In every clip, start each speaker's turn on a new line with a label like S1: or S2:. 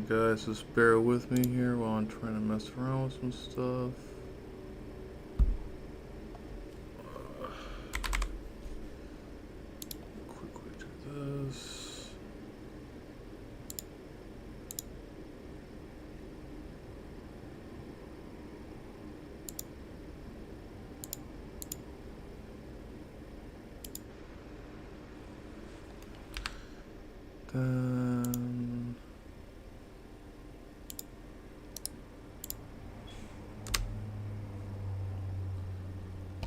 S1: guys, just bear with me here while I'm trying to mess around with some stuff. Quickly do this. Then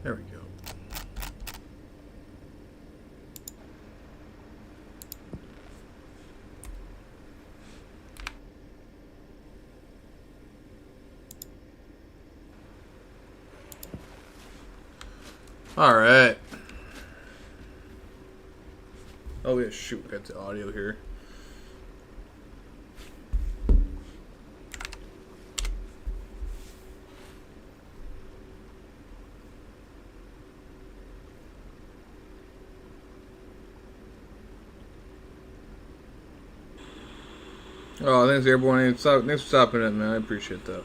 S1: there we go. All right. Oh yeah, shoot, we got the audio here. Oh, thanks everyone. Thanks for stopping in, man. I appreciate that.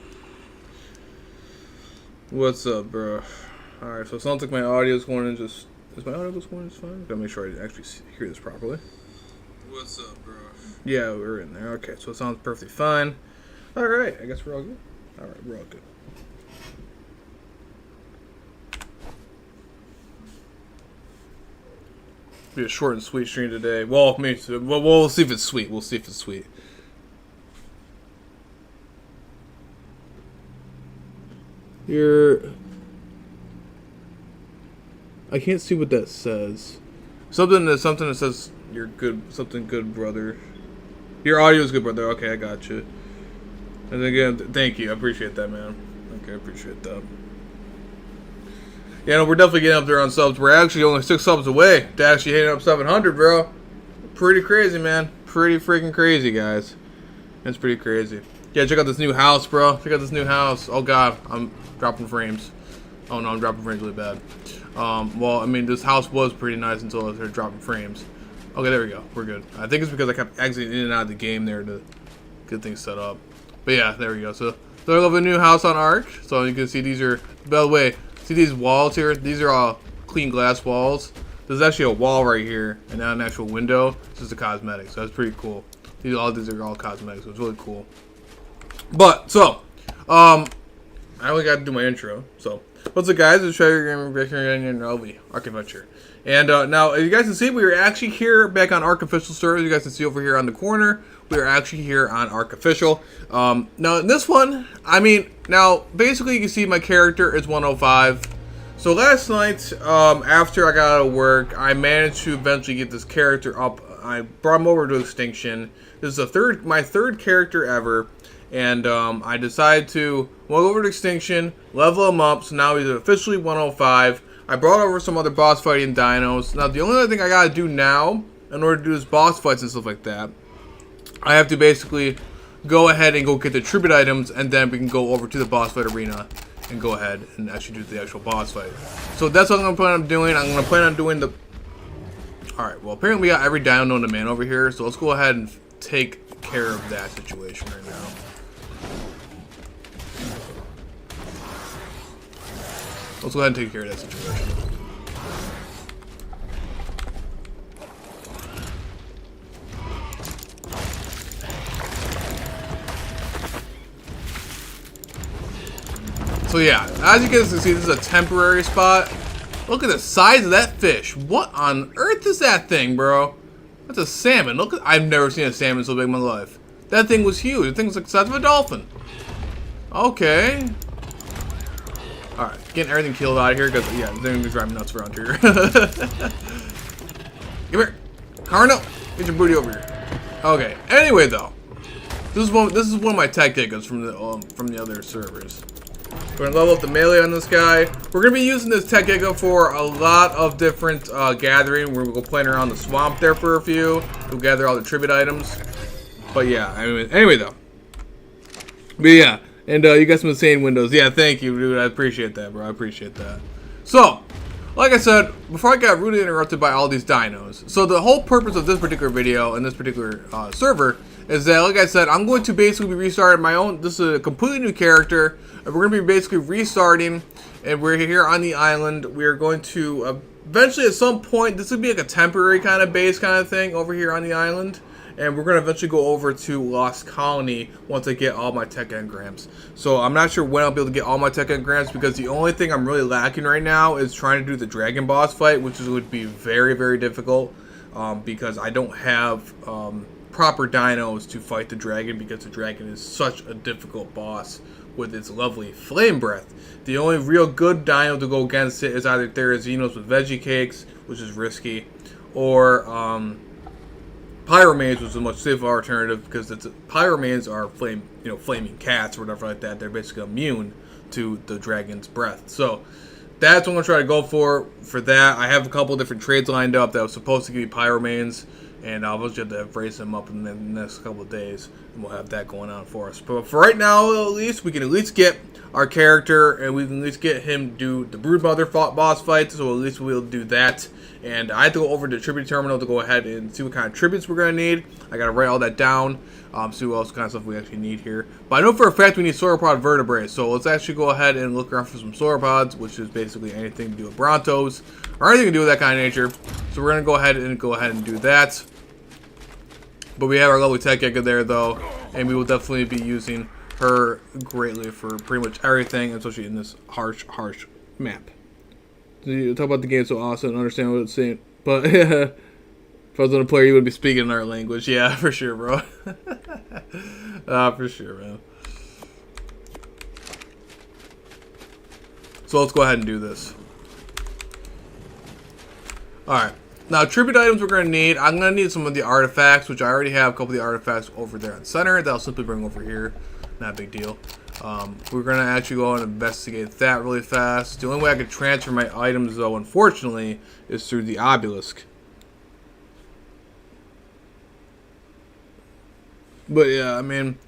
S1: What's up, bro? Alright, so it sounds like my audio is going in just... Is my audio going just fine? Gotta make sure I actually hear this properly. What's up, bro? Yeah, we're in there. Okay, so it sounds perfectly fine. Alright, I guess we're all good. Alright, we're all good. Be a short and sweet stream today. Well, maybe, we'll see if it's sweet. We'll see if it's sweet. I can't see what that says. Something that says you're good. Something good, brother. Your audio is good, brother. Okay, I got you. And again, thank you. I appreciate that, man. Okay, I appreciate that. Yeah, no, we're definitely getting up there on subs. We're actually only 6 subs away to actually hitting up 700, bro. Pretty crazy, man. Pretty freaking crazy, guys. It's pretty crazy. Yeah, check out this new house, bro. Check out this new house. Oh, God. I'm dropping frames. Oh, no, I'm dropping frames really bad. Well, I mean, this house was pretty nice until I started dropping frames. Okay, there we go. We're good. I think it's because I kept exiting in and out of the game there to get things set up. But, yeah, there we go. So I love a new house on Ark. So you can see these are... By the way, see these walls here? These are all clean glass walls. There's actually a wall right here and not an actual window. It's just a cosmetic. So that's pretty cool. All these are all cosmetics. So it's really cool. But, so, I only got to do my intro. So, what's up, guys? It's Trevor and LV, Ark Adventure. And now, as you guys can see, we are actually here back on Ark Official server. You guys can see over here on the corner, we are actually here on Ark Official. Now, in this one, I mean, now, basically, you can see my character is 105. So, last night, after I got out of work, I managed to eventually get this character up. I brought him over to Extinction. This is my third character ever. And I decided to walk over to Extinction, level him up, so now he's officially 105. I brought over some other boss fighting dinos. Now, the only other thing I gotta do now, in order to do this boss fights and stuff like that, I have to basically go ahead and go get the tribute items, and then we can go over to the boss fight arena and go ahead and actually do the actual boss fight. So that's what I'm gonna plan on doing. I'm gonna plan on doing the... Alright, well, apparently we got every dino known to man over here, so let's go ahead and take care of that situation right now. Let's go ahead and take care of that situation. So yeah, as you guys can see, this is a temporary spot. Look at the size of that fish. What on earth is that thing, bro? That's a salmon. Look, I've never seen a salmon so big in my life. That thing was huge. The thing was like the size of a dolphin. Okay. Alright, getting everything killed out of here because, yeah, they're going to be driving nuts around here. Come here. Carno, get your booty over here. Okay, anyway, though. This is one of my tech gigas from the other servers. We're going to level up the melee on this guy. We're going to be using this tech giga for a lot of different gathering. We're going to go playing around the swamp there for a few. We'll gather all the tribute items. But, yeah, I mean, anyway, though. But, yeah. And you got some insane windows. Yeah, thank you, dude. I appreciate that, bro. I appreciate that. So, like I said, before I got rudely interrupted by all these dinos. So the whole purpose of this particular video and this particular server is that, like I said, I'm going to basically be restarting my own. This is a completely new character, and we're going to be basically restarting. And we're here on the island. We're going to eventually, at some point, this would be like a temporary kind of base kind of thing over here on the island. And we're going to eventually go over to Lost Colony once I get all my tech engrams. So I'm not sure when I'll be able to get all my tech engrams, because the only thing I'm really lacking right now is trying to do the dragon boss fight, which would be very, very difficult, because I don't have proper dinos to fight the dragon, because the dragon is such a difficult boss with its lovely flame breath. The only real good dino to go against it is either Therazinos with veggie cakes, which is risky, or Pyromanes, which is a much safer alternative, because Pyromanes are flaming cats or whatever like that. They're basically immune to the dragon's breath. So that's what I'm gonna try to go for that. I have a couple different trades lined up that was supposed to give me Pyromanes, and I'll just have to raise them up in the next couple of days, and we'll have that going on for us. But for right now, at least, we can at least get our character, and we can at least get him do the Broodmother boss fight, so at least we'll do that. And I have to go over to the tribute terminal to go ahead and see what kind of tributes we're going to need. I got to write all that down, see what else kind of stuff we actually need here. But I know for a fact we need sauropod vertebrae, so let's actually go ahead and look around for some sauropods, which is basically anything to do with Brontos, or anything to do with that kind of nature. So we're going to go ahead and do that. But we have our lovely Tech Gecko there, though, and we will definitely be using her greatly for pretty much everything, especially in this harsh map. You talk about the game so awesome and understand what it's saying, but if I was on a player, you would be speaking in our language. Yeah, for sure, bro. For sure, man. So let's go ahead and do this. Alright. Now, tribute items we're going to need. I'm going to need some of the artifacts, which I already have a couple of the artifacts over there in center that I'll simply bring over here. Not a big deal. We're going to actually go and investigate that really fast. The only way I can transfer my items, though, unfortunately, is through the obelisk. But yeah, I mean,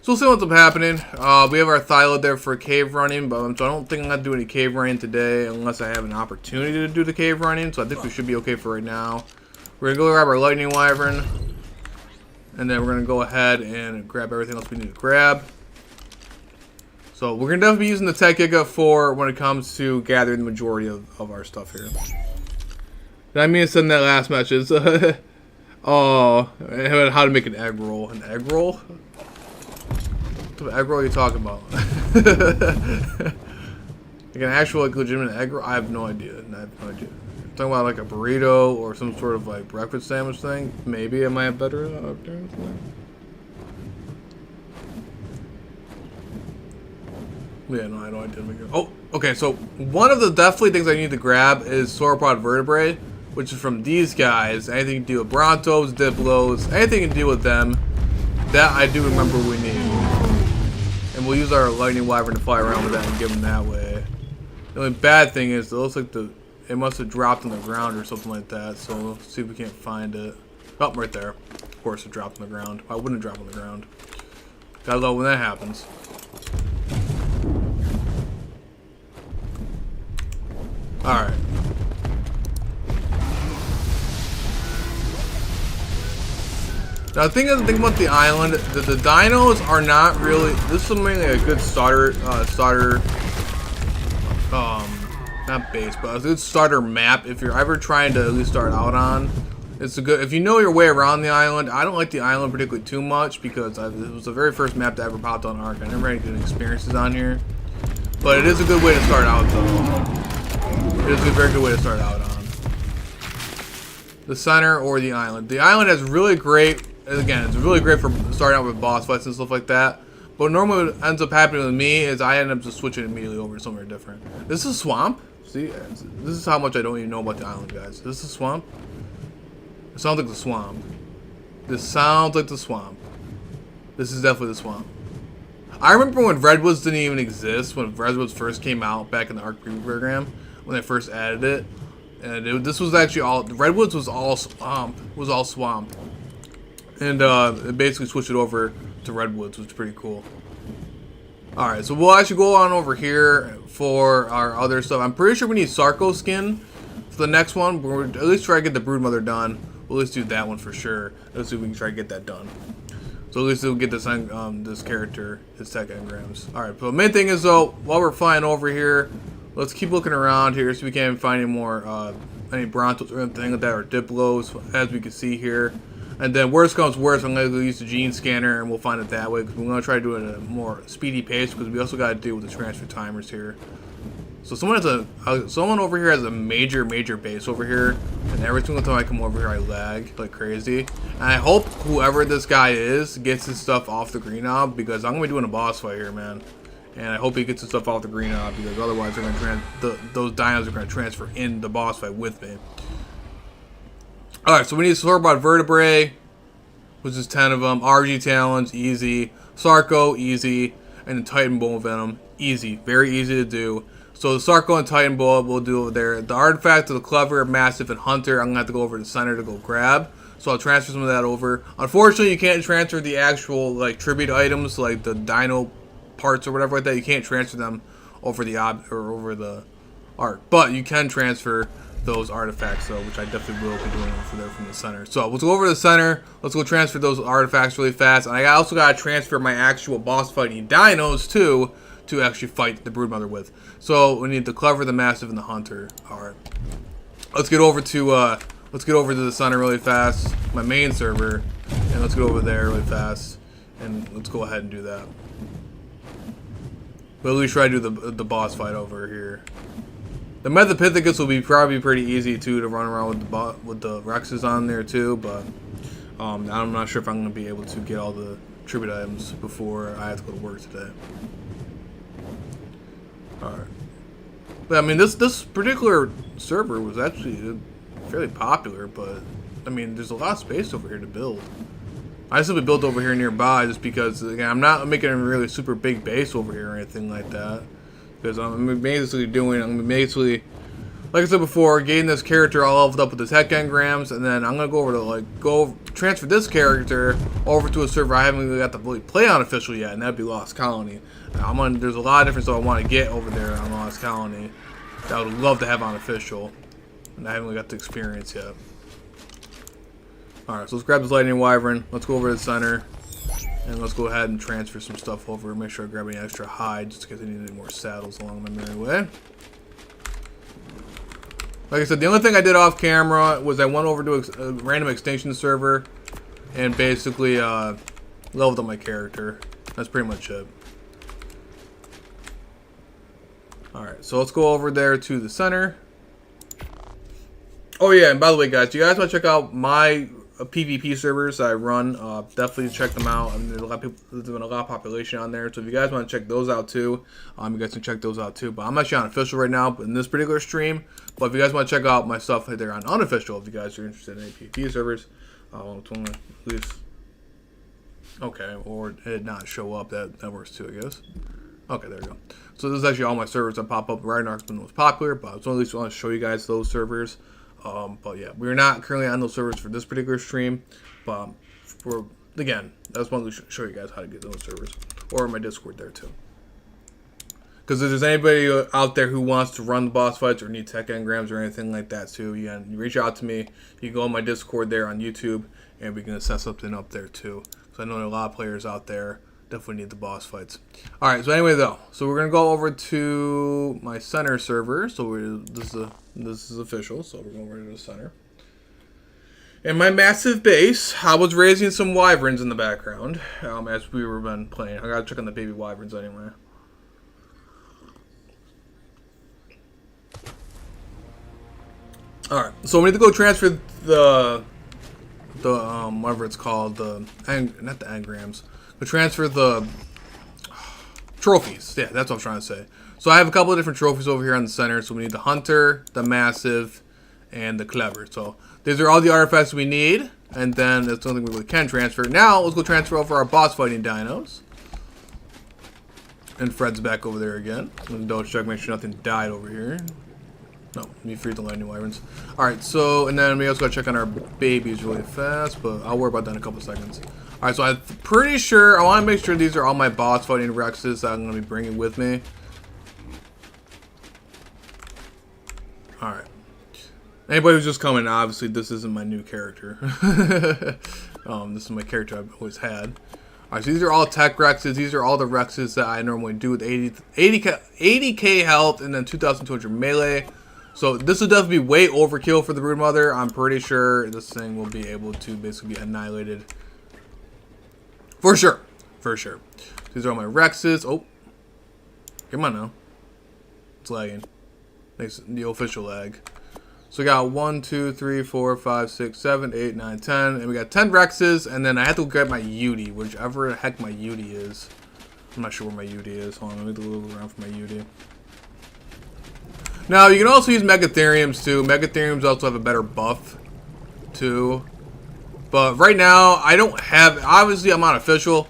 S1: so we'll see what's up happening. We have our Thylid there for cave running, but so I don't think I'm going to do any cave running today unless I have an opportunity to do the cave running. So I think we should be okay for right now. We're going to go grab our lightning wyvern, and then we're going to go ahead and grab everything else we need to grab. So we're going to definitely be using the Tech Giga for when it comes to gathering the majority of our stuff here. Did I mean to send that last message? Oh, how to make an egg roll. An egg roll? What type of egg roll are you talking about? Like an actual, like, legitimate egg roll? I have no idea. Talking about like a burrito or some sort of like breakfast sandwich thing? Maybe I might have better opportunities for that. Yeah, no, I know I didn't. Oh, okay, so one of the definitely things I need to grab is sauropod vertebrae, which is from these guys. Anything to do with Brontos, Diplos, anything to do with them, that I do remember we need. And we'll use our lightning wyvern to fly around with that and give them that way. The only bad thing is it looks like it must have dropped on the ground or something like that, so we'll see if we can't find it. Oh, right there. Of course it dropped on the ground. Why wouldn't it drop on the ground? Gotta love when that happens. Alright. Now, the thing about the island, that the dinos are not really. This is mainly a good starter, not base, but a good starter map if you're ever trying to at least start out on. It's a good, if you know your way around the island. I don't like the island particularly too much because it was the very first map that ever popped on Ark. I never had good experiences on here, but it is a good way to start out, though. It is a very good way to start out on. The center or the island. The island has really great, again, it's really great for starting out with boss fights and stuff like that. But normally what ends up happening with me is I end up just switching immediately over to somewhere different. This is a swamp. See, this is how much I don't even know about the island, guys. This is a swamp. It sounds like the swamp. This sounds like the swamp. This is definitely the swamp. I remember when Redwoods didn't even exist, when Redwoods first came out back in the Ark preview program, when they first added it, and this was actually all Redwoods was all swamp, and it basically switched it over to Redwoods, which is pretty cool. All right, so we'll actually go on over here for our other stuff. I'm pretty sure we need Sarco skin for the next one. We're at least try to get the Broodmother done. We'll at least do that one for sure. Let's see if we can try to get that done. So at least we'll get this character his tech engrams. Alright, but the main thing is though, while we're flying over here, let's keep looking around here so we can't find any more any Brontos or anything like that, or Diplos, as we can see here. And then worst comes worst, I'm going to use the gene scanner and we'll find it that way, because we're going to try to do it at a more speedy pace, because we also got to deal with the transfer timers here. So someone over here has a major base over here, and every single time I come over here I lag like crazy. And I hope whoever this guy is gets his stuff off the green knob, because I'm gonna be doing a boss fight here, man. And I hope he gets his stuff off the green knob, because otherwise they're gonna those dinos are gonna transfer in the boss fight with me. All right, so we need Sauropod vertebrae, which is 10 of them. RG talons, easy. Sarco, easy. And the Titan bone venom, easy, very easy to do. So the Sarco and Titan Boa we'll do over there. The artifact of the Clever, Massive, and Hunter, I'm going to have to go over to the center to go grab. So I'll transfer some of that over. Unfortunately, you can't transfer the actual like tribute items, like the dino parts or whatever like that. You can't transfer them over the over the art. But you can transfer those artifacts though, which I definitely will be doing over there from the center. So let's go over to the center. Let's go transfer those artifacts really fast. And I also got to transfer my actual boss fighting dinos too, to actually fight the Broodmother with. So we need the Clever, the Massive, and the Hunter. Alright. Let's get over to the center really fast. My main server. And let's go over there really fast. And let's go ahead and do that. But at least try to do the boss fight over here. The Methapithecus will be probably pretty easy too to run around with the Rexes on there too, but I'm not sure if I'm gonna be able to get all the tribute items before I have to go to work today. Alright. But I mean, this particular server was actually fairly popular, but I mean, there's a lot of space over here to build. I simply built over here nearby just because, again, I'm not making a really super big base over here or anything like that. Because I'm basically, like I said before, getting this character all leveled up with the tech engrams, and then I'm gonna go over to transfer this character over to a server I haven't really got to really play on official yet, and that'd be Lost Colony. There's a lot of different stuff I want to get over there on Lost Colony that I would love to have on official, and I haven't really got to experience yet. Alright, so let's grab this Lightning Wyvern, let's go over to the center, and let's go ahead and transfer some stuff over, make sure I grab any extra hide, just in case I need any more saddles along my merry way. Like I said, the only thing I did off camera was I went over to a random extinction server and basically leveled up my character. That's pretty much it. Alright, so let's go over there to the center. Oh yeah, and by the way guys, do you guys want to check out my PvP servers I run? Definitely check them out. I mean, there's a lot of people, there's been a lot of population on there, so if you guys want to check those out too, you guys can check those out too. But I'm actually on official right now, but in this particular stream. But if you guys want to check out my stuff there on unofficial, if you guys are interested in any PvP servers, at least okay, or it did not show up. That works too, I guess. Okay, there we go. So this is actually all my servers that pop up. Ragnarok's been the most popular, but I at least want to show you guys those servers. But yeah, we're not currently on those servers for this particular stream, but again, I just want to show you guys how to get those servers, or my Discord there too. Because if there's anybody out there who wants to run the boss fights or need tech engrams or anything like that too, you reach out to me. You can go on my Discord there on YouTube, and we can set something up there too. So I know there are a lot of players out there definitely need the boss fights. All right, so anyway though, so we're gonna go over to my center server. So this is official. So we're going over to the center. And my massive base, I was raising some wyverns in the background as we were playing. I gotta check on the baby wyverns anyway. All right, so we need to go transfer the whatever it's called, not the engrams. To transfer the trophies. Yeah, that's what I'm trying to say. So I have a couple of different trophies over here on the center. So we need the Hunter, the Massive, and the Clever. So these are all the artifacts we need. And then that's something we really can transfer. Now let's go transfer over our boss fighting dinos. And Fred's back over there again. Let's double check, make sure nothing died over here. No, let me free the Lightning Wyverns. Alright, so, and then we also gotta check on our babies really fast, but I'll worry about that in a couple seconds. Alright, so I'm pretty sure, I want to make sure these are all my boss fighting Rexes that I'm going to be bringing with me. Alright. Anybody who's just coming, obviously this isn't my new character. This is my character I've always had. Alright, so these are all tech Rexes. These are all the Rexes that I normally do with 80k health and then 2,200 melee. So this will definitely be way overkill for the Broodmother. I'm pretty sure this thing will be able to basically be annihilated. For sure. For sure. These are all my Rexes. Oh. Come on now. It's lagging. Makes the official lag. So we got 1, 2, 3, 4, 5, 6, 7, 8, 9, 10. And we got 10 Rexes. And then I have to grab my Yudi, whichever the heck my Yudi is. I'm not sure where my Yudi is. Hold on, let me look around for my Yudi. Now, you can also use Megatheriums too. Megatheriums also have a better buff too. But right now, I don't have... Obviously, I'm not official.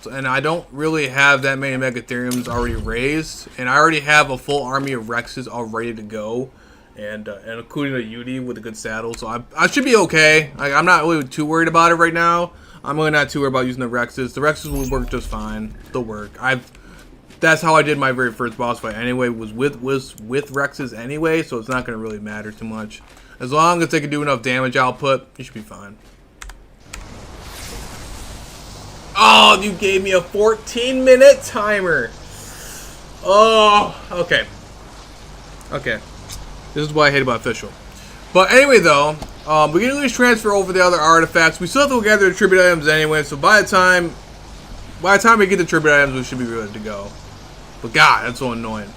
S1: And I don't really have that many Megatheriums already raised. And I already have a full army of Rexes all ready to go. And including a Yudi with a good saddle. So I should be okay. I'm not really too worried about it right now. I'm really not too worried about using the Rexes. The Rexes will work just fine. They'll work. That's how I did my very first boss fight anyway, was with Rexes anyway, so it's not going to really matter too much. As long as they can do enough damage output, you should be fine. Oh, you gave me a 14-minute timer. Oh, okay. Okay. This is what I hate about official. But anyway, though, we can at least transfer over the other artifacts. We still have to gather the tribute items anyway, so by the time we get the tribute items, we should be ready to go. But God, that's so annoying.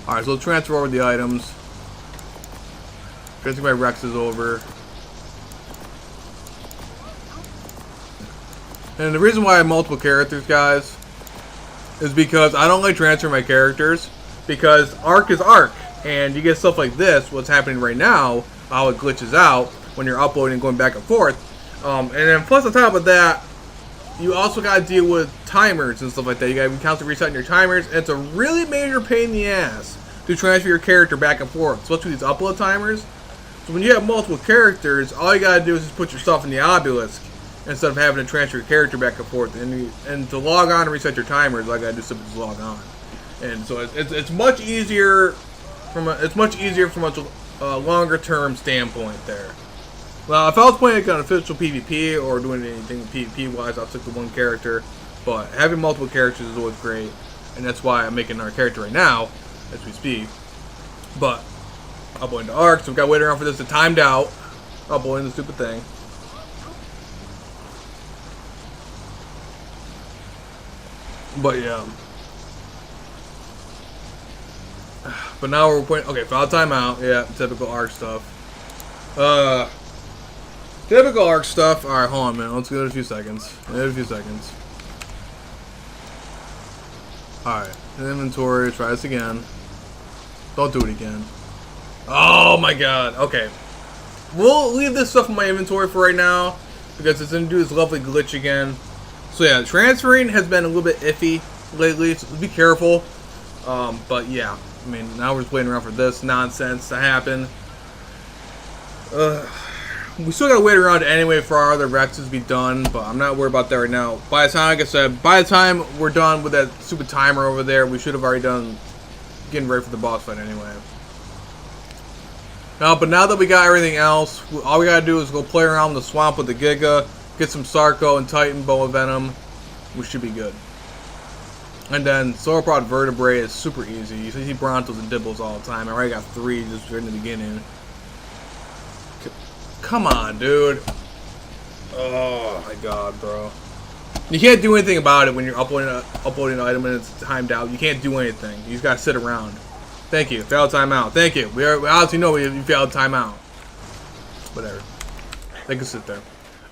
S1: Alright, so let's transfer over the items. Transfer my Rexes over. And the reason why I have multiple characters, guys, is because I don't like transferring my characters. Because Arc is Arc. And you get stuff like this, what's happening right now, how it glitches out when you're uploading and going back and forth. And then plus on top of that, you also got to deal with timers and stuff like that. You got to be constantly resetting your timers. And it's a really major pain in the ass to transfer your character back and forth, especially these upload timers. So when you have multiple characters, all you got to do is just put your stuff in the obelisk instead of having to transfer your character back and forth. And to log on and reset your timers, all I got to do is simply just log on. And so it's much easier from a longer term standpoint there. Well, if I was playing like an official PvP or doing anything PvP wise, I'll stick to one character. But having multiple characters is always great, and that's why I'm making our character right now as we speak. But uploading to Arc, so we've got to wait around for this to timed out. Uploading the stupid thing. But yeah. But now we're playing. Okay, file timeout. Yeah, typical Arc stuff. Typical Arc stuff. Alright, hold on, man. Let's give it a few seconds. Alright. Inventory. Try this again. Don't do it again. Oh my god. Okay. We'll leave this stuff in my inventory for right now, because it's going to do this lovely glitch again. So yeah, transferring has been a little bit iffy lately, so be careful. But yeah. I mean, now we're just waiting around for this nonsense to happen. We still gotta wait around anyway for our other Rexes to be done, but I'm not worried about that right now. By the time, like I said, by the time we're done with that stupid timer over there, we should have already done getting ready for the boss fight anyway. But now that we got everything else, all we gotta do is go play around the swamp with the Giga, get some Sarco and Titan Boa Venom. We should be good. And then Sauropod Vertebrae is super easy. You see Brontos and Dibbles all the time. I already got 3 just in the beginning. Come on, dude. Oh my god, bro. You can't do anything about it when you're uploading an item and it's timed out. You can't do anything. You just gotta sit around. Thank you. Failed timeout. Thank you. We obviously know you failed timeout. Whatever. They can sit there.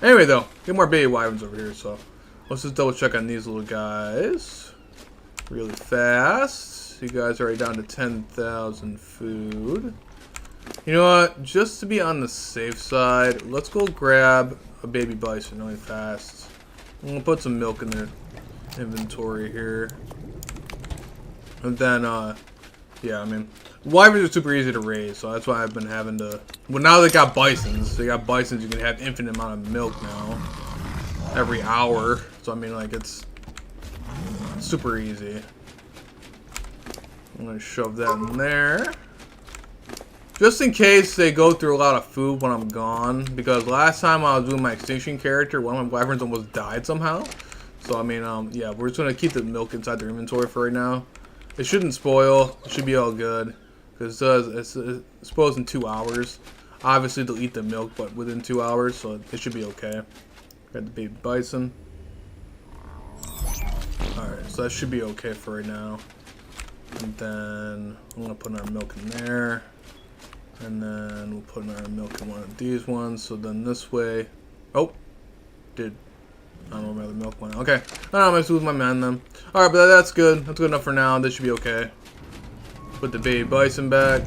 S1: Anyway, though, get more baby wyverns over here. So let's just double check on these little guys really fast. You guys are already down to 10,000 food. You know what? Just to be on the safe side, let's go grab a baby bison really fast. I'm gonna put some milk in their inventory here. And then, yeah, I mean, wyverns are super easy to raise, so that's why I've been having to... Well, now they got bisons. You can have infinite amount of milk now. Every hour. So, I mean, like, it's super easy. I'm gonna shove that in there. Just in case they go through a lot of food when I'm gone. Because last time I was doing my extinction character, one of my wyverns almost died somehow. So I mean, yeah, we're just gonna keep the milk inside their inventory for right now. It shouldn't spoil. It should be all good because it's spoils in 2 hours. Obviously, they'll eat the milk, but within 2 hours, so it should be okay. Got the baby bison. All right, so that should be okay for right now. And then I'm gonna put our milk in there, and then we'll put our milk in one of these ones. So then this way, oh, I don't know where the milk went. Okay, I don't know, I'm gonna lose my man then. All right, but that's good. That's good enough for now. This should be okay. Put the baby bison back.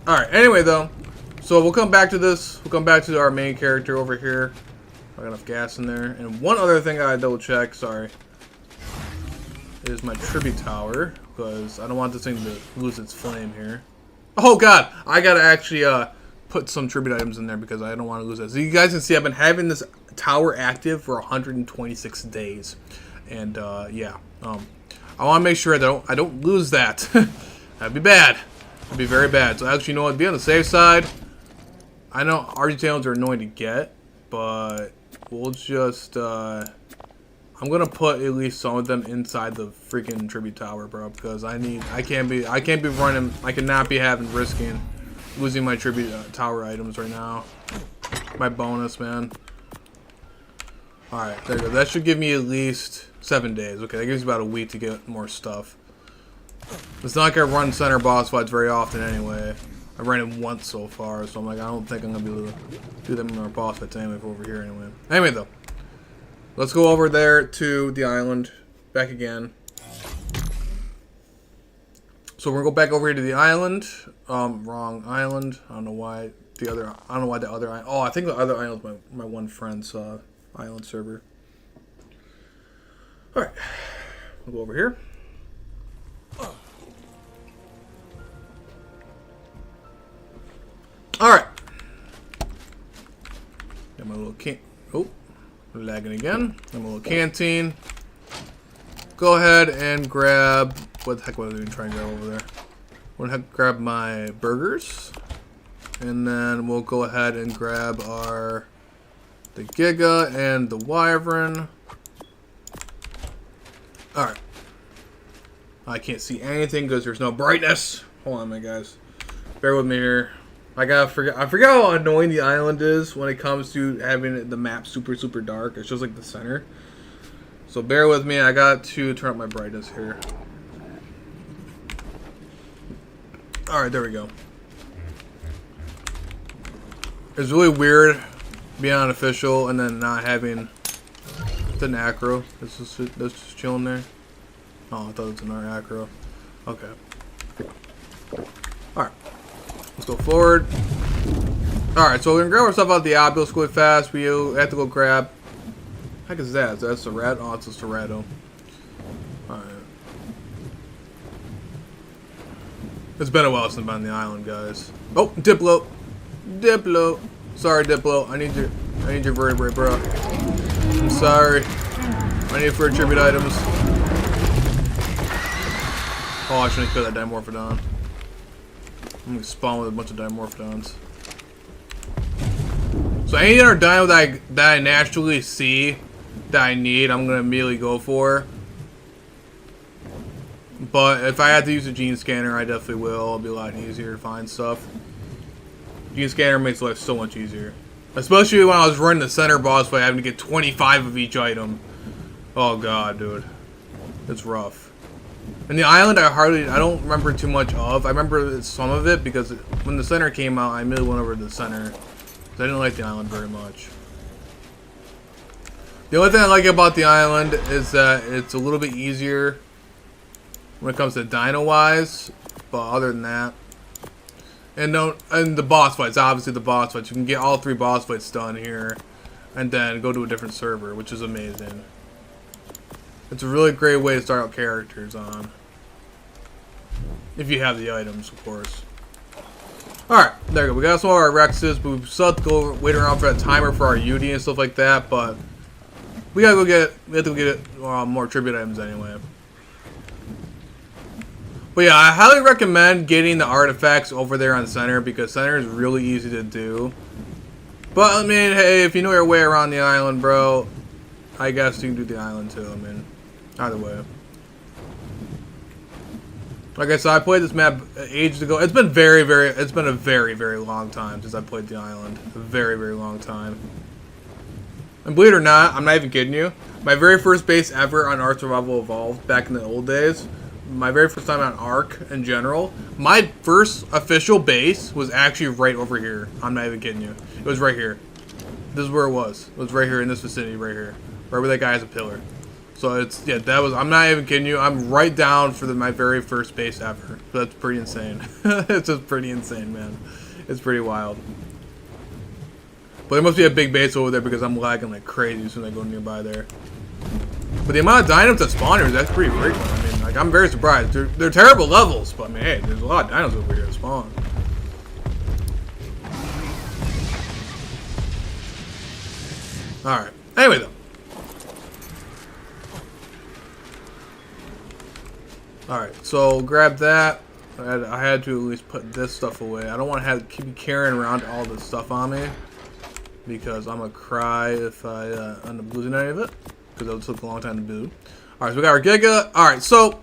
S1: All right. Anyway, though, so we'll come back to this. We'll come back to our main character over here. I got enough gas in there. And one other thing I double check. Sorry. Is my tribute tower, because I don't want this thing to lose its flame here. Oh god, I gotta actually put some tribute items in there because I don't want to lose it. So you guys can see I've been having this tower active for 126 days, and yeah, I want to make sure that I don't lose that. That'd be bad. That'd be very bad. So actually, you know what? Be on the safe side. I know RG channels are annoying to get, but we'll just I'm gonna put at least some of them inside the freaking tribute tower, bro, because I can't be running, I cannot be risking losing my tribute tower items right now. My bonus, man. Alright, there you go. That should give me at least 7 days. Okay, that gives me about a week to get more stuff. It's not like I run center boss fights very often anyway. I ran it once so far, so I'm like, I don't think I'm gonna be able to do them in our boss fights anyway over here anyway. Anyway though. Let's go over there to the island. Back again. So we're gonna go back over here to the island. Wrong island. I don't know why the other island. Oh, I think the other island is my one friend's island server. Alright. We'll go over here. Alright. Got my little lagging again. Got my little canteen. Go ahead and grab... What the heck was I even trying to grab over there? I'm going to grab my burgers. And then we'll go ahead and grab the Giga and the Wyvern. Alright. I can't see anything because there's no brightness. Hold on, my guys. Bear with me here. I forget how annoying the island is when it comes to having the map super dark. It's just like the center. So bear with me. I got to turn up my brightness here. Alright, there we go. It's really weird being unofficial and then not having the acro. That's just chilling there. Oh, I thought it was another acro. Okay. Alright. Let's go forward. Alright, so we're gonna grab our stuff out of the obelisk really fast. We have to go grab. What the heck is that? Is that a Serrato? Oh, it's a Serrato. Alright. It's been a while since I've been on the island, guys. Oh, Diplo. Diplo. Sorry, Diplo. I need your vertebrae, bro. I'm sorry. I need it for tribute items. Oh, I shouldn't kill that Dimorphodon. I'm gonna spawn with a bunch of Dimorphodons. So any other dino that I naturally see that I need, I'm gonna immediately go for. But if I have to use a gene scanner, I definitely will. It'll be a lot easier to find stuff. Gene scanner makes life so much easier. Especially when I was running the center boss fight, having to get 25 of each item. Oh god, dude. It's rough. And the island I don't remember too much of. I remember some of it because when the center came out, I immediately went over to the center. I didn't like the island very much. The only thing I like about the island is that it's a little bit easier when it comes to dino wise. But other than that, and the boss fights, obviously the boss fights, you can get all 3 boss fights done here, and then go to a different server, which is amazing. It's a really great way to start out characters on. If you have the items, of course. Alright, there we go. We got some of our Rexes, but we still have to go wait around for that timer for our UD and stuff like that, but we have to go get more tribute items anyway. But yeah, I highly recommend getting the artifacts over there on center because center is really easy to do. But I mean, hey, if you know your way around the island, bro, I guess you can do the island too. I mean, either way. Like I said, I played this map ages ago. It's been it's been a very long time since I played the island. A very long time. And believe it or not, I'm not even kidding you. My very first base ever on Ark Survival Evolved back in the old days, my very first time on Ark in general, my first official base was actually right over here. I'm not even kidding you. It was right here. This is where it was. It was right here in this vicinity right here. Right where that guy has a pillar. So it's, yeah, that was, I'm not even kidding you. I'm right down for my very first base ever. So that's pretty insane. It's just pretty insane, man. It's pretty wild. But there must be a big base over there because I'm lagging like crazy as soon as I go nearby there. But the amount of dinos that spawn here, that's pretty frequent. I mean, like, I'm very surprised. They're terrible levels, but I mean, hey, there's a lot of dinos over here that spawn. Alright. Anyway, though. Alright, so grab that. I had to at least put this stuff away. I don't want to keep carrying around all this stuff on me, because I'm going to cry if I end up losing any of it, because that would take a long time to do. Alright, so we got our Giga. Alright, so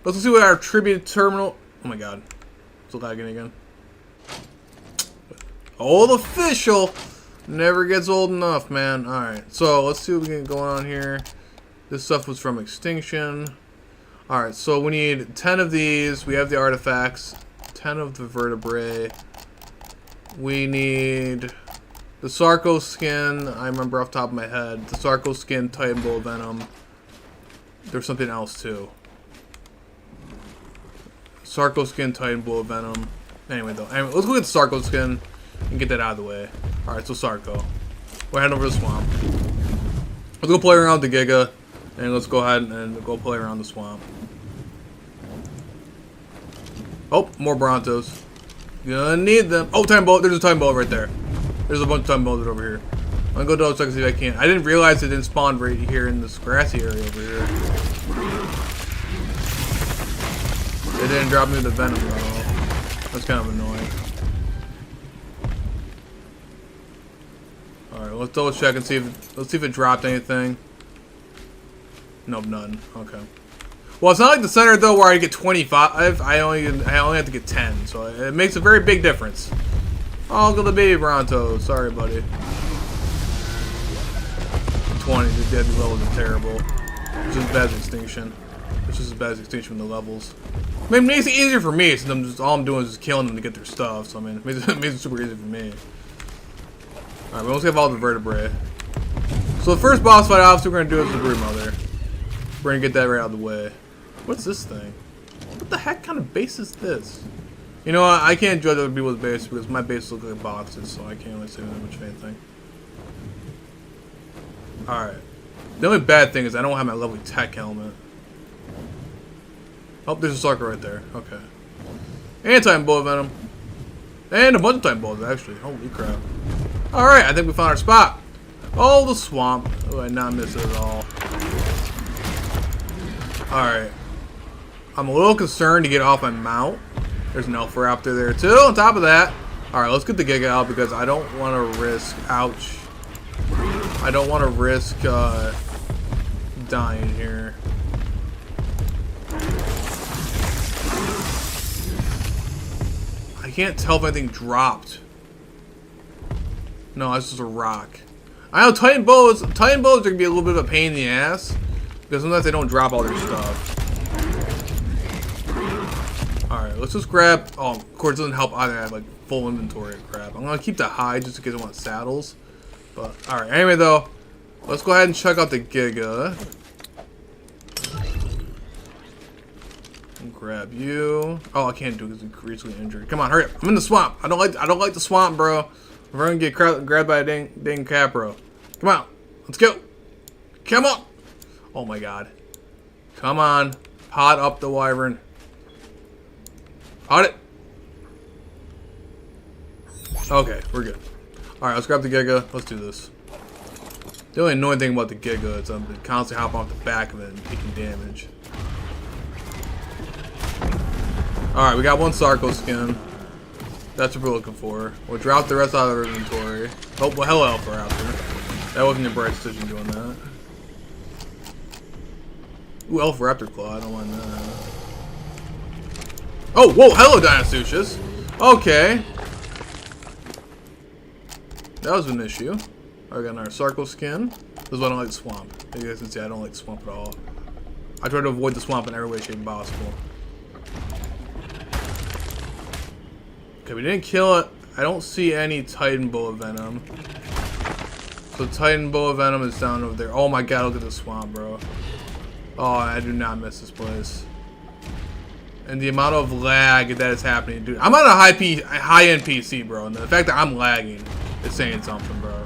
S1: let's see what our tribute terminal... Oh my god. Still lagging again. Old official! Never gets old enough, man. Alright, so let's see what we can go on here. This stuff was from Extinction. Alright, so we need 10 of these. We have the artifacts. 10 of the vertebrae. We need the Sarco skin. I remember off the top of my head. The Sarco skin, Titan Bull Venom. There's something else too. Sarco skin, Titan Bull Venom. Anyway, let's go get the Sarco skin and get that out of the way. Alright, so Sarco. We're heading over to the swamp. Let's go play around with the Giga. And let's go ahead and go play around the swamp. Oh, more Brontos. Gonna need them. Oh, time boat. There's a time boat right there. There's a bunch of time boats over here. I'm gonna go double check and see if I can. I didn't realize it didn't spawn right here in this grassy area over here. They didn't drop me the venom at all. That's kind of annoying. Alright, let's double check and see if it dropped anything. Nope, none. Okay. Well, it's not like the center though, where I get 25. I only have to get 10, so it makes a very big difference. Oh, go the baby Bronto. Sorry, buddy. 20. The deadly levels are terrible. It's just bad as Extinction. It's just as bad as Extinction with the levels. I mean, it makes it easier for me since all I'm doing is just killing them to get their stuff. So I mean, it makes it super easy for me. All right, we almost have all the vertebrae. So the first boss fight, obviously, we're gonna do is the Brood Mother. We're gonna get that right out of the way. What's this thing? What the heck kind of base is this? You know what? I can't judge other people's base because my base looks like boxes, so I can't really say that much of anything. Alright. The only bad thing is I don't have my lovely tech helmet. Oh, there's a Sarco right there. Okay. And Titan Bull Venom. And a bunch of Titan Bulls, actually. Holy crap. Alright, I think we found our spot. Oh, the swamp. Oh, I did not miss it at all. Alright. I'm a little concerned to get off my mount. There's an Elfraptor there too. On top of that. Alright, let's get the Giga out because I don't want to risk... Ouch. I don't want to risk dying here. I can't tell if anything dropped. No, that's just a rock. I know Titan Bows are going to be a little bit of a pain in the ass. Because sometimes they don't drop all their stuff. Alright, let's just grab... Oh, of course it doesn't help either. I have like full inventory of crap. I'm going to keep the high just in case I want saddles. But, alright, anyway though. Let's go ahead and check out the Giga. Grab you. Oh, I can't do it because he's recently injured. Come on, hurry up. I'm in the swamp. I don't like the swamp, bro. We're going to get grabbed by a dang Capro. Come on. Let's go. Come on. Oh my god. Come on. Pot up the wyvern. Pot it. Okay, we're good. Alright, let's grab the Giga. Let's do this. The only annoying thing about the Giga is I'm constantly hopping off the back of it and taking damage. Alright, we got one Sarco skin. That's what we're looking for. We'll drop the rest out of our inventory. Oh, well, hello, Elfraptor. That wasn't a bright decision doing that. Ooh, Elf Raptor Claw. I don't mind that. Oh, whoa. Hello, Dinosuchus. Okay. That was an issue. I got another Sarco skin. This is why I don't like swamp. As you guys can see, I don't like swamp at all. I try to avoid the swamp in every way, shape, possible. Okay, we didn't kill it. I don't see any Titan Boa Venom. So Titan Boa Venom is down over there. Oh my god, look at the swamp, bro. Oh, I do not miss this place. And the amount of lag that is happening, dude. I'm on a high-end PC, bro. And the fact that I'm lagging is saying something, bro.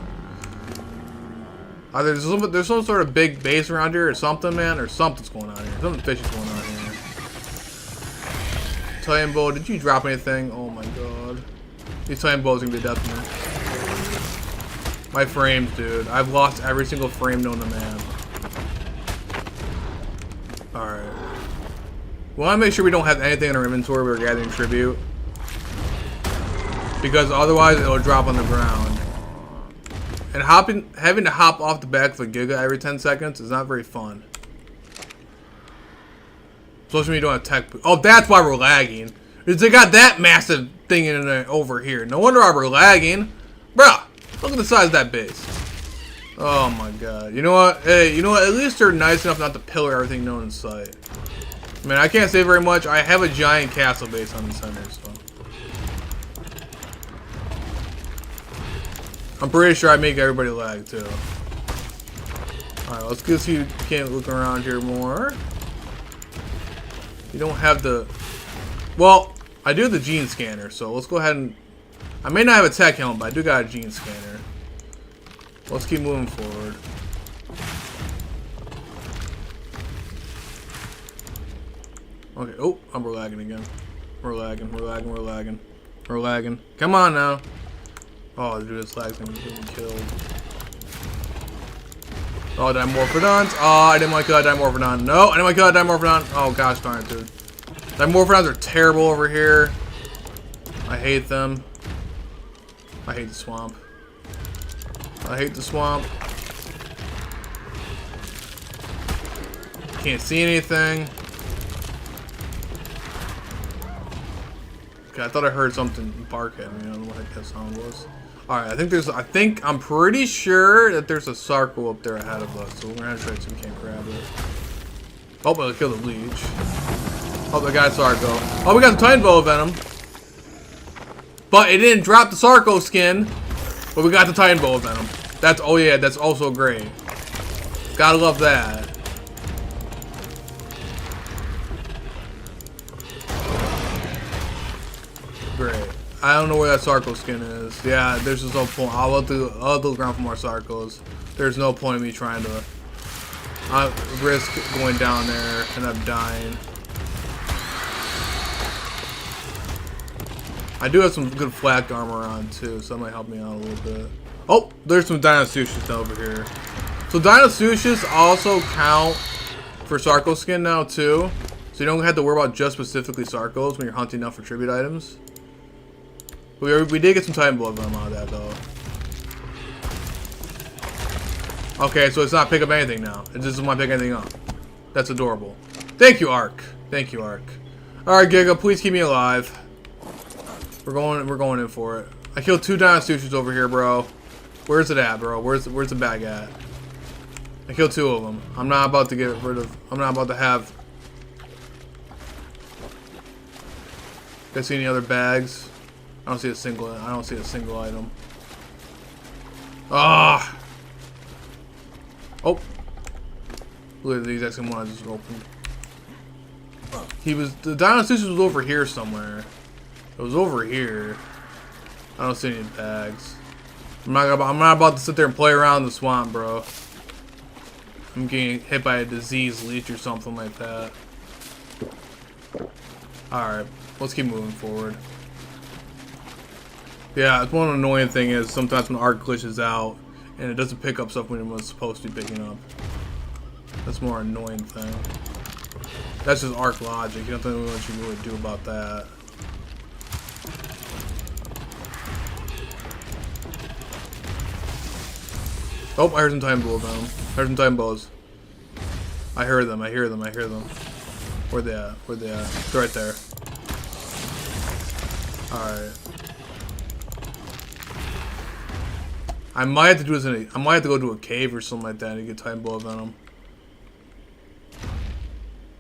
S1: There's some sort of big base around here or something, man. Or something's going on here. Something fishy's going on here. Titan Boa, did you drop anything? Oh my god. These Titan Boas are gonna be death to me. My frames, dude. I've lost every single frame known to man. Alright. We want to make sure we don't have anything in our inventory we're gathering tribute. Because otherwise it'll drop on the ground. And having to hop off the back of a Giga every 10 seconds is not very fun. Especially when you don't have tech. Oh, that's why we're lagging. Because they got that massive thing in there over here. No wonder why we're lagging. Bruh, look at the size of that base. Oh my god. You know what? Hey, you know what? At least they're nice enough not to pillar everything known in sight. I mean, I can't say very much. I have a giant castle base on the center, so. I'm pretty sure I make everybody lag, too. Alright, let's get see if you can't look around here more. You don't have the... Well, I do have the gene scanner, so let's go ahead and... I may not have a tech helmet, but I do got a gene scanner. Let's keep moving forward. Okay, oh, we're lagging again. We're lagging. We're lagging. Come on now. Oh, dude, this lag's gonna get me killed. Oh, Dimorphodons. Oh, I didn't want to kill that Dimorphodon. No, I didn't want to kill that Dimorphodon. Oh, gosh darn it, dude. Dimorphodons are terrible over here. I hate them. I hate the swamp. I hate the swamp. Can't see anything. Okay, I thought I heard something bark at me. I don't know what that sound was. Alright, I'm pretty sure that there's a Sarco up there ahead of us. So we're gonna try to see if we can't grab it. Oh, but I'll kill the leech. Oh, the guy's Sarco. Oh, we got the Titan Boa Venom. But it didn't drop the Sarco skin. But we got the Titan Boa Venom. That's, oh yeah, that's also great. Gotta love that. Great. I don't know where that Sarco skin is. Yeah, there's just no point. I'll look the ground for more Sarcos. There's no point in me trying to risk going down there and I'm dying. I do have some good flak armor on too, so that might help me out a little bit. Oh, there's some Dinosuchus over here. So Dinosuchus also count for Sarco skin now too. So you don't have to worry about just specifically Sarcos when you're hunting out for tribute items. We did get some Titan Boa Venom out of that though. Okay, so it's not pick up anything now. It just doesn't want to pick anything up. That's adorable. Thank you, Ark. Thank you, Ark. Alright, Giga, please keep me alive. We're going in for it. I killed 2 Dinosuchus over here, bro. Where's it at, bro? Where's the bag at? I killed 2 of them. I'm not about to get rid of... I'm not about to have... Guys see any other bags? I don't see a single item. Ah! Oh! Look at the exact same one I just opened. The Dinosuchus was over here somewhere. It was over here. I don't see any bags. I'm not about to sit there and play around the swamp, bro. I'm getting hit by a disease leech or something like that. Alright, let's keep moving forward. Yeah, it's one annoying thing is sometimes when Ark glitches out and it doesn't pick up stuff when it was supposed to be picking up. That's more annoying thing. That's just Ark logic. You don't know what you can really do about that. Oh, I heard some Titan Boa Venom. I heard some Titan Boas. I hear them. I hear them. I hear them. Where they at? Where they at? They're right there. Alright. I might have to do this I might have to go to a cave or something like that to get Titan Boa Venom.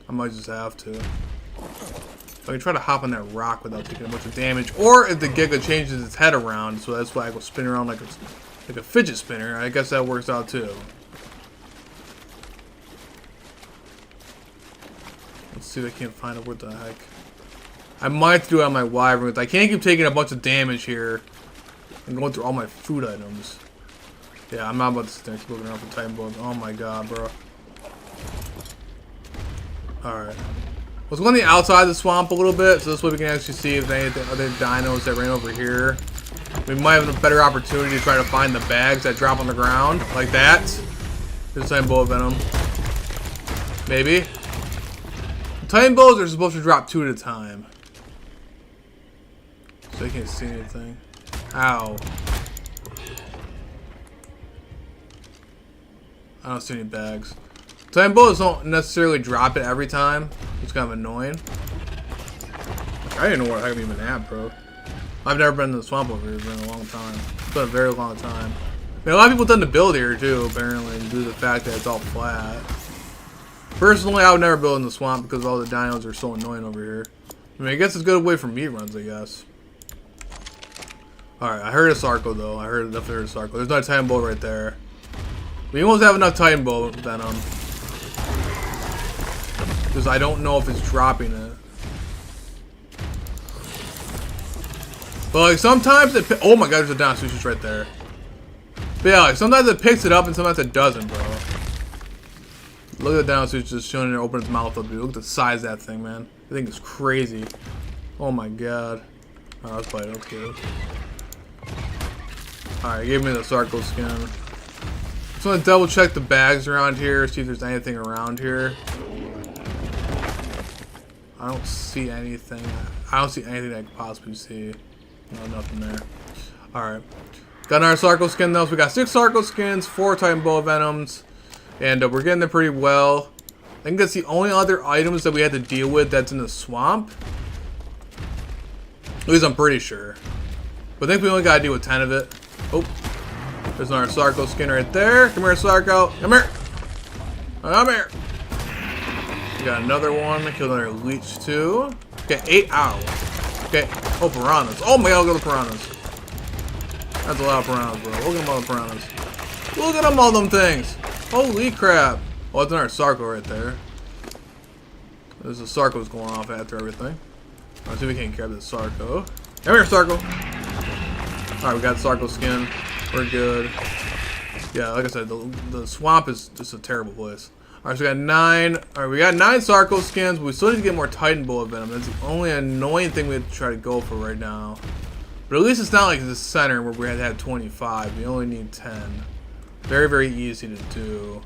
S1: I might just have to. I can try to hop on that rock without taking a bunch of damage. Or if the Giga changes its head around, so that's why I go spin around like a fidget spinner, I guess that works out too. Let's see if I can't find it. What the heck? I might have to do it on my Wyvern. I can't keep taking a bunch of damage here and going through all my food items. Yeah, I'm not about to start looking around for Titan Boa. Oh my god, bro. Alright. Let's go on the outside of the swamp a little bit, so this way we can actually see if there's any other dinos that ran over here. We might have a better opportunity to try to find the bags that drop on the ground, like that. There's Titan Boa Venom. Maybe. Titan Boas are supposed to drop 2 at a time. So I can't see anything. Ow. I don't see any bags. Titan Boas don't necessarily drop it every time. It's kind of annoying. I didn't know where I'm even at, bro. I've never been in the swamp over here. It's been a long time. It's been a very long time. I mean, a lot of people done the build here too, apparently, due to the fact that it's all flat. Personally, I would never build in the swamp because all the dinos are so annoying over here. I mean, I guess it's a good way for meat runs, I guess. Alright, I heard a Sarco though. I definitely heard a Sarco. There's not a Titan Boa right there. We almost have enough Titan Boa Venom. Because I don't know if it's dropping it. But like sometimes it oh my god, there's a down sushi right there. But yeah, like sometimes it picks it up and sometimes it doesn't, bro. Look at the down sushi just showing it open its mouth up, dude. Look at the size of that thing, man. I think it's crazy. Oh my god. Alright, let's bite it. Let's get it. Alright, give me the Sarco skin. Just want to double check the bags around here, see if there's anything around here. I don't see anything. I don't see anything I could possibly see. No, nothing there. Alright. Got our Sarco skin though. So we got 6 Sarco skins, 4 Titan Boa Venoms. And we're getting there pretty well. I think that's the only other items that we had to deal with that's in the swamp. At least I'm pretty sure. But I think we only gotta deal with 10 of it. Oh. There's another Sarco skin right there. Come here, Sarco. Come here. Come here. We got another one. Killed another leech too. Okay, 8 out. Okay. Oh, piranhas. Oh my god, look at the piranhas. That's a lot of piranhas, bro. Look at them all the piranhas. Look at them all them things. Holy crap. Oh, that's another Sarco right there. There's a Sarco's going off after everything. Let's see if we can grab this Sarco. Come here, Sarco. Alright, we got Sarco skin. We're good. Yeah, like I said, the swamp is just a terrible place. Alright, so we got 9. Alright, we got 9 Sarco skins, but we still need to get more Titan Boa Venom. That's the only annoying thing we have to try to go for right now. But at least it's not like the center where we had to have 25. We only need 10. Very, very easy to do.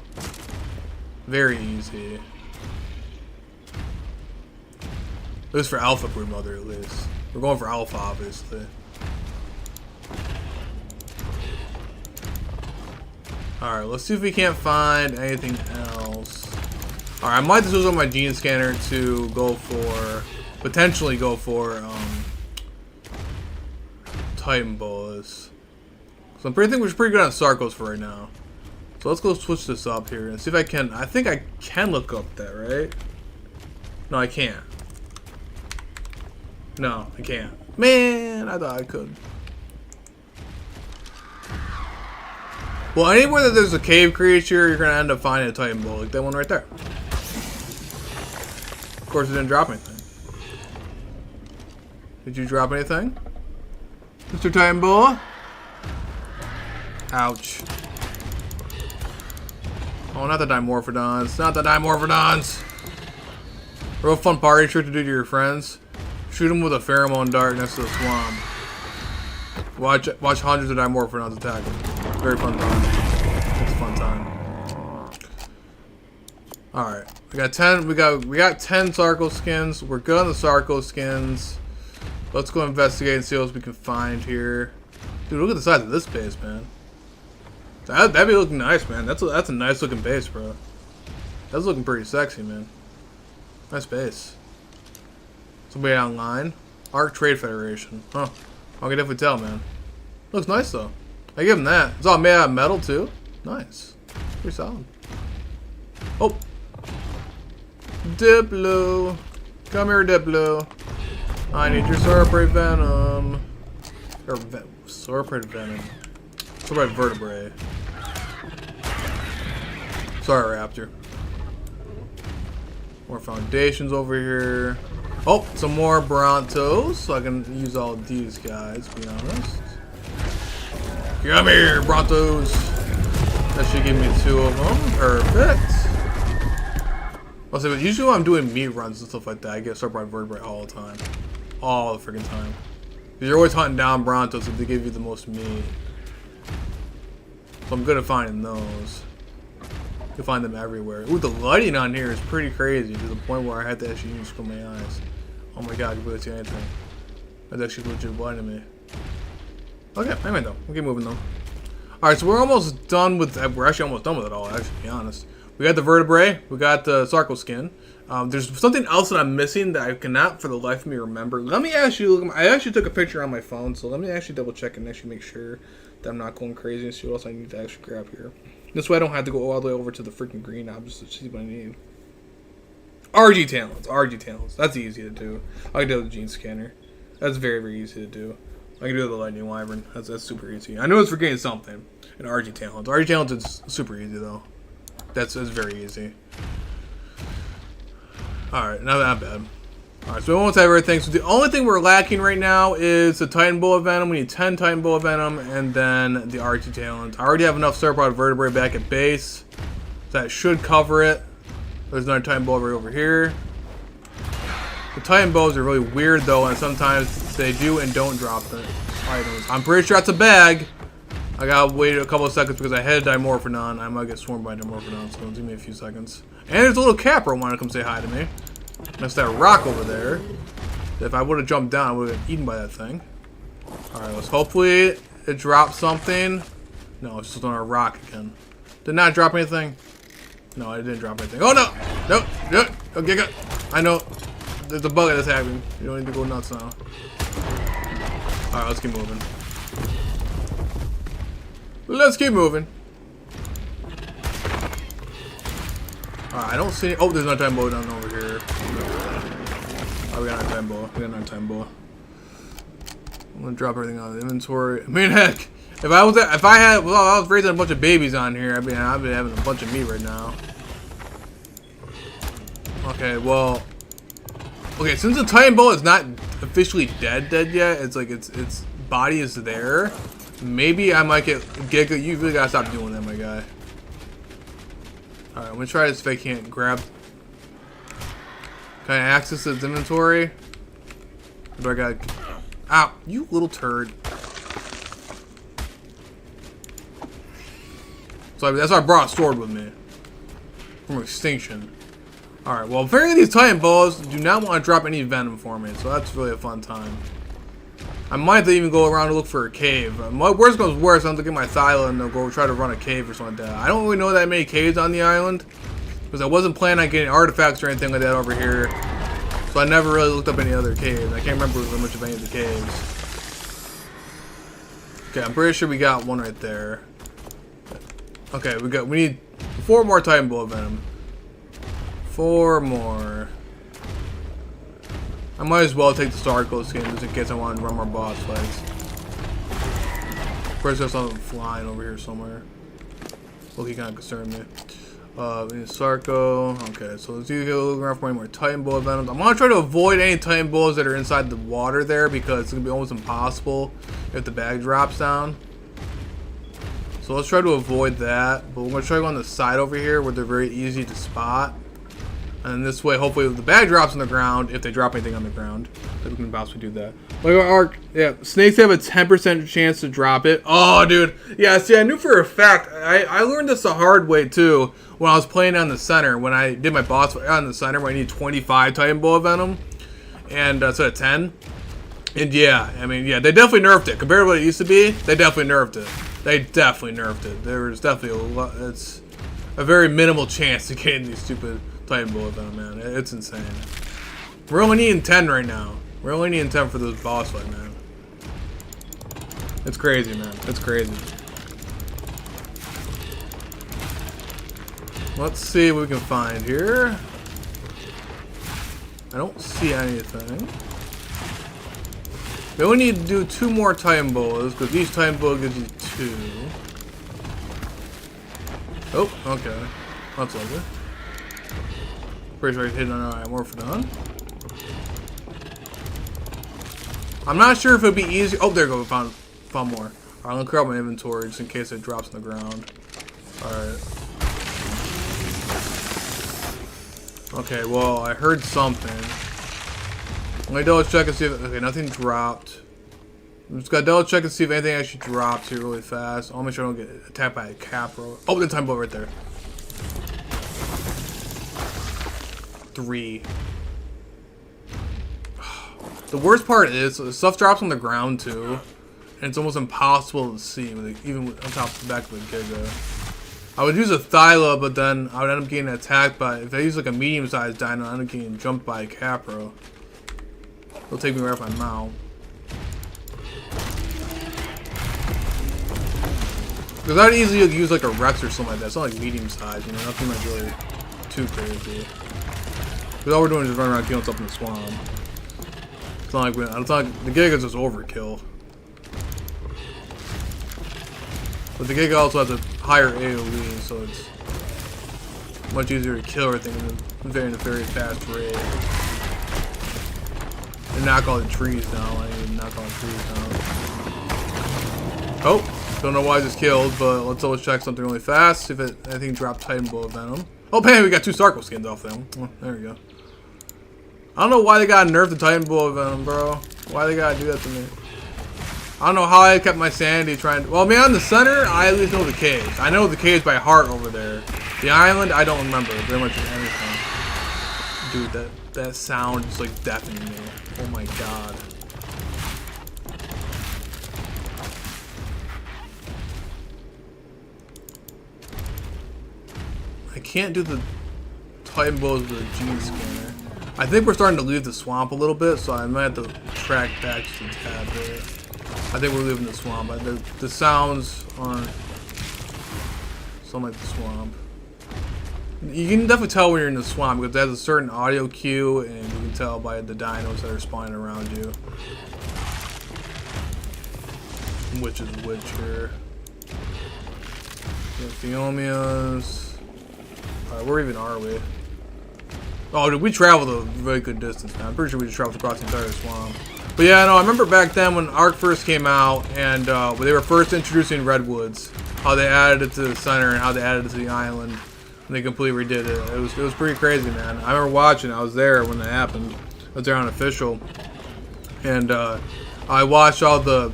S1: Very easy. At least for Alpha Brood Mother, at least. We're going for Alpha, obviously. Alright, let's see if we can't find anything else. Alright, I might just use on my gene scanner to go for, potentially go for, Titan Boas. So I'm think we're pretty good on Sarcos for right now. So let's go switch this up here and see if I can, I think I can look up that, right? No, I can't. No, I can't. Man, I thought I could. Well, anywhere that there's a cave creature, you're gonna end up finding a Titan Boa, like that one right there. Of course, it didn't drop anything. Did you drop anything, Mr. Titan Boa? Ouch. Oh, not the Dimorphodons. Not the Dimorphodons. Real fun party trick to do to your friends. Shoot them with a pheromone dart next to the swamp. Watch hundreds of Dimorphodons attack them. Very fun time. It's a fun time. Alright. We got 10 Sarco skins. We're good on the Sarco skins. Let's go investigate and see what else we can find here. Dude, look at the size of this base, man. That'd be looking nice, man. That's a nice looking base, bro. That's looking pretty sexy, man. Nice base. Somebody online. Arc Trade Federation. Huh. I can definitely tell, man. Looks nice, though. I give him that. It's all made out of metal, too. Nice. Pretty solid. Oh. Diplo. Come here, Diplo. I need your Sauropod Venom. Or Sauropod Venom. Sauropod Vertebrae. Sorry, Raptor. More foundations over here. Oh, some more Brontos. So I can use all these guys, to be honest. Come here, Brontos. That should give me 2 of them. Perfect. I'll say, but usually when I'm doing meat runs and stuff like that, I get Sauropod Vertebrae all the time. All the freaking time. Because you're always hunting down Brontos if they give you the most meat. So I'm good at finding those. You can find them everywhere. Ooh, the lighting on here is pretty crazy to the point where I had to actually use my eyes. Oh my god, I can barely see anything. That's actually legit blinding me. Okay, anyway though. We'll keep moving though. Alright, so we're almost done with, we're actually almost done with it all, actually, to be honest. We got the vertebrae, we got the Sarco skin. There's something else that I'm missing that I cannot for the life of me remember. Let me actually, I actually took a picture on my phone, so let me actually double check and actually make sure that I'm not going crazy and see what else I need to actually grab here. This way I don't have to go all the way over to the freaking green objects to see what I need. RG talents. That's easy to do. I can do it with the gene scanner. That's very, very easy to do. I can do it with the lightning wyvern. That's super easy. I know it's for getting something. And RG talents. RG talents is super easy though. That's very easy. Alright, not bad. Alright, so we almost have everything. So the only thing we're lacking right now is the Titan Boa Venom. We need 10 Titan Boa Venom and then the RG talent. I already have enough Sauropod Vertebrae back at base. So that should cover it. There's another Titan Boa right over here. The Titan Boas are really weird though, and sometimes they do and don't drop the items. I'm pretty sure that's a bag. I gotta wait a couple of seconds because I had Dimorphodon. I might get swarmed by Dimorphodon, so give me a few seconds. And there's a little Capra wanting to come say hi to me. That's that rock over there. If I would have jumped down, I would have been eaten by that thing. Alright, let's hopefully it drops something. No, it's just on a rock again. Did not drop anything. No, I didn't drop anything. Oh no! Nope, nope. Okay, good. I know. There's a bug that's happening. You don't need to go nuts now. Alright, let's keep moving. Let's keep moving. Alright, I don't see any. Oh, there's another Titan Boa down over here. Oh, we got another Titan Boa. We got another Titan Boa. I'm gonna drop everything out of the inventory. I mean, heck, if I was raising a bunch of babies on here, I'd be having a bunch of meat right now. Okay, well, okay, since the Titan Boa is not officially dead yet, it's like its body is there. Maybe I might get Giga. You really gotta stop doing that, my guy. Alright, I'm gonna try this if I can't grab. Can I access its inventory? Do I got? Ow, you little turd. So that's why I brought a sword with me. From Extinction. Alright, well apparently these Titan Boas do not want to drop any venom for me, so that's really a fun time. I might even go around and look for a cave. Worst comes worst, I'm gonna get my Thyla and go try to run a cave or something like that. I don't really know that many caves on the island, because I wasn't planning on getting artifacts or anything like that over here. So I never really looked up any other caves. I can't remember very much of any of the caves. Okay, I'm pretty sure we got one right there. Okay, we need 4 more Titan Boa Venom. 4 more. I might as well take the Sarco skin just in case I want to run more boss fights. Of course, there's something flying over here somewhere. Loki kind of concerned me. Sarco. Okay, so let's either go looking around for any more Titan Boa Venoms. I'm gonna try to avoid any Titan Boas that are inside the water there because it's gonna be almost impossible if the bag drops down. So let's try to avoid that. But we're gonna try to go on the side over here where they're very easy to spot. And this way, hopefully, if the bag drops on the ground, if they drop anything on the ground, then we can possibly do that. Like our arc, yeah, snakes have a 10% chance to drop it. Oh, dude. Yeah, see, I knew for a fact. I learned this the hard way, too, when I was playing on the center. When I did my boss fight on the center, where I need 25 Titan Boa Venom, and instead of 10. And yeah, I mean, yeah, they definitely nerfed it. Compared to what it used to be, they definitely nerfed it. They definitely nerfed it. There was definitely a lot. a very minimal chance to get in these stupid Titan Bullet Venom, man. It's insane. We're only needing 10 right now. We're only needing 10 for this boss fight, man. It's crazy, man. It's crazy. Let's see what we can find here. I don't see anything. We only need to do 2 more Titan Bolas, because each Titan Bola gives you 2. Oh, okay. That's lovely. Pretty sure I hit another Morphodon. I'm not sure if it'd be easy. Oh, there we go. Found more. Alright, I'm gonna clear out my inventory just in case it drops on the ground. Alright. Okay, well, I heard something. Let me double check and see if... Okay, nothing dropped. I'm just gonna double check and see if anything actually drops here really fast. I'll make sure I don't get attacked by a Capro. Oh, the Titan Bola right there. 3. The worst part is, the stuff drops on the ground too. And it's almost impossible to see, even on top of the back of a Giga. I would use a Thyla, but then I would end up getting attacked by... If I use like a medium-sized dino, I'd end up getting jumped by a Capro. It'll take me right off my mount. Because I'd easily use like a Rex or something like that. It's not like medium-sized, you know, nothing like really too crazy. Because all we're doing is just running around killing stuff in the swamp. It's not like the Giga's just overkill. But the Giga also has a higher AoE, so it's much easier to kill everything in a very fast rate. And knock all the trees down. I need to knock all the trees down. Oh, don't know why I just killed, but let's always check something really fast. See if anything dropped Titan Bullet Venom. Oh, bam, we got 2 Sarco skins off them. Oh, there we go. I don't know why they gotta nerf the Titan Bullet Venom, bro. Why they gotta do that to me? I don't know how I kept my sanity trying to... Well, man, the center, I at least know the caves. I know the caves by heart over there. The island, I don't remember very much of anything. Dude, that sound is like deafening me. Oh my god. I can't do the Titan Bolas with a Gene Scanner. I think we're starting to leave the swamp a little bit, so I might have to track back just a tad bit. I think we're leaving the swamp. The sounds aren't something like the swamp. You can definitely tell when you're in the swamp because it has a certain audio cue, and you can tell by the dinos that are spawning around you. Which is which here. Theomias. Alright, where even are we? Oh, dude, we traveled a very good distance now. I'm pretty sure we just traveled across the entire swamp. But yeah, no, I remember back then when Ark first came out and when they were first introducing Redwoods, how they added it to the center and how they added it to the island. And they completely redid it. It was pretty crazy, man. I remember watching. I was there when that happened. I was there on official. And I watched all the,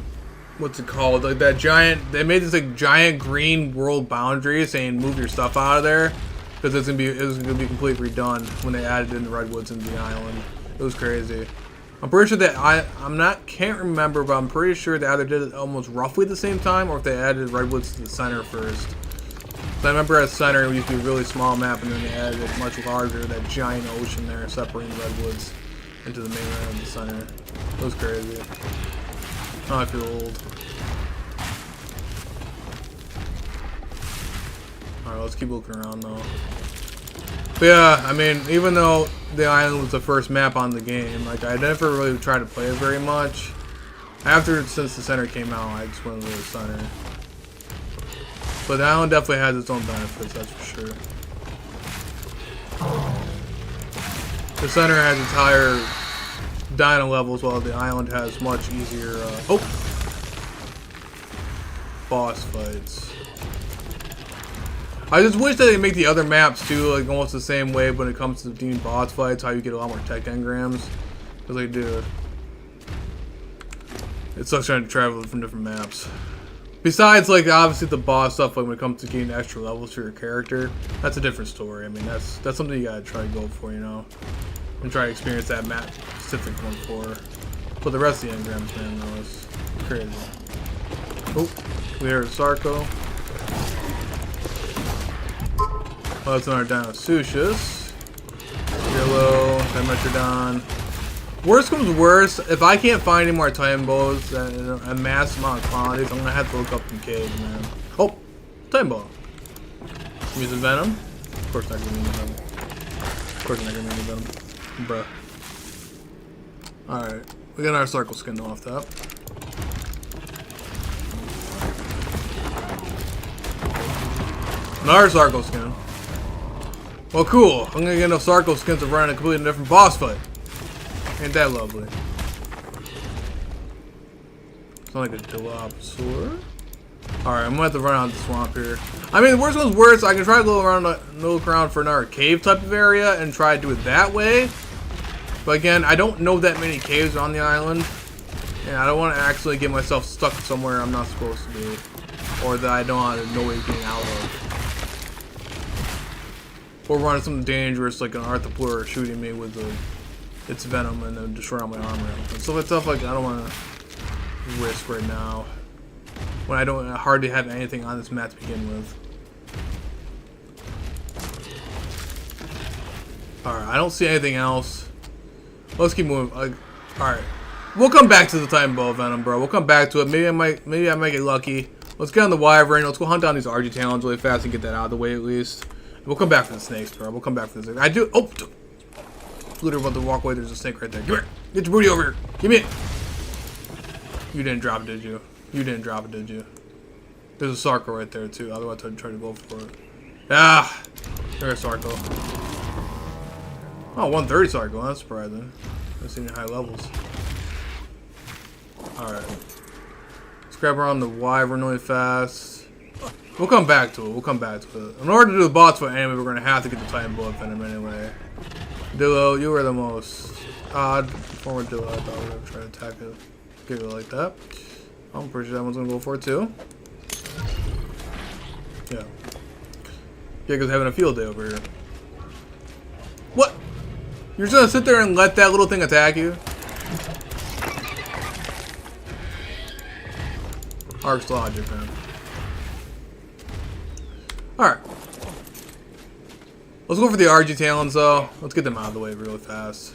S1: what's it called? Like that giant, they made this like giant green world boundary saying move your stuff out of there. Because it was gonna be completely redone when they added in the Redwoods into the island. It was crazy. I'm pretty sure that can't remember, but I'm pretty sure they either did it almost roughly at the same time or if they added Redwoods to the center first. So I remember at center it used to be a really small map and then they added it much larger, that giant ocean there separating Redwoods into the mainland of the center. It was crazy. Oh, I feel old. Alright, let's keep looking around though. But yeah, I mean, even though the island was the first map on the game, like I never really tried to play it very much. Since the center came out, I just went to the center. But the island definitely has its own benefits, that's for sure. The center has its higher dino levels, while the island has much easier boss fights. I just wish that they make the other maps too, like almost the same way when it comes to doing boss fights, how you get a lot more tech engrams. Because they do. It sucks trying to travel from different maps. Besides, like, obviously the boss stuff, like when it comes to getting extra levels for your character, that's a different story. I mean, that's something you gotta try to go for, you know? And try to experience that map specific one for. But the rest of the engrams, man, though, is crazy. Oh, we heard Sarco. Oh, that's another Dinosuchus. Yellow, Dimetrodon. Worst comes worst, if I can't find any more Titan Bows in a mass amount of quantities, I'm gonna have to look up some caves, man. Oh, Titan Bow. Use the Venom. Of course not gonna use Venom. Of course not gonna use Venom. Bruh. Alright, we got our circle skin off that. Another Sarco skin. Well, cool. I'm gonna get enough Sarco skins to run a completely different boss fight. Ain't that lovely? It's not like a Dilophosaur. Alright, I'm gonna have to run out of the swamp here. I mean, the worst one's worse. I can try to go around, look around for another cave type of area and try to do it that way. But again, I don't know that many caves on the island. And I don't want to actually get myself stuck somewhere I'm not supposed to be. Or that I don't have no way of getting out of. Or running something dangerous like an Arthropluera shooting me with its venom and then destroying my armor. And stuff like I don't want to risk right now. When I don't hardly have anything on this map to begin with. Alright, I don't see anything else. Let's keep moving. Alright. We'll come back to the Titan Bow Venom, bro. We'll come back to it. Maybe I might get lucky. Let's get on the Wyvern. Let's go hunt down these Argentallons really fast and get that out of the way at least. We'll come back for the snakes, bro. We'll come back for the snakes. I do. Oh! Literally about to walk away. There's a snake right there. Come here. Get your booty over here. Give me it. You didn't drop it, did you? You didn't drop it, did you? There's a Sarco right there, too. Otherwise, I'd try to go for it. Ah! There's a Sarco. Oh, 130 Sarco. That's surprising. I've seen high levels. Alright. Let's grab around the Wyvern really fast. We'll come back to it. We'll come back to it. In order to do the boss fight anyway, we're going to have to get the Titan Bow Venom anyway. Dillo, you were the most odd former Dillo. I thought we were going to try to attack it. Get it like that. I'm pretty sure that one's going to go for it too. Yeah. Jaco's having a field day over here. What? You're just going to sit there and let that little thing attack you? Ark's logic, man. Alright. Let's go for the Argentallons, though. Let's get them out of the way really fast.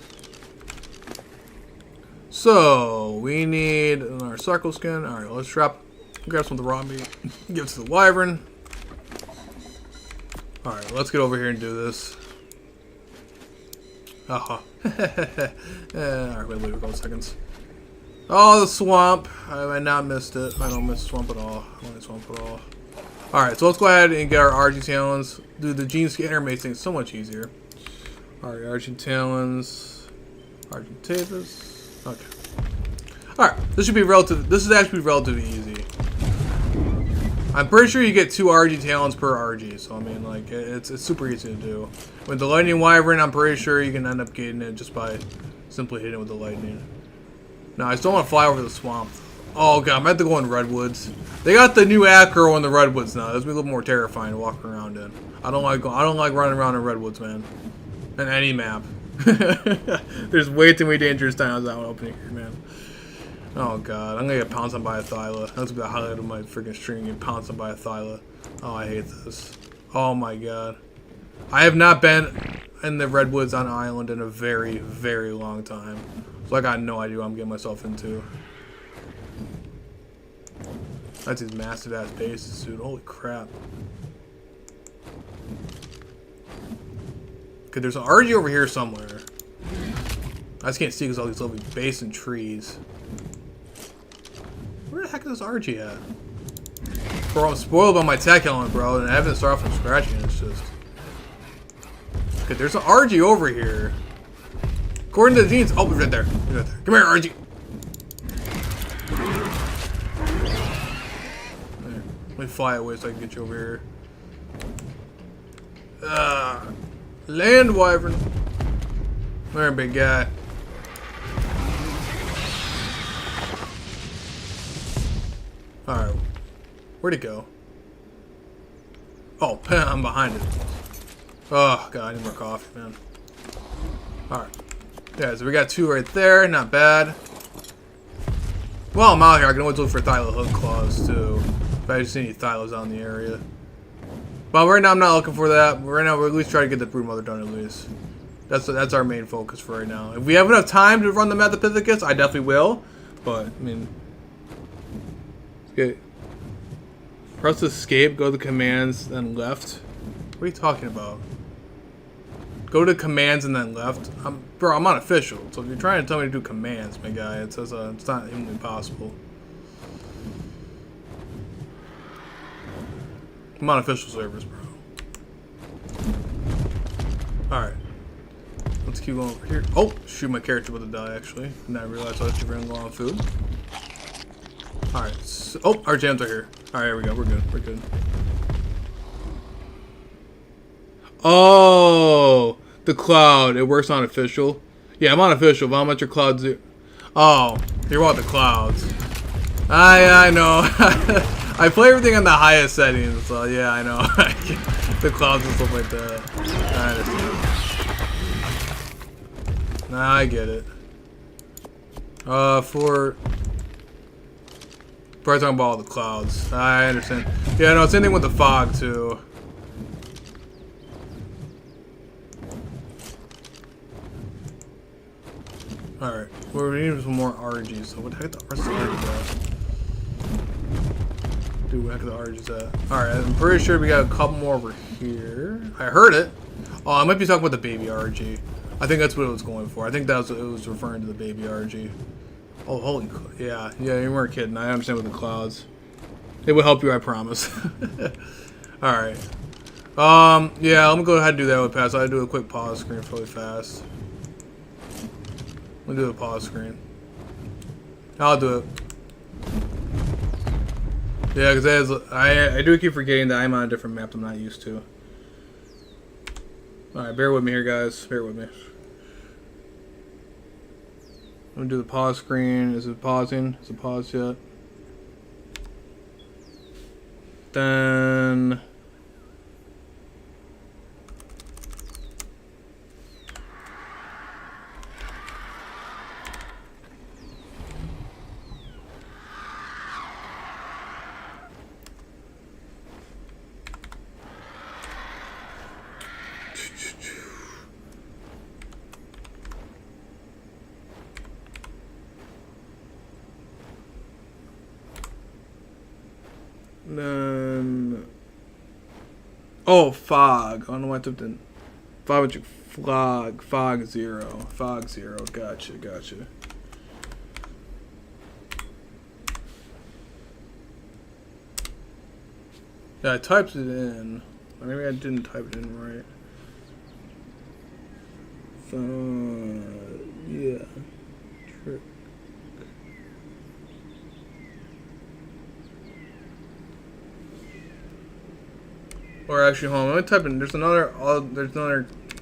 S1: So, we need our Sarco skin. Alright, let's grab some of the raw meat. Give it to the Wyvern. Alright, let's get over here and do this. Alright, wait a couple seconds. Oh, the swamp. I not missed it. I don't miss the swamp at all. I don't miss the swamp at all. Alright, so let's go ahead and get our Argentallons. Do the gene scanner makes things so much easier. Alright, Argentallons. Argentavis. Okay. Alright, this should be relative. This is actually relatively easy. I'm pretty sure you get 2 Argentallons per RG, so I mean, like, it's super easy to do. With the Lightning Wyvern, I'm pretty sure you can end up getting it just by simply hitting it with the lightning. No, I just don't want to fly over the swamp. Oh god, I'm gonna have to go in Redwoods. They got the new Acro in the Redwoods now. That's gonna be a little more terrifying to walk around in. I don't like running around in Redwoods, man. In any map. There's way too many dangerous times out opening here, man. Oh god, I'm gonna get pounced on by a Thyla. That's gonna be the highlight of my freaking stream, getting pounced on by a Thyla. Oh, I hate this. Oh my god. I have not been in the Redwoods on an island in a very, very long time. So I got no idea what I'm getting myself into. That's these massive ass bases, dude. Holy crap. Okay, there's an RG over here somewhere. I just can't see because all these lovely basin trees. Where the heck is this RG at? Bro, I'm spoiled by my tech element, bro, and I haven't started from scratch yet. It's just. Okay, there's an RG over here. According to the genes. Oh, he's right there. He's right there. Come here, RG. Let me fly away so I can get you over here. Land Wyvern. There, big guy. Alright. Where'd it go? Oh, I'm behind it. Oh, God, I need more coffee, man. Alright. Yeah, so we got 2 right there. Not bad. Well, I'm out here. I can always look for Thyla Hook Claws, too. If I just see any Thylas out in the area. But right now I'm not looking for that. Right now we're at least trying to get the Broodmother done at least. That's our main focus for right now. If we have enough time to run the Methapithecus, I definitely will. But, I mean... Okay. Press escape, go to commands, then left. What are you talking about? Go to commands and then left? Bro, I'm unofficial. So if you're trying to tell me to do commands, my guy, it's not humanly possible. I'm on official servers, bro. Alright. Let's keep going over here. Oh, shoot, my character about to die, actually. Did not realize I was running low on food. Alright. So, oh, our jams are here. Alright, here we go. We're good. We're good. Oh, the cloud. It works on official. Yeah, I'm on official, but how much your clouds do? Oh, you want the clouds. I know. I play everything on the highest settings, so yeah, I know. The clouds and stuff like that. I understand. Nah, I get it. Probably talking about all the clouds. I understand. Yeah, no, same thing with the fog too. Alright, we need some more RGs. So what the heck the rest of the RGs at? Dude, what the heck are the RGs at? Alright, I'm pretty sure we got a couple more over here. I heard it. Oh, I might be talking about the baby RG. I think that's what it was going for. I think that's what it was referring to, the baby RG. Oh, holy, yeah, you weren't kidding. I understand with the clouds. It will help you, I promise. Alright. Yeah, let me go ahead and do that with pass. I'll do a quick pause screen really fast. We'll do a pause screen. I'll do it. Yeah, because I do keep forgetting that I'm on a different map I'm not used to. Alright, bear with me here, guys. Bear with me. I'm gonna do the pause screen. Is it pausing? Is it paused yet? Then... Then... Oh, fog. I don't know why I typed in. Fog 0. Fog 0. Gotcha, gotcha. Yeah, I typed it in. Maybe I didn't type it in right. So, yeah. Trick. Or actually, hold on. Let me type in. There's another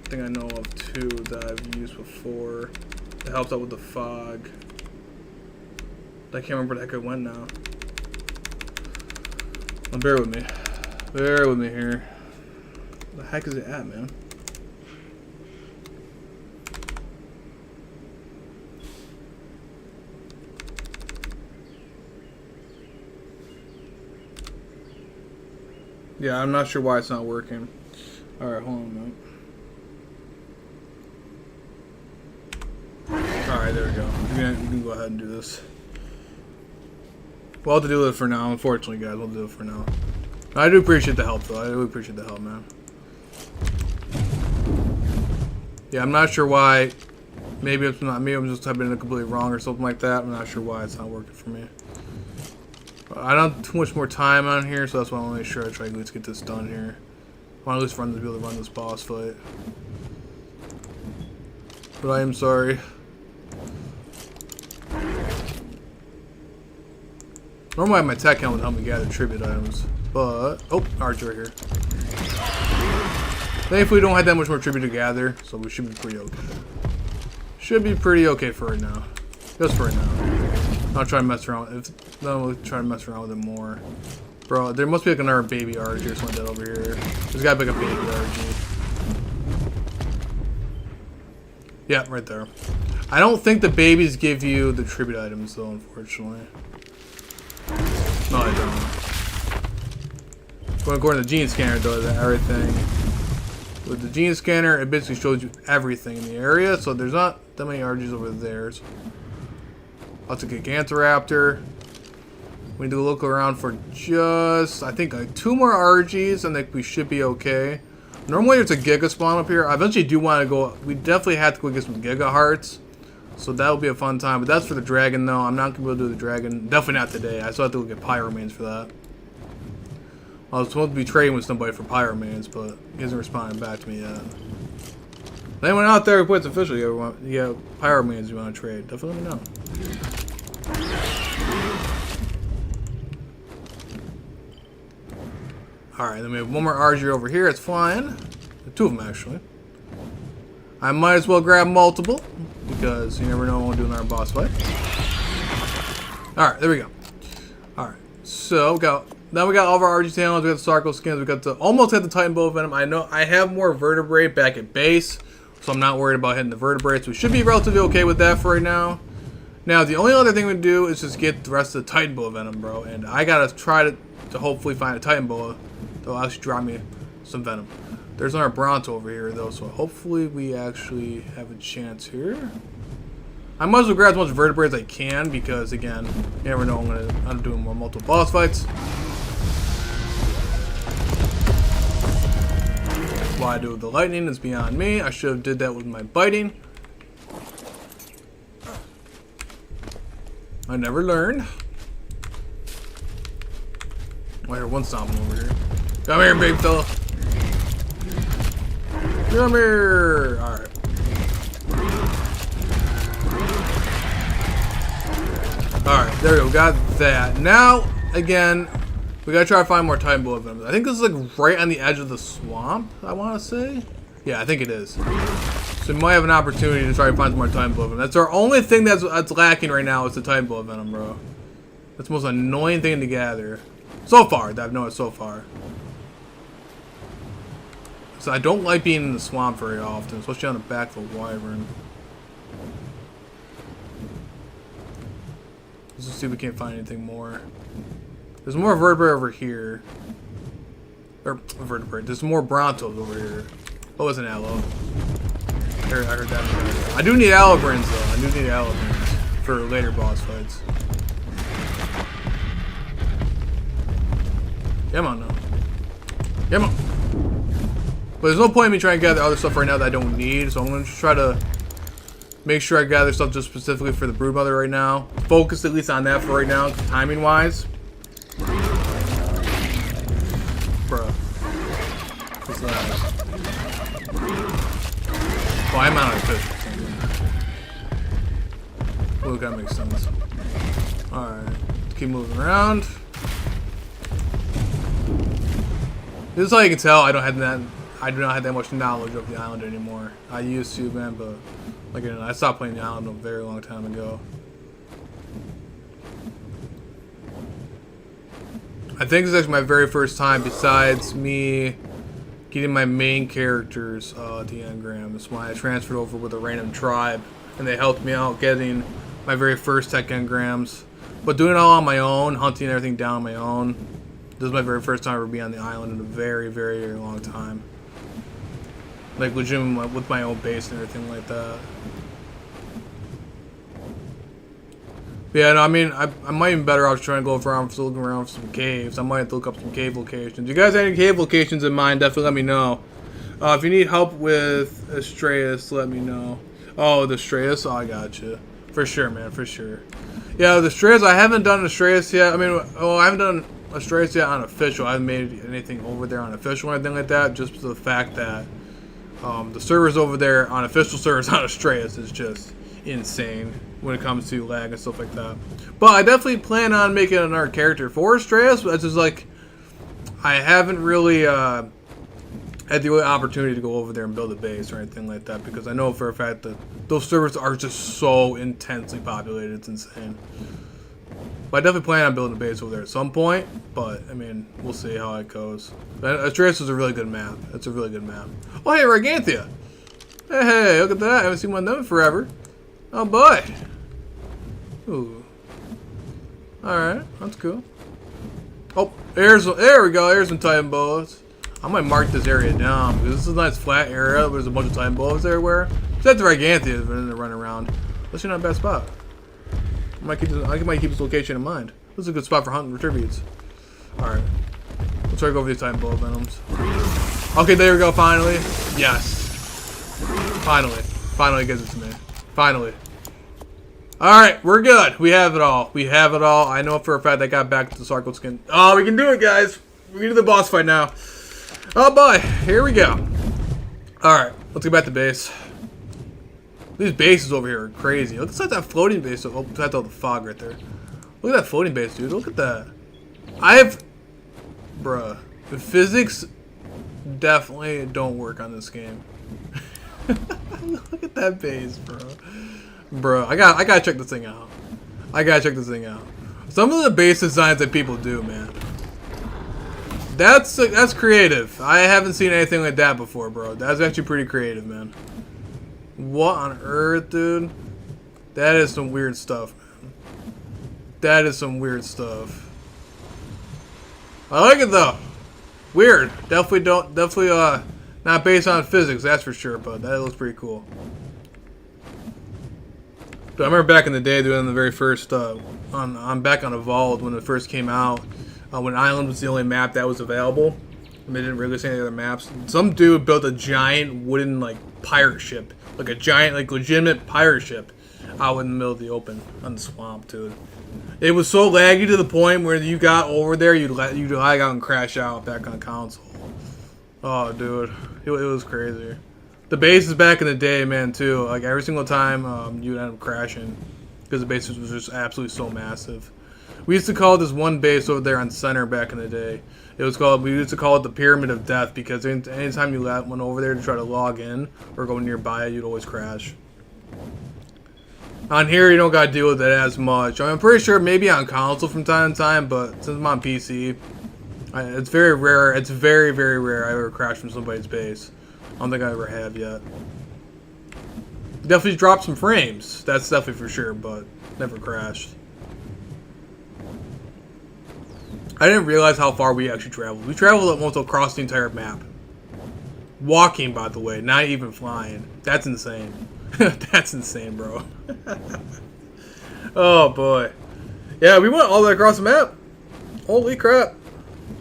S1: thing I know of too that I've used before that helps out with the fog. I can't remember where the heck it went now. Well, bear with me. Bear with me here. Where the heck is it at, man? Yeah, I'm not sure why it's not working. Alright, hold on a minute. Alright, there we go. We can go ahead and do this. We'll have to do it for now, unfortunately, guys. We'll do it for now. I do appreciate the help, though. I do appreciate the help, man. Yeah, I'm not sure why. Maybe it's not me. I'm just typing it completely wrong or something like that. I'm not sure why it's not working for me. I don't have too much more time on here, so that's why I want to make sure I try to at least get this done here. I want to at least be able to run this boss fight. But I am sorry. Normally my tech helmet would help me gather tribute items, but... Oh, Archer right here. Thankfully we don't have that much more tribute to gather, so we should be pretty okay. Should be pretty okay for right now. Just for right now. I'll try to mess around with it. No, we'll try to mess around with it more. Bro, there must be like another baby RG or something like that over here. There's gotta be like a baby RG. Yeah, right there. I don't think the babies give you the tribute items though, unfortunately. No, I don't. Going according to the gene scanner, does everything. With the gene scanner, it basically shows you everything in the area. So there's not that many RGs over there. Lots of Gigantoraptor. We need to look around for just, I think, like 2 more RGs, and we should be okay. Normally, there's a Giga spawn up here. I eventually do want to go. We definitely have to go get some Giga Hearts. So that'll be a fun time. But that's for the dragon, though. I'm not going to be able to do the dragon. Definitely not today. I still have to go get Pyromanes for that. I was supposed to be trading with somebody for Pyromanes, but he hasn't responded back to me yet. Anyone out there who puts official, yeah, Pyromanes you want to trade, definitely let me know. Alright, then we have one more RG over here. It's flying. 2 of them, actually. I might as well grab multiple, because you never know when we'll do another boss fight. Alright, there we go. Alright, so now we got all of our RG talents, we got the Sarco skins, we got almost had the Titan Boa Venom. I know I have more vertebrae back at base, so I'm not worried about hitting the vertebrae, so we should be relatively okay with that for right now. Now, the only other thing we do is just get the rest of the Titan Boa Venom, bro, and I gotta try to hopefully find a Titan Boa that'll actually drop me some Venom. There's another Bronto over here, though, so hopefully we actually have a chance here. I might as well grab as much vertebrae as I can, because, again, you never know I'm doing more multiple boss fights. Why I do with the lightning is beyond me. I should have did that with my biting. I never learned. Oh, I hear one stomping over here. Come here, big fella. Come here. Alright. Alright, there we go. Got that. Now, again, we gotta try to find more Titan Boa Venom. I think this is like right on the edge of the swamp, I want to say. Yeah, I think it is. So we might have an opportunity to try to find some more Titan Boa Venom. That's our only thing that's lacking right now is the Titan Boa Venom, bro. That's the most annoying thing to gather. So far, that I've noticed so far. So I don't like being in the swamp very often, especially on the back of a wyvern. Let's just see if we can't find anything more. There's more vertebrae over here. Or vertebrae. There's more Brontos over here. Oh, it's an aloe. I heard that. I do need aloe brains though. I do need aloe brains for later boss fights. Come on now. Come on. But there's no point in me trying to gather other stuff right now that I don't need, so I'm going to try to make sure I gather stuff just specifically for the Broodmother right now. Focus at least on that for right now, timing-wise. Bruh. What's that? Oh, I'm out of fish. Well, that makes sense. Alright. Keep moving around. This is how you can tell I do not have that much knowledge of the island anymore. I used to, man, but like I stopped playing the island a very long time ago. I think this is actually my very first time, besides me getting my main characters the engrams, when I transferred over with a random tribe, and they helped me out getting my very first tech engrams. But doing it all on my own, hunting everything down on my own, this is my very first time ever being on the island in a very, very, very long time. Like, legitimately with my own base and everything like that. But yeah, no, I mean, I might be better off trying to go around, looking around for some caves. I might have to look up some cave locations. You guys have any cave locations in mind, definitely let me know. If you need help with Astraeus, let me know. Oh, the Astraeus? Oh, I got you. For sure, man, for sure. Yeah, the Astraeus, I haven't done Astraeus yet. I mean, I haven't done Astraeus yet on official. I haven't made anything over there on official or anything like that, just for the fact that the servers over there on official servers on Astraeus is just insane when it comes to lag and stuff like that. But I definitely plan on making another character for Astraeus. It's just like I haven't really had the opportunity to go over there and build a base or anything like that, because I know for a fact that those servers are just so intensely populated. It's insane. But I definitely plan on building a base over there at some point, but, I mean, we'll see how it goes. Astraeus is a really good map. It's a really good map. Oh, hey, Riganthia! Hey, look at that. I haven't seen one of them in forever. Oh, boy. Ooh. Alright, that's cool. Oh, there we go. There's some Titan bows. I might mark this area down because this is a nice flat area. There's a bunch of Titan bows everywhere. Except the Giganteas, but then they run around. That's not a bad spot. I might keep this location in mind. This is a good spot for hunting retributes. Alright. Let's try to go over these Titan bow venoms. Okay, there we go, finally. Yes. Finally. Finally gives it to me. Finally. Alright, we're good. We have it all. We have it all. I know for a fact I got back to the Sarkle skin. Oh, we can do it, guys. We can do the boss fight now. Oh boy, here we go. Alright, let's get back to base. These bases over here are crazy. Look at that floating base. Oh, that's all the fog right there. Look at that floating base, dude. Look at that. Bruh. The physics definitely don't work on this game. Look at that base, bro. Bro, I gotta check this thing out. I gotta check this thing out. Some of the base designs that people do, man. That's creative. I haven't seen anything like that before, bro. That's actually pretty creative, man. What on earth, dude? That is some weird stuff, man. That is some weird stuff. I like it though. Weird. Definitely not based on physics, that's for sure, but that looks pretty cool. But I remember back in the day doing the very first I'm back on Evolved when it first came out. When Island was the only map that was available. And they didn't release any other maps. Some dude built a giant wooden like pirate ship. Like a giant, like legitimate pirate ship out in the middle of the open on the swamp, dude. It was so laggy to the point where you got over there, you'd lag out and crash out back on console. Oh, dude, it was crazy. The bases back in the day, man, too. Like every single time, you'd end up crashing because the base was just absolutely so massive. We used to call this one base over there on Center back in the day. We used to call it the Pyramid of Death because anytime you went over there to try to log in or go nearby it, you'd always crash. On here, you don't gotta deal with it as much. I'm pretty sure maybe on console from time to time, but since I'm on PC, it's very rare. It's very, very rare I ever crash from somebody's base. I don't think I ever have yet. Definitely dropped some frames. That's definitely for sure, but never crashed. I didn't realize how far we actually traveled. We traveled almost across the entire map. Walking, by the way, not even flying. That's insane. That's insane, bro. Oh, boy. Yeah, we went all the way across the map. Holy crap.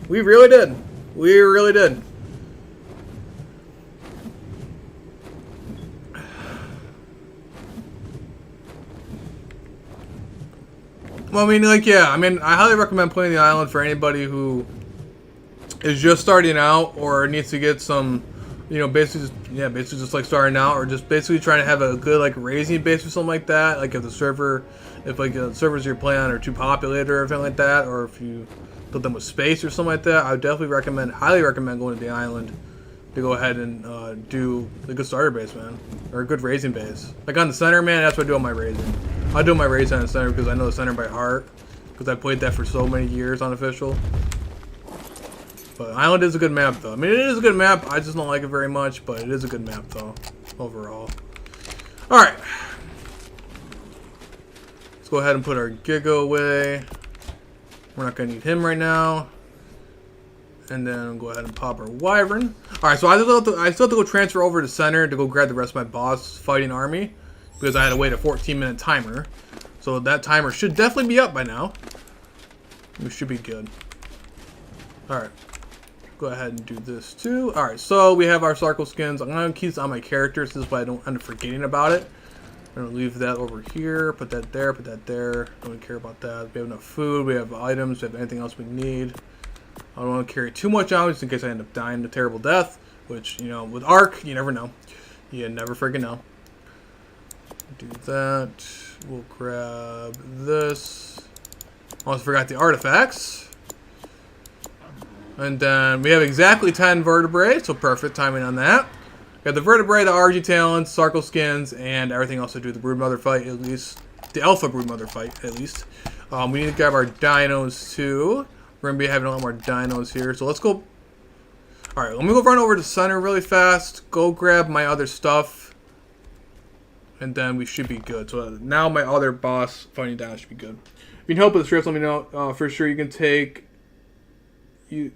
S1: We really did. We really did. Well, I mean, like, yeah. I mean, I highly recommend playing the island for anybody who is just starting out or needs to get some, you know, basically just like starting out or just basically trying to have a good, like, raising base or something like that. Like, if the servers you're playing on are too populated or anything like that, or if you build them with space or something like that, I would definitely highly recommend going to the island to go ahead and do a good starter base, man, or a good raising base. Like on the Center, man, that's what I do on my raising. I do my raising on the Center because I know the Center by heart because I played that for so many years unofficial. But Island is a good map, though. I mean, it is a good map. I just don't like it very much, but it is a good map, though, overall. All right. Let's go ahead and put our Giga away. We're not going to need him right now. And then go ahead and pop our Wyvern. Alright, so I still have to go transfer over to Center to go grab the rest of my boss fighting army. Because I had to wait a 14-minute timer. So that timer should definitely be up by now. We should be good. Alright. Go ahead and do this too. Alright, so we have our Sarkle skins. I'm going to keep this on my characters. This is why I don't end up forgetting about it. I'm going to leave that over here. Put that there. Put that there. Don't care about that. We have enough food. We have items. We have anything else we need. I don't want to carry too much on just in case I end up dying a terrible death. Which, you know, with Ark, you never know. You never freaking know. Do that. We'll grab this. Almost forgot the artifacts. And then we have exactly 10 vertebrae, so perfect timing on that. Got the vertebrae, the RG talents, Sarkle skins, and everything else to do with the Broodmother fight, at least. The Alpha Broodmother fight, at least. We need to grab our dinos, too. We're going to be having a lot more dinos here, so let's go. Alright, let me go run over to Center really fast. Go grab my other stuff. And then we should be good. So now my other boss fighting down should be good. If you need help with the scripts, let me know. For sure, you can take you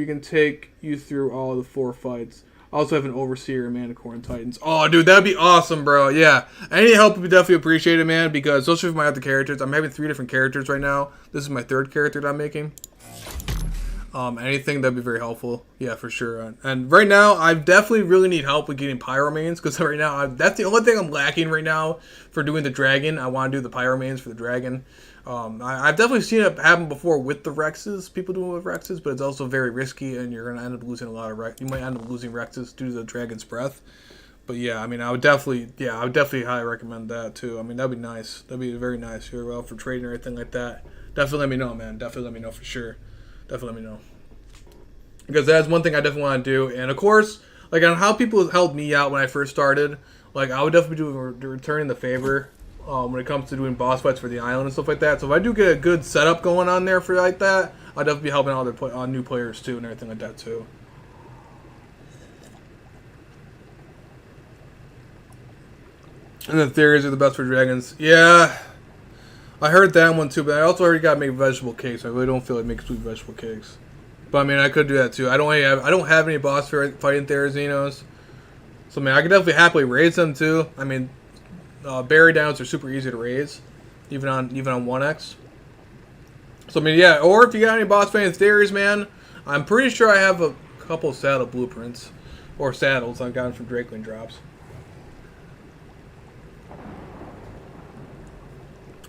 S1: can take you through all the 4 fights. I also have an Overseer, Manticore, and Titans. Oh, dude, that'd be awesome, bro. Yeah. Any help would be definitely appreciated, man, because especially for my other characters. I'm having 3 different characters right now. This is my 3rd character that I'm making. Anything that'd be very helpful. Yeah, for sure. And right now, I definitely really need help with getting Pyromanes, because right now, that's the only thing I'm lacking right now for doing the Dragon. I want to do the Pyromanes for the Dragon. I've definitely seen it happen before with the Rexes, people doing it with Rexes, but it's also very risky, and you're going to end up losing a lot of You might end up losing Rexes due to the Dragon's Breath. But yeah, I mean, I would definitely highly recommend that too. I mean, that'd be nice. That'd be very nice. If you're well for trading or anything like that. Definitely let me know, man. Definitely let me know for sure. Definitely let me know. Because that's one thing I definitely want to do. And of course, like on how people helped me out when I first started, like I would definitely do returning the favor when it comes to doing boss fights for the island and stuff like that. So if I do get a good setup going on there for like that, I'll definitely be helping other new players too and everything like that too. And the theories are the best for dragons. Yeah, I heard that one too, but I also already got to make vegetable cakes. I really don't feel like making sweet vegetable cakes. But I mean, I could do that too. I don't have any boss fighting Therizinos. So I mean, I could definitely happily raise them too. I mean, Berry Downs are super easy to raise, even on 1x. So I mean, yeah. Or if you got any boss fighting theories, man, I'm pretty sure I have a couple saddle blueprints or saddles I've gotten from Drakeling drops.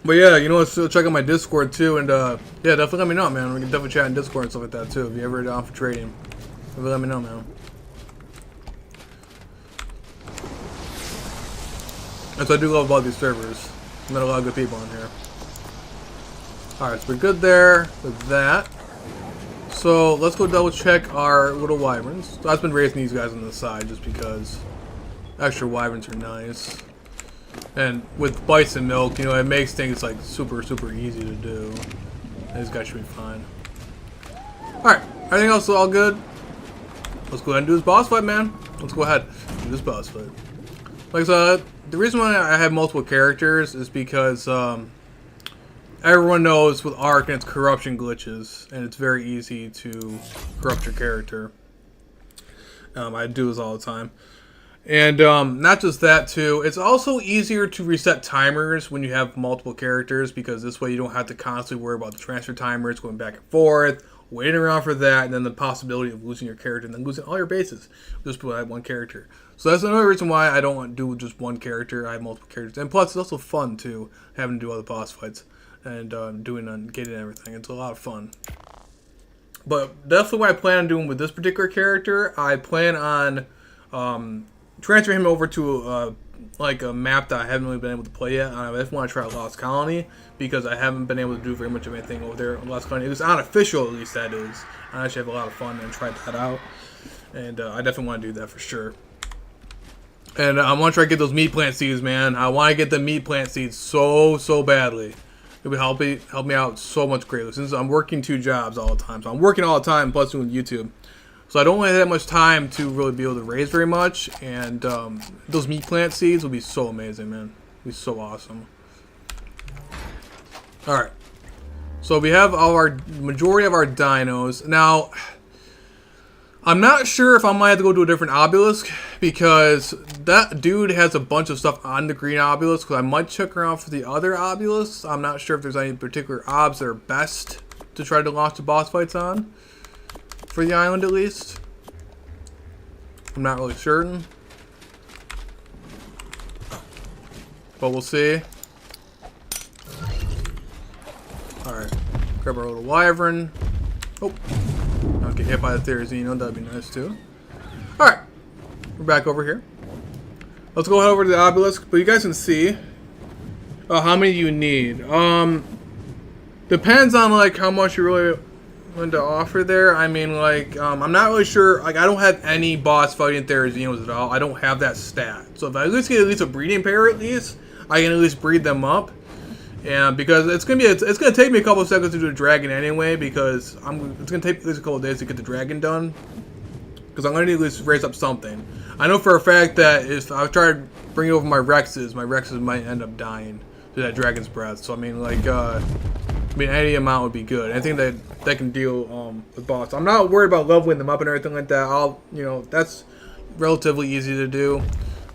S1: But yeah, you know what? So check out my Discord too, and yeah, definitely let me know, man. We can definitely chat in Discord and stuff like that too. If you ever down for trading, definitely let me know, man. That's what I do love about these servers. I met a lot of good people in here. All right, so we're good there with that. So let's go double check our little wyverns. So I've been raising these guys on the side just because extra wyverns are nice. And with bison milk, you know, it makes things like super easy to do. These guys should be fine. Alright, everything else is all good. Let's go ahead and do this boss fight, man. Let's go ahead and do this boss fight. Like I said, the reason why I have multiple characters is because everyone knows with Ark and its corruption glitches, and it's very easy to corrupt your character. I do this all the time. And not just that too, it's also easier to reset timers when you have multiple characters, because this way you don't have to constantly worry about the transfer timers going back and forth, waiting around for that, and then the possibility of losing your character and then losing all your bases just because I have one character. So that's another reason why I don't want to do just one character. I have multiple characters, and plus it's also fun too, having to do all the boss fights and getting everything. It's a lot of fun. But definitely what I plan on doing with this particular character, I plan on transfer him over to like a map that I haven't really been able to play yet. I just want to try Lost Colony because I haven't been able to do very much of anything over there in Lost Colony. It was unofficial, at least that is. I actually have a lot of fun and tried that out, and I definitely want to do that for sure. And I want to try to get those meat plant seeds, man. I want to get the meat plant seeds so badly. It would help me out so much greatly since I'm working 2 jobs all the time. So I'm working all the time plus doing YouTube. So I don't really have that much time to really be able to raise very much, and those meat plant seeds will be so amazing, man. It'll be so awesome. Alright. So we have majority of our dinos. Now, I'm not sure if I might have to go to a different obelisk, because that dude has a bunch of stuff on the green obelisk, because I might check around for the other obelisks. I'm not sure if there's any particular obs that are best to try to launch the boss fights on. For the island, at least. I'm not really certain. But we'll see. Alright. Grab our little wyvern. Oh. Not get hit by the Therizino. That'd be nice, too. Alright. We're back over here. Let's go head over to the obelisk. But you guys can see how many you need. Depends on, like, how much you really to offer there. I mean, like, I'm not really sure. Like, I don't have any boss fighting Therizinos at all. I don't have that stat. So if I at least get a breeding pair, I can at least breed them up. And because it's gonna take me a couple of seconds to do the dragon anyway, because it's gonna take at least a couple of days to get the dragon done. Because I'm gonna need to at least raise up something. I know for a fact that if I try to bring over my Rexes might end up dying to that dragon's breath. So I mean, like, I mean, any amount would be good. Anything that can deal with boss. I'm not worried about leveling them up and everything like that. That's relatively easy to do.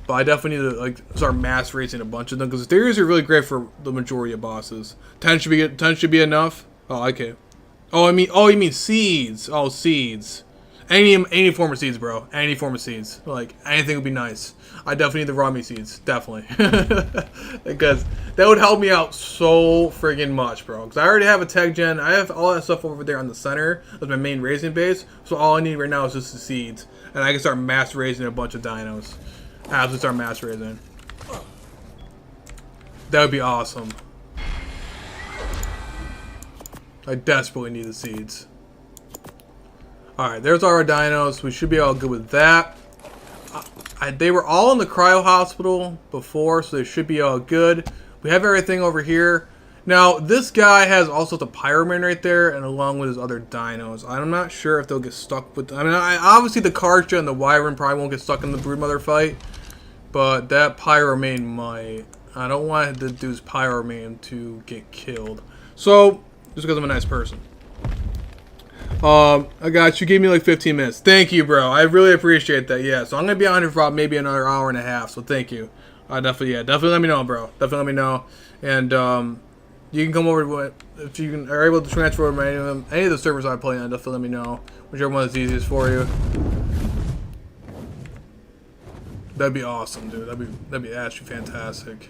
S1: But I definitely need to like start mass racing a bunch of them because theories are really great for the majority of bosses. 10 should be enough. Oh, okay. Oh, you mean seeds? Oh, seeds. Any form of seeds, bro. Any form of seeds. Like anything would be nice. I definitely need the raw meat seeds, definitely, because that would help me out so friggin' much, bro. Because I already have a tech gen. I have all that stuff over there on the center of my main raising base. So all I need right now is just the seeds, and I can start mass raising a bunch of dinos. Absolutely start mass raising. That would be awesome. I desperately need the seeds. Alright, there's all our dinos. We should be all good with that. They were all in the cryo hospital before, so they should be all good. We have everything over here. Now, this guy has also the Pyroman right there, and along with his other dinos. I'm not sure if they'll get stuck with... I mean, obviously the Karja and the Wyvern probably won't get stuck in the Broodmother fight, but that Pyroman might. I don't want the dude's Pyroman to get killed. So, just because I'm a nice person. I got you. Gave me like 15 minutes. Thank you, bro. I really appreciate that. Yeah, so I'm gonna be on here for maybe another hour and a half. So thank you. Definitely let me know, bro. Definitely let me know. And you can come over if you are able to transfer over any of the servers I play on. Definitely let me know. Whichever one is easiest for you. That'd be awesome, dude. That'd be actually fantastic.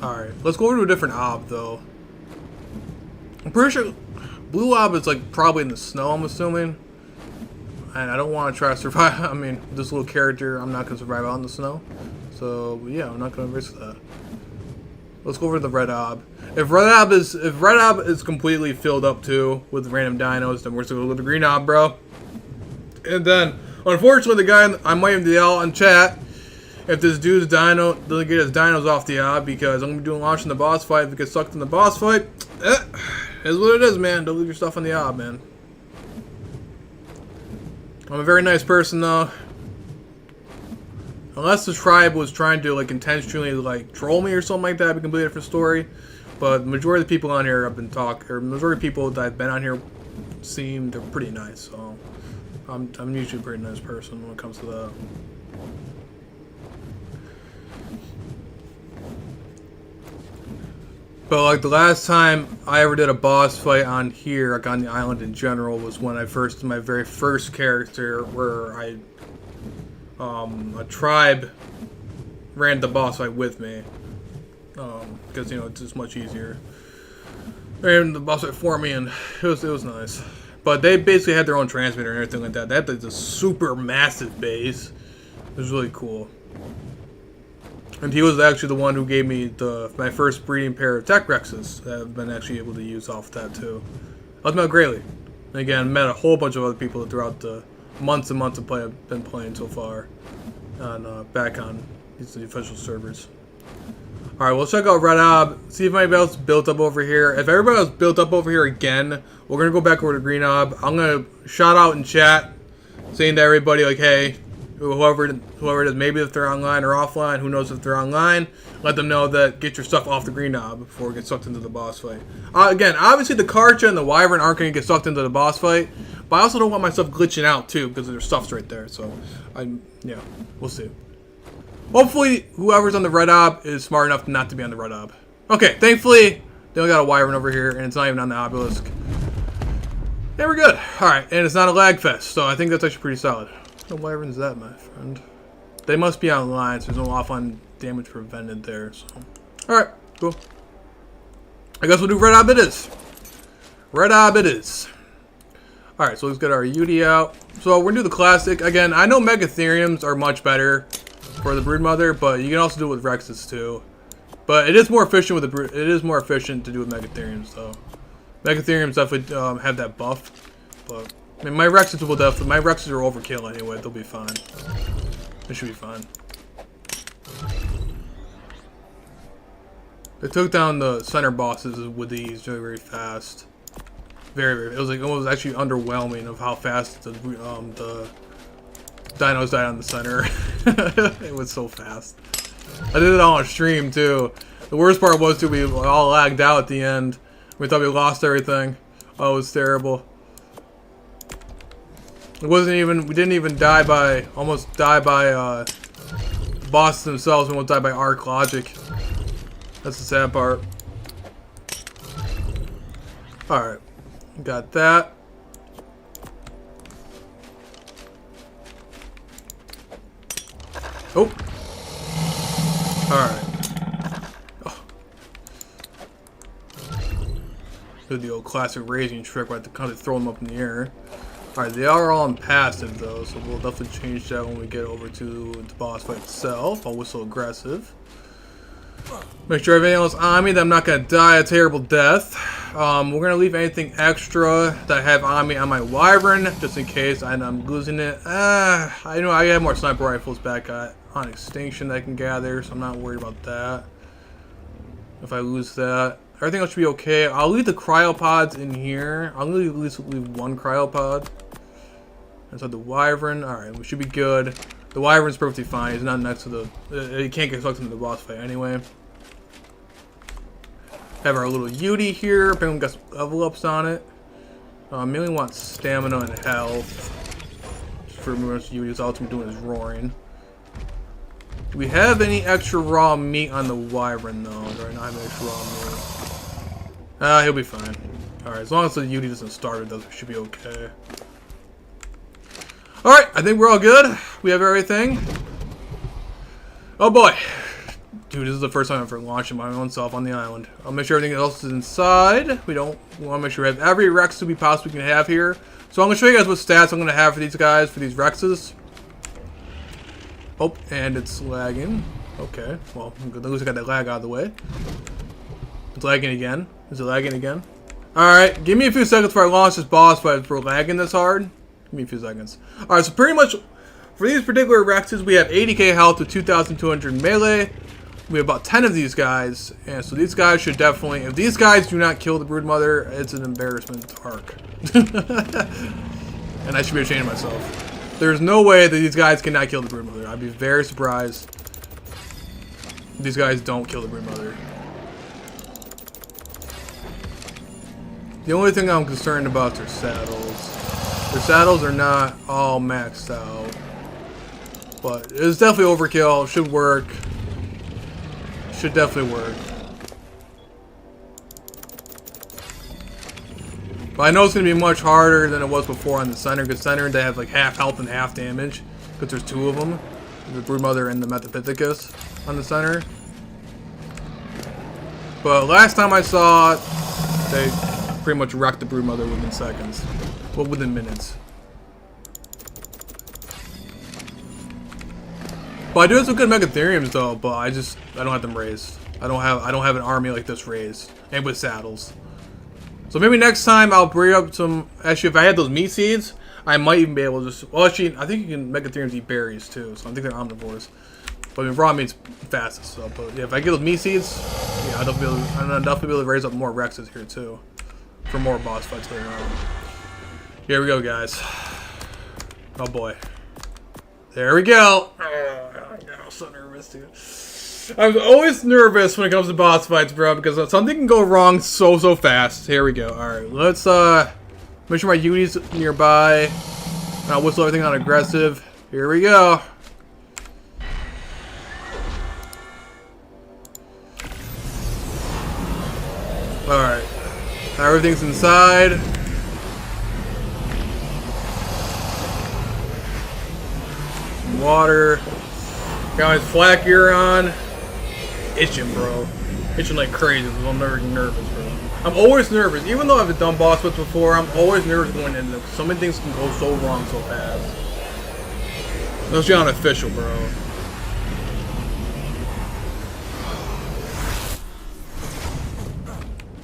S1: All right, let's go over to a different ob though. I'm pretty sure Blue Ob is like probably in the snow, I'm assuming. And I don't want to try to survive. I mean, this little character, I'm not going to survive out in the snow. So, yeah, I'm not going to risk that. Let's go over to the Red Ob. If Red Ob is completely filled up too with random dinos, then we're just going to go to the Green Ob, bro. And then, unfortunately, the guy I might even yell in chat if this dude's dino doesn't get his dinos off the ob, because I'm going to be doing launching the boss fight. If it gets sucked in the boss fight, is what it is, man. Don't leave your stuff on the ob, man. I'm a very nice person, though. Unless the tribe was trying to, like, intentionally, like, troll me or something like that, it'd be a completely different story. But the majority of the people on here I've been talking, or the majority of people that I've been on here seem they're pretty nice. So I'm usually a pretty nice person when it comes to that. But like the last time I ever did a boss fight on here, like on the island in general, was when my very first character, where a tribe ran the boss fight with me, because it's just much easier. Ran the boss fight for me, and it was nice. But they basically had their own transmitter and everything like that. They had like this super massive base. It was really cool. And he was actually the one who gave me my first breeding pair of Tech Rexes that I've been actually able to use off that too. I met greatly. And again, met a whole bunch of other people throughout the months and months of play I've been playing so far, back on the official servers. All right, we'll check out Red Ob. See if anybody else built up over here. If everybody else built up over here again, we're gonna go back over to Green Ob. I'm gonna shout out in chat, saying to everybody like, hey. Whoever it is, maybe if they're online or offline, who knows if they're online, let them know that get your stuff off the Green Ob before it gets sucked into the boss fight. Again, obviously the Karja and the Wyvern aren't going to get sucked into the boss fight, but I also don't want my stuff glitching out too, because their stuff's right there, so, yeah, we'll see. Hopefully, whoever's on the Red Ob is smart enough not to be on the Red Ob. Okay, thankfully, they only got a Wyvern over here, and it's not even on the obelisk. Yeah, we're good. Alright, and it's not a lag fest, so I think that's actually pretty solid. What Wyvern is that, my friend? They must be online, so there's no offline damage prevented there. So, alright, cool. I guess we'll do Red Ob it is. Red Ob it is. Alright, so let's get our UD out. So we're gonna do the classic. Again, I know Megatheriums are much better for the Broodmother, but you can also do it with Rexes too. But it is more efficient with it is more efficient to do with Megatheriums though. Megatheriums definitely have that buff, but I mean, my Rexes are overkill anyway. They'll be fine. They should be fine. They took down the center bosses with these very, very fast. It was actually underwhelming of how fast the dinos died on the center. It was so fast. I did it all on stream too. The worst part was too, we all lagged out at the end. We thought we lost everything. Oh, it was terrible. It wasn't even, we didn't even die by, almost die by, bosses themselves. We almost died by arc logic. That's the sad part. Alright. Got that. Oh. Alright. Oh. Do the old classic raising trick where I have to kind of throw them up in the air. Alright, they are all on passive though, so we'll definitely change that when we get over to the boss fight itself. I'll whistle aggressive. Make sure everything else on me that I'm not going to die a terrible death. We're going to leave anything extra that I have on me on my Wyvern, just in case I'm losing it. I know I have more sniper rifles back on Extinction that I can gather, so I'm not worried about that. If I lose that. Everything else should be okay. I'll leave the cryopods in here. I'll at least leave one cryopod. Inside the Wyvern. Alright, we should be good. The Wyvern's perfectly fine. He's not next to the... he can't get sucked into the boss fight anyway. Have our little Yudi here. Apparently we got some level ups on it. Mainly want stamina and health. For most Yudi's ultimate doing his roaring. Do we have any extra raw meat on the Wyvern though? Do I not have extra raw meat? He'll be fine. Alright, as long as the Yudi doesn't starve, it should be okay. Alright, I think we're all good. We have everything. Oh boy. Dude, this is the first time I'm ever launching my own self on the island. I'll make sure everything else is inside. We want to make sure we have every Rex that we possibly can have here. So I'm going to show you guys what stats I'm going to have for these guys, for these Rexes. Oh, and it's lagging. Okay, well, at least I got that lag out of the way. It's lagging again. Is it lagging again? Alright, give me a few seconds before I launch this boss fight for lagging this hard. Give me a few seconds. Alright, so pretty much for these particular Rexes, we have 80k health with 2,200 melee. We have about 10 of these guys, and so these guys should definitely, if these guys do not kill the Broodmother, it's an embarrassment to Ark. And I should be ashamed of myself. There's no way that these guys cannot kill the Broodmother. I'd be very surprised if these guys don't kill the Broodmother. The only thing I'm concerned about is their saddles. Their saddles are not all maxed out. But it's definitely overkill. Should work. Should definitely work. But I know it's going to be much harder than it was before on the center, because center they have like half health and half damage, because there's two of them, the Broodmother and the Metapithecus on the center. But last time I saw it, they pretty much wrecked the Broodmother within seconds, well, within minutes. But I do have some good Megatheriums though, but I don't have them raised. I don't have an army like this raised, and with saddles. So maybe next time I'll bring up some. Actually, if I had those meat seeds, I might even be able to just. Well, actually, I think you can Megatheriums eat berries too, so I think they're omnivores. But I mean, raw meat's fastest. So, but yeah, if I get those meat seeds, yeah, I'll definitely be able to raise up more Rexes here too, for more boss fights later on. Here we go, guys. Oh boy. There we go. Oh, I'm so nervous, dude. I'm always nervous when it comes to boss fights, bro, because something can go wrong so fast. Here we go. Alright, let's make sure my Yudi's nearby. I'll whistle everything on aggressive. Here we go. Alright. Everything's inside. Water. Got my flak gear on. Itching, bro. Itching like crazy. I'm never nervous, bro. I'm always nervous. Even though I've done boss fights before, I'm always nervous going in there. So many things can go so wrong so fast. Especially on official, bro.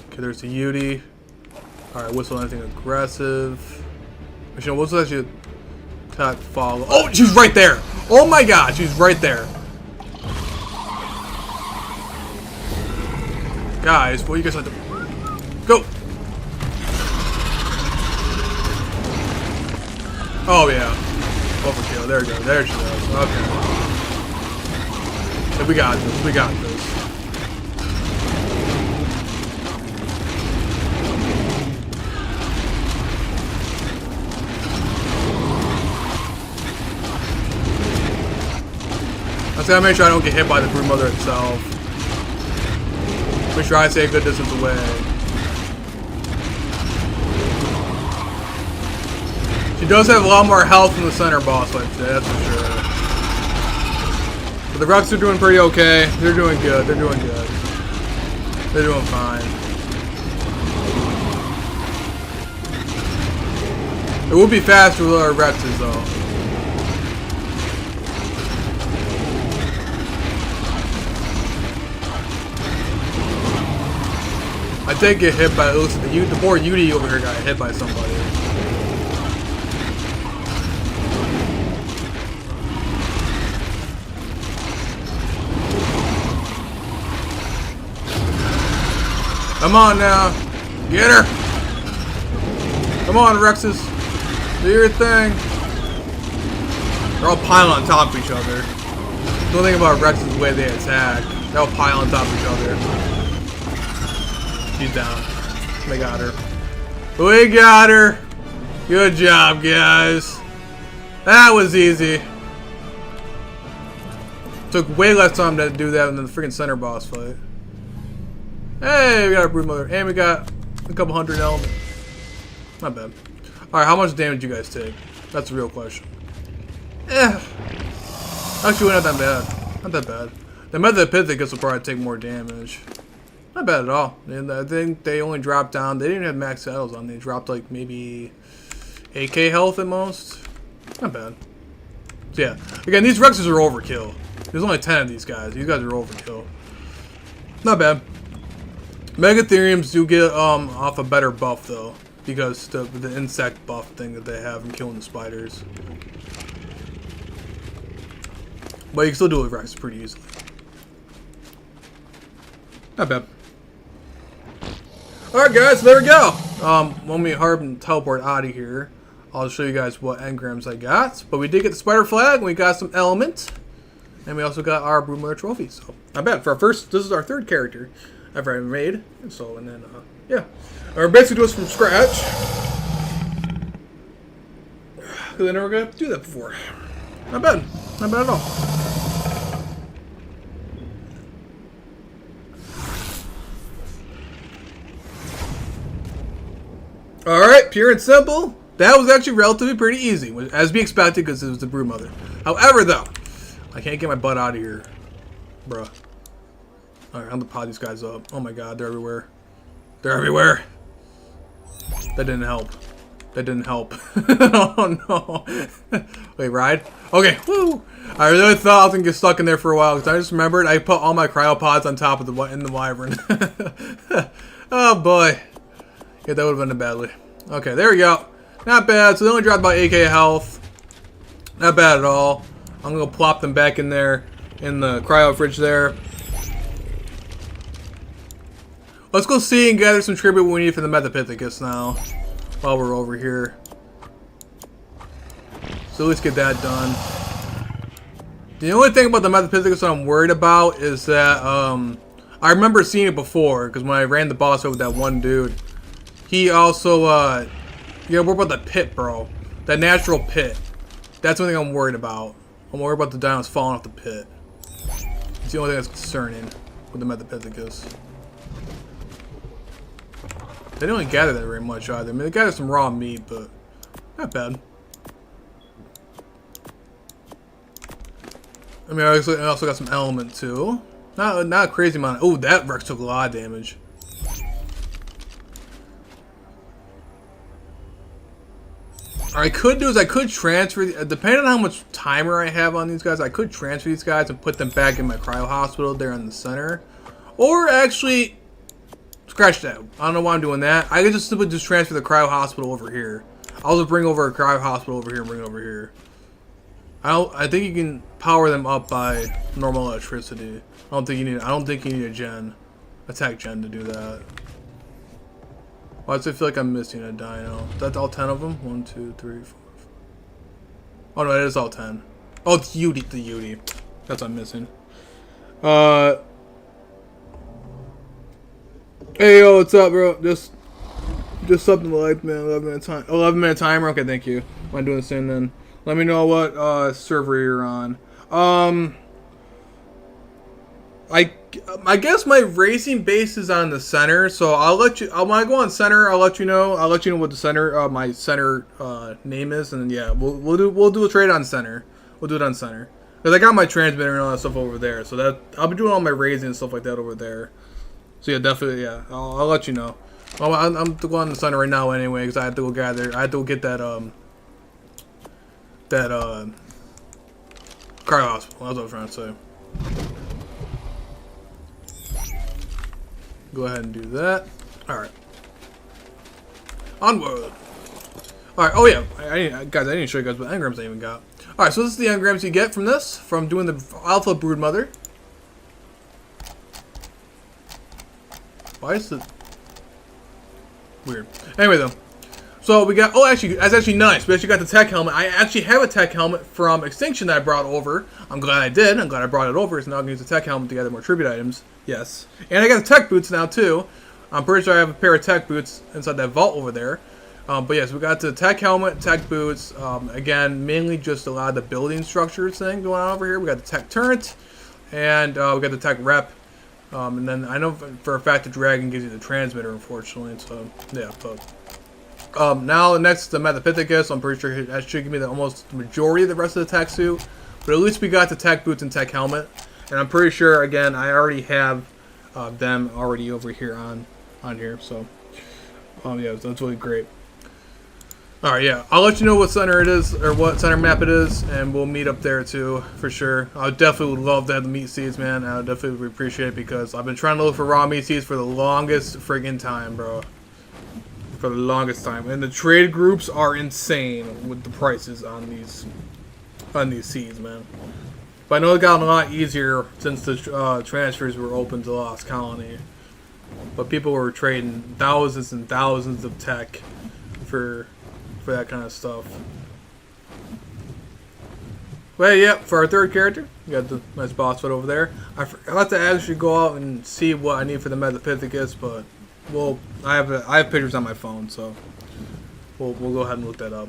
S1: Okay, there's the Yudi. Alright, whistle anything aggressive. Actually, whistle actually attack follow. Oh, she's right there! Oh my god, she's right there. Guys, what you guys have to go? Oh yeah. Overkill. There we go. There she goes. Okay. We got this. We got this. just gotta make sure I don't get hit by the Broodmother itself. Make sure I stay a good distance away. She does have a lot more health than the center boss fight today, that's for sure. But the Rucks are doing pretty okay. They're doing good. They're doing good. They're doing fine. It would be faster with our Rexes though. I did get hit by, the poor Yudi over here got hit by somebody. Come on now. Get her. Come on, Rexes. Do your thing. They're all piling on top of each other. The only thing about Rexes is the way they attack. They're all piling on top of each other. She's down. They got her. We got her. Good job, guys. That was easy. Took way less time to do that than the freaking center boss fight. Hey, we got a Broodmother. And we got a couple hundred elements. Not bad. Alright, how much damage did you guys take? That's the real question. Actually, not that bad. Not that bad. The Metapithecus will probably take more damage. Not bad at all. And I think they only dropped down. They didn't have max saddles on. They dropped like maybe 8k health at most. Not bad. So yeah. Again, these Rexes are overkill. There's only 10 of these guys. These guys are overkill. Not bad. Megatheriums do get off a better buff though, because the insect buff thing that they have in killing the spiders. But you can still do it with Rex pretty easily. Not bad. Alright guys, so there we go. When we hard and teleport out of here, I'll show you guys what engrams I got. But we did get the spider flag, and we got some element. And we also got our Broodmother trophy, so not bad. For our first, this is our third character I've ever made. And so, and then, yeah. We're basically doing this from scratch. Because I never got to do that before. Not bad. Not bad at all. Alright, pure and simple. That was actually relatively pretty easy, as we expected because it was the Broodmother. However, though, I can't get my butt out of here. Bruh. Alright, I'm gonna pod these guys up. Oh my god, they're everywhere. They're everywhere. That didn't help. That didn't help. Oh no. Wait, ride? Okay, woo! I really thought I was gonna get stuck in there for a while because I just remembered I put all my cryopods on top of the wyvern. Oh boy. Yeah, that would have been badly. Okay, there we go. Not bad. So they only dropped about 8k health. Not bad at all. I'm gonna plop them back in there in the cryo fridge there. Let's go see and gather some tribute we need for the Metapithecus now. While we're over here. So let's get that done. The only thing about the Metapithecus that I'm worried about is that I remember seeing it before because when I ran the boss over that one dude, he also yeah, we're about the pit, bro. That natural pit. That's the only thing I'm worried about. I'm worried about the dinos falling off the pit. It's the only thing that's concerning with the Metapithecus. They don't even gather that very much either. I mean, they gather some raw meat, but not bad. I mean, I also got some element too. Not a crazy amount. Oh, that Rex took a lot of damage. What I could do is I could transfer, depending on how much timer I have on these guys, I could transfer these guys and put them back in my cryo hospital there in the center. Or actually, scratch that. I don't know why I'm doing that. I could just simply just transfer the cryo hospital over here. I'll just bring over a cryo hospital over here and bring it over here. I think you can power them up by normal electricity. I don't think you need a gen, attack gen to do that. Why does it feel like I'm missing a dino? That's all 10 of them? 1, 2, 3, 4. Oh no, it is all 10. Oh, it's Yudi, the Yudi. That's what I'm missing. Hey yo, what's up, bro? Just something like, man. 11-minute time. 11-minute timer. Okay, thank you. Am I doing the same then? Let me know what server you're on. 11-minute timer. Okay, thank you. Am I doing the same then? Let me know what server you're on. 11-minute timer. Okay, thank you. Am I doing the same then? Let me know what server you're on. 11-minute timer. Okay, thank you. Am I doing the same then? Let me know what server you're on. I guess my racing base is on the center, so I'll let you. When I go on center, I'll let you know. I'll let you know what the center, my center name is, and yeah, we'll do a trade on center. We'll do it on center because I got my transmitter and all that stuff over there. So that I'll be doing all my raising and stuff like that over there. So yeah, definitely, yeah, I'll let you know. Well, I'm going on the center right now anyway because I have to go gather. I have to go get that car hospital. That's what I was trying to say. Go ahead and do that. Alright. Onward. Alright, oh yeah. Guys, I didn't show you guys what engrams I even got. Alright, so this is the engrams you get from this, from doing the Alpha Broodmother. Why is it weird? Anyway, though. So we got, oh, actually, that's actually nice. We actually got the tech helmet. I actually have a tech helmet from Extinction that I brought over. I'm glad I did. I'm glad I brought it over, so now I can use the tech helmet to gather more tribute items. Yes. And I got the tech boots now, too. I'm pretty sure I have a pair of tech boots inside that vault over there. But yes, we got the tech helmet, tech boots. Again, mainly just a lot of the building structures thing going on over here. We got the tech turret, and we got the tech rep. And then I know for a fact the dragon gives you the transmitter, unfortunately. So, yeah, but... now next the Metapithecus, I'm pretty sure that should give me almost the majority of the rest of the tech suit. But at least we got the tech boots and tech helmet. And I'm pretty sure, again, I already have them already over here on here. So, yeah, that's really great. Alright, yeah. I'll let you know what center it is, or what center map it is, and we'll meet up there too, for sure. I definitely would love to have the meat seeds, man. I would definitely appreciate it because I've been trying to look for raw meat seeds for the longest friggin' time, bro. For the longest time, and the trade groups are insane with the prices on these seeds, man. But I know it got a lot easier since the transfers were open to Lost Colony. But people were trading thousands and thousands of tech for that kind of stuff. But yeah, for our third character, we got the nice boss fight over there. I forgot to actually go out and see what I need for the Metapithecus, but well, I have pictures on my phone, so we'll go ahead and look that up.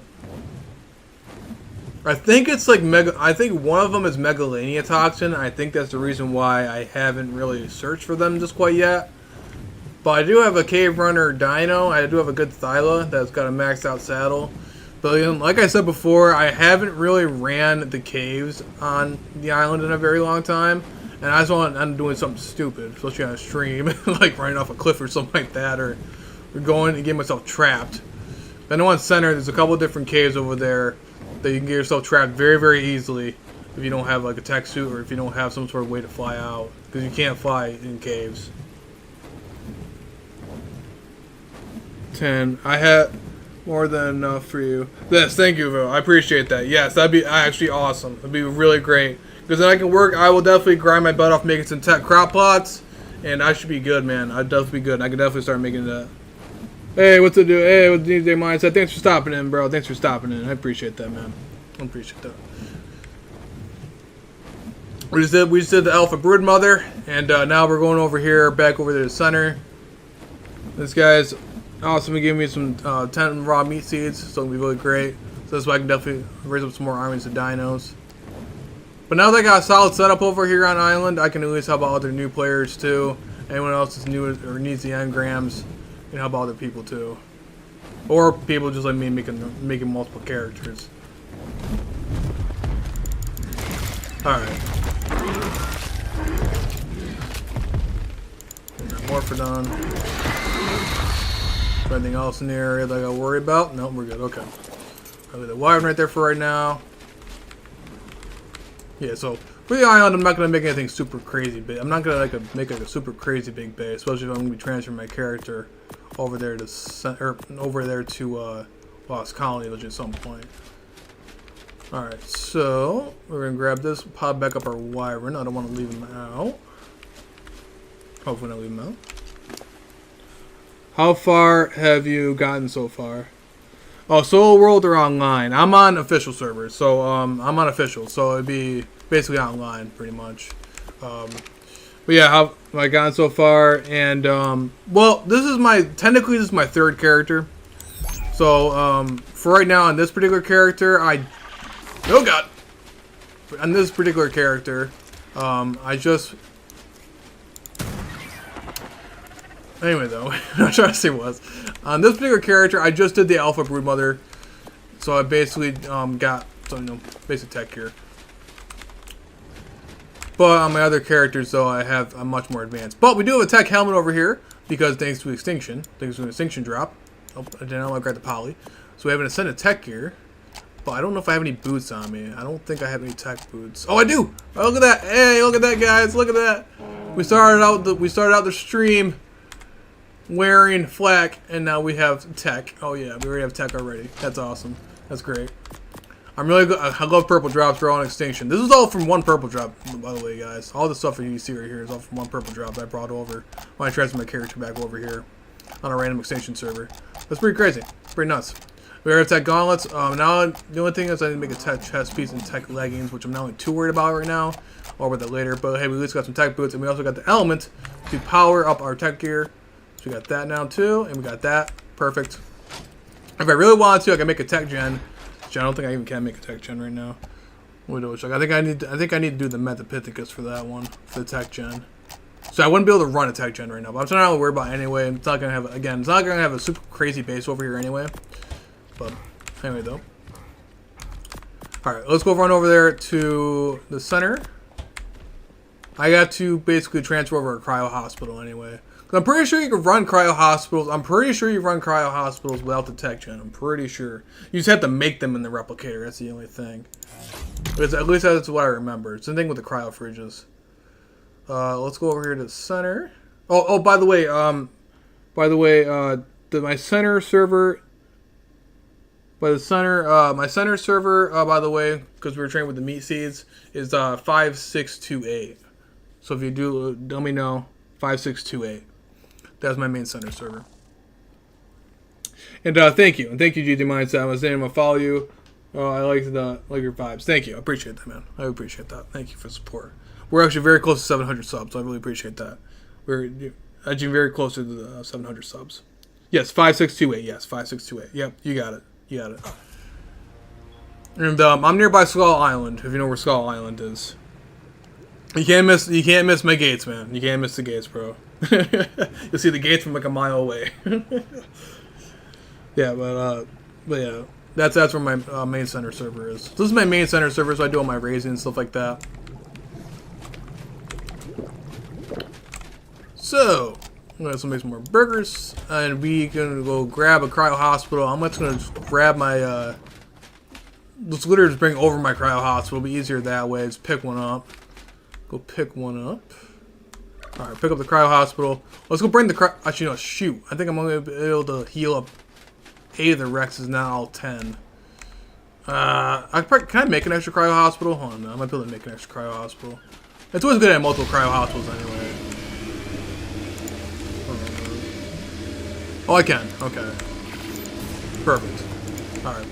S1: I think it's like I think one of them is Megalania Toxin. I think that's the reason why I haven't really searched for them just quite yet. But I do have a Cave Runner Dino. I do have a good Thyla that's got a maxed out saddle. But you know, like I said before, I haven't really ran the caves on the island in a very long time. And I just want I'm doing something stupid, especially on a stream, like running off a cliff or something like that, or going and getting myself trapped. I know on center, there's a couple of different caves over there that you can get yourself trapped very, very easily if you don't have like a tech suit or if you don't have some sort of way to fly out, because you can't fly in caves. 10. I had more than enough for you. Yes, thank you, Vil. I appreciate that. Yes, that'd be actually awesome. That'd be really great. Because then I can work, I will definitely grind my butt off making some tech crop plots. And I should be good, man. I'd definitely be good. I can definitely start making that. Hey, what's the do? Hey, what's the DJ Mindset? Thanks for stopping in, bro. Thanks for stopping in. I appreciate that, man. I appreciate that. We just did the Alpha Broodmother. And now we're going over here, back over to the center. This guy's awesome. He gave me some 10 raw meat seeds. So it'll be really great. So that's why I can definitely raise up some more armies of dinos. But now that I got a solid setup over here on Island, I can at least help out other new players too. Anyone else that's new or needs the engrams, can help other people too. Or people just like me making multiple characters. Alright. Morphodon. Anything else in the area that I gotta worry about? No, we're good. Okay. I'll leave the Wyvern right there for right now. Yeah, so for the island, I'm not gonna make anything super crazy big. I'm not gonna make a super crazy big base, especially if I'm gonna be transferring my character over there to Lost Colony at some point. All right, so we're gonna grab this, pop back up our Wyvern. I don't want to leave him out. Hopefully, not leave him out. How far have you gotten so far? Oh, Solo World or online? I'm on official servers, so I'm on official, so it'd be basically online, pretty much. But yeah, how have I gotten so far? And well, technically this is my third character. So for right now, on this particular character, on this particular character, I just Anyway, though, what I'm trying to say was, on this particular character, I just did the Alpha Broodmother, so I basically got some, basic tech here. But on my other characters, though, I'm much more advanced. But we do have a tech helmet over here, because thanks to Extinction drop. Oh, I didn't know I grabbed the poly. So we have an Ascended Tech gear. But I don't know if I have any boots on me. I don't think I have any tech boots. Oh, I do! Oh, look at that! Hey, look at that, guys! Look at that! We started out the stream wearing flak, and now we have tech. Oh yeah, we already have tech already. That's awesome. That's great. I'm really good. I love purple drops. They're all on Extinction. This is all from one purple drop, by the way, guys. All the stuff that you see right here is all from one purple drop that I brought over when I transferred my character back over here on a random Extinction server. That's pretty crazy. Pretty nuts. We already have tech gauntlets. Now the only thing is I need to make a tech chest piece and tech leggings, which I'm not only too worried about right now. I'll worry about that later. But hey, we at least got some tech boots, and we also got the element to power up our tech gear. So we got that now too, and we got that. Perfect. If I really wanted to, I can make a tech gen. Which I don't think I even can make a tech gen right now. Let me double check. I think I need to do the Metapithecus for that one, for the tech gen. So I wouldn't be able to run a tech gen right now, but I'm not really worried about it anyway. It's not gonna have it's not gonna have a super crazy base over here anyway. But anyway, though. All right, let's go run over there to the center. I got to basically transfer over a cryo hospital anyway. I'm pretty sure you can run cryo hospitals. I'm pretty sure you run cryo hospitals without the tech gen. I'm pretty sure. You just have to make them in the replicator. That's the only thing. But at least that's what I remember. It's the thing with the cryo fridges. Let's go over here to the center. Oh, by the way, my center server. My center server, by the way, because we were training with the meat seeds, is 5628. So if you do, let me know. 5628. That's my main center server. And thank you. And thank you, GD Mindset. I was saying I'm going to follow you. I like your vibes. Thank you. I appreciate that, man. I appreciate that. Thank you for support. We're actually very close to 700 subs, so I really appreciate that. We're actually very close to the 700 subs. Yes, 5628. Yes, 5628. Yep, you got it. You got it. And I'm nearby Skull Island, if you know where Skull Island is. You can't miss my gates, man. You can't miss the gates, bro. You'll see the gates from like a mile away. Yeah, but yeah, that's where my main center server is. So this is my main center server, so I do all my raising and stuff like that. So let's make some more burgers, and we can go grab a cryo hospital. I'm just gonna grab my let's literally just bring over my cryo hospital. It'll be easier that way. Just pick one up. Go pick one up. Alright, pick up the cryo hospital. Let's go bring the cryo. Actually, no, shoot. I think I'm going to be able to heal up 8 of the Rexes, not all 10. Can I make an extra cryo hospital? Hold on, no. I might be able to make an extra cryo hospital. It's always good to have multiple cryo hospitals anyway. Oh, I can. Okay. Perfect. Alright.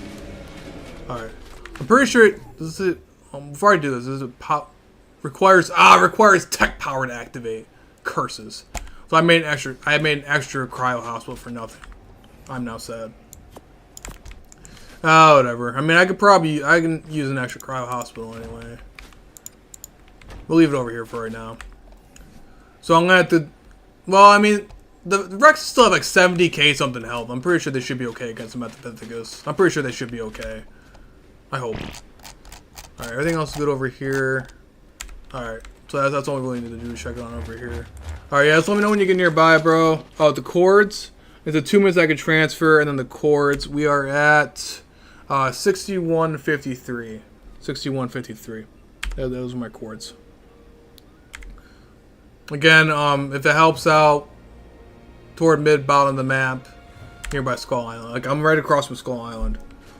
S1: Alright. I'm pretty sure this is it. Before I do this is it pop. Requires tech power to activate. Curses. So I made an extra cryo hospital for nothing. I'm now sad. Oh, whatever. I mean, I can use an extra cryo hospital anyway. We'll leave it over here for right now. So I'm gonna have to. Well, I mean, the Rex still have like 70k something health. I'm pretty sure they should be okay against the Metapithecus. I'm pretty sure they should be okay. I hope. All right, everything else is good over here. Alright, so that's all we really need to do is check it on over here. Alright, yeah, just let me know when you get nearby, bro. Oh, the cords. It's a 2 minutes I can transfer, and then the cords. We are at 6153. 6153. Those are my cords. Again, if it helps out, toward mid-bottom of the map, nearby Skull Island. Like, I'm right across from Skull Island.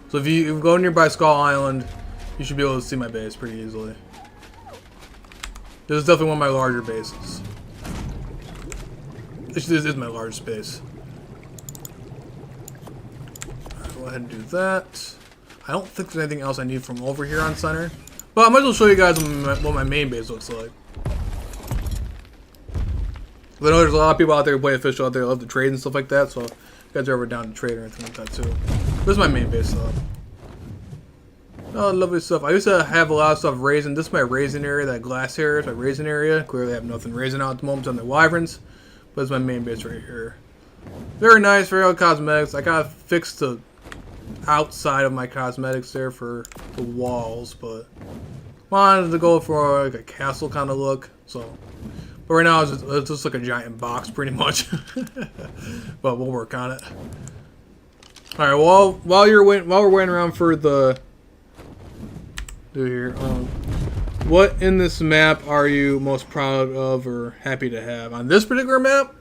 S1: So if you go nearby Skull Island, you should be able to see my base pretty easily. This is definitely one of my larger bases. This is my largest base. Right, go ahead and do that. I don't think there's anything else I need from over here on center. But I might as well show you guys what my main base looks like. I know there's a lot of people out there who play official out there who love to trade and stuff like that, so if you guys are ever down to trade or anything like that too. This is my main base though. Oh, lovely stuff. I used to have a lot of stuff raising. This is my raising area. That glass area is my raising area. Clearly I have nothing raising out at the moment on the wyverns. But it's my main base right here. Very nice, very good cosmetics. I gotta fix the outside of my cosmetics there for the walls, but wanted to go for like a castle kind of look. So, but right now it's just like a giant box, pretty much. But we'll work on it. All right. Well, while we're waiting around for the here, what in this map are you most proud of or happy to have on this particular map?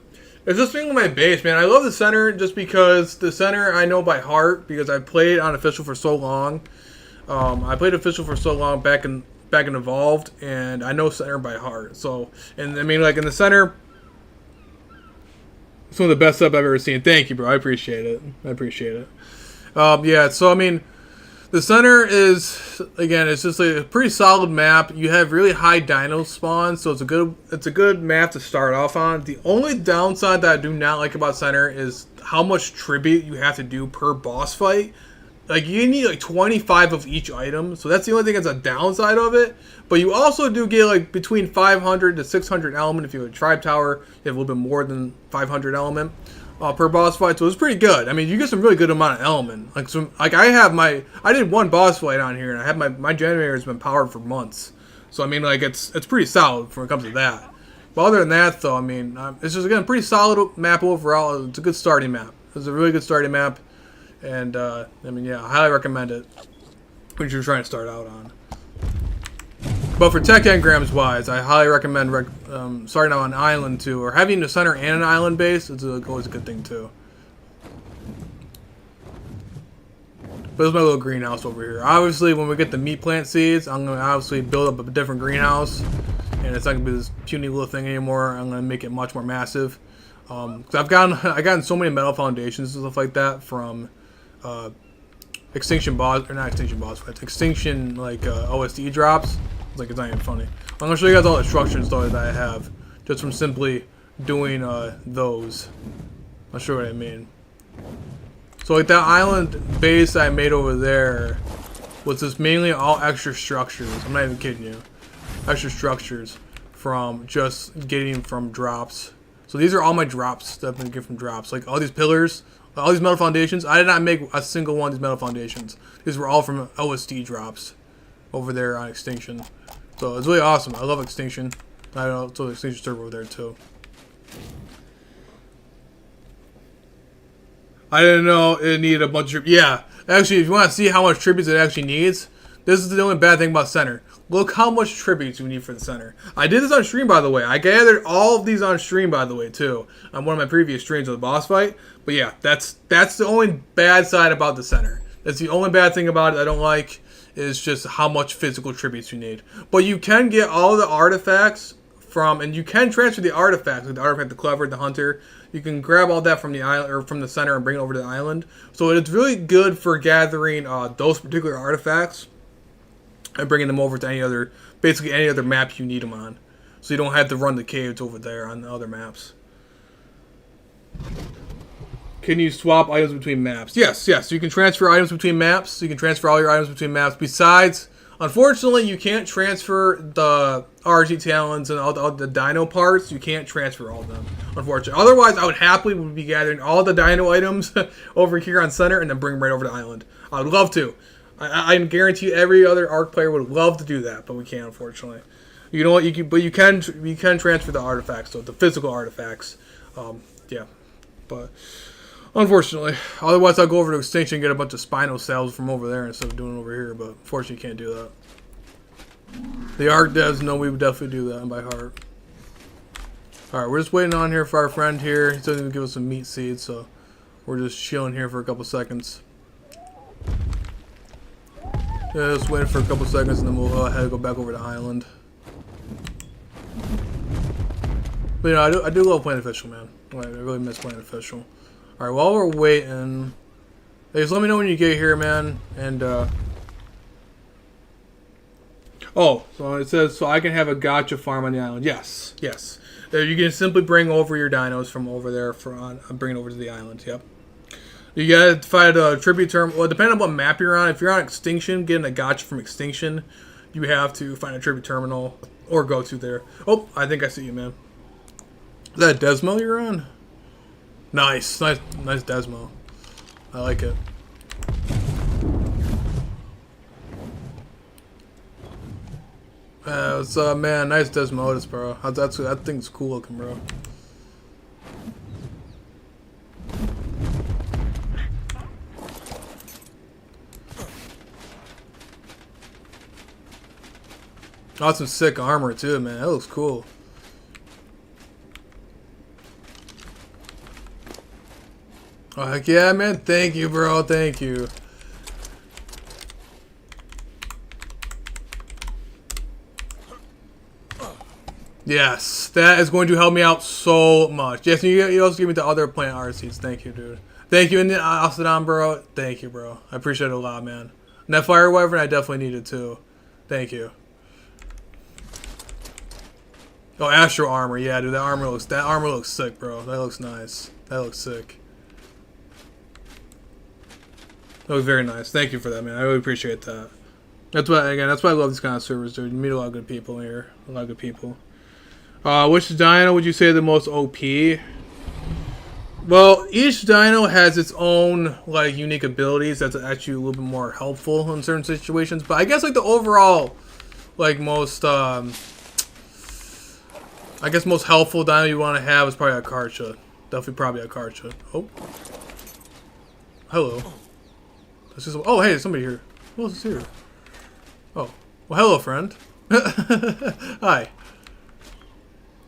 S1: It's just being my base, man. I love the center just because the center I know by heart because I played on official for so long. I played official for so long back in Evolved, and I know center by heart. So, and I mean, like in the center, it's one of the best stuff I've ever seen. Thank you, bro. I appreciate it. Yeah. So I mean, the center is, again, it's just a pretty solid map. You have really high dino spawns, so it's a good map to start off on. The only downside that I do not like about center is how much tribute you have to do per boss fight. Like, you need like 25 of each item, so that's the only thing that's a downside of it. But you also do get like between 500 to 600 element if you have a tribe tower. You have a little bit more than 500 element. Per boss fight, so it's pretty good. I mean, you get some really good amount of element. Like I did one boss fight on here, and I have my generator has been powered for months. So I mean, like it's pretty solid when it comes to that. But other than that, though, I mean, it's just again a pretty solid map overall. It's a good starting map. It's a really good starting map, and I mean, yeah, I highly recommend it when you're trying to start out on. But for tech engrams wise, I highly recommend starting out on an island too, or having a center and an island base is always a good thing too. But there's my little greenhouse over here. Obviously, when we get the meat plant seeds, I'm going to obviously build up a different greenhouse, and it's not going to be this puny little thing anymore. I'm going to make it much more massive. Cause I've gotten so many metal foundations and stuff like that from Extinction like OSD drops. Like, it's not even funny. I'm gonna show you guys all the structures though that I have just from simply doing those. I'll show you what I mean. So like that island base I made over there was just mainly all extra structures. I'm not even kidding you. Extra structures from just getting from drops. So these are all my drops that I've been getting from drops. Like all these pillars, all these metal foundations. I did not make a single one of these metal foundations. These were all from OSD drops over there on Extinction. So it's really awesome. I love Extinction. I know, so the Extinction server over there too. I didn't know it needed a bunch of... Yeah, actually, if you want to see how much tributes it actually needs, this is the only bad thing about center. Look how much tributes you need for the center. I did this on stream, by the way. I gathered all of these on stream, by the way, too. On one of my previous streams of the boss fight. But yeah, that's the only bad side about the center. That's the only bad thing about it I don't like. Is just how much physical tributes you need. But you can get all the artifacts from, and you can transfer the artifacts, like the artifact, the clever, the hunter. You can grab all that from the island or from the center and bring it over to the island. So it's really good for gathering those particular artifacts and bringing them over to basically any other map you need them on. So you don't have to run the caves over there on the other maps. Can you swap items between maps? Yes. You can transfer items between maps. You can transfer all your items between maps. Besides, unfortunately, you can't transfer the RG talons and all the dino parts. You can't transfer all of them, unfortunately. Otherwise, I would happily be gathering all the dino items over here on center and then bring them right over to island. I would love to. I guarantee every other ARC player would love to do that, but we can't, unfortunately. You know what? You can transfer the artifacts, so the physical artifacts. Yeah, but. Unfortunately. Otherwise, I'll go over to Extinction and get a bunch of Spino cells from over there instead of doing it over here, but unfortunately, you can't do that. The ARC devs know we would definitely do that by heart. Alright, we're just waiting on here for our friend here. He's going to give us some meat seeds, so we're just chilling here for a couple seconds. Yeah, just waiting for a couple seconds and then we'll go ahead and go back over to island. But you know, I do love playing official, man. I really miss playing official. Alright, while we're waiting, just let me know when you get here, man. And, oh, so it says, so I can have a gacha farm on the island. Yes. You can simply bring over your dinos from over there, bring it over to the island, yep. You gotta find a tribute terminal. Well, depending on what map you're on, if you're on Extinction, getting a gacha from Extinction, you have to find a tribute terminal or go to there. Oh, I think I see you, man. Is that Desmo you're on? Nice, nice, nice Desmo. I like it. What's up, man? Nice Desmodus, bro. That thing's cool looking, bro. Oh, some sick armor too, man. That looks cool. Oh, heck yeah, man. Thank you, bro. Thank you. Yes, that is going to help me out so much. Yes, you also give me the other plant art seeds. Thank you, dude. Thank you, and Alcedon, bro. Thank you, bro. I appreciate it a lot, man. And that fire wyvern, I definitely needed too. Thank you. Oh, Astro armor, yeah, dude. That armor looks sick, bro. That looks nice. That looks sick. That was very nice. Thank you for that, man. I really appreciate that. That's why I love these kind of servers, dude. You meet a lot of good people here. A lot of good people. Which dino would you say the most OP? Well, each dino has its own like unique abilities that's actually a little bit more helpful in certain situations. But I guess like the overall, like most, I guess most helpful dino you want to have is probably a Karcha. Definitely probably a Karcha. Oh, hello. Oh, hey, there's somebody here. Who else is here? Oh, well, hello, friend. Hi.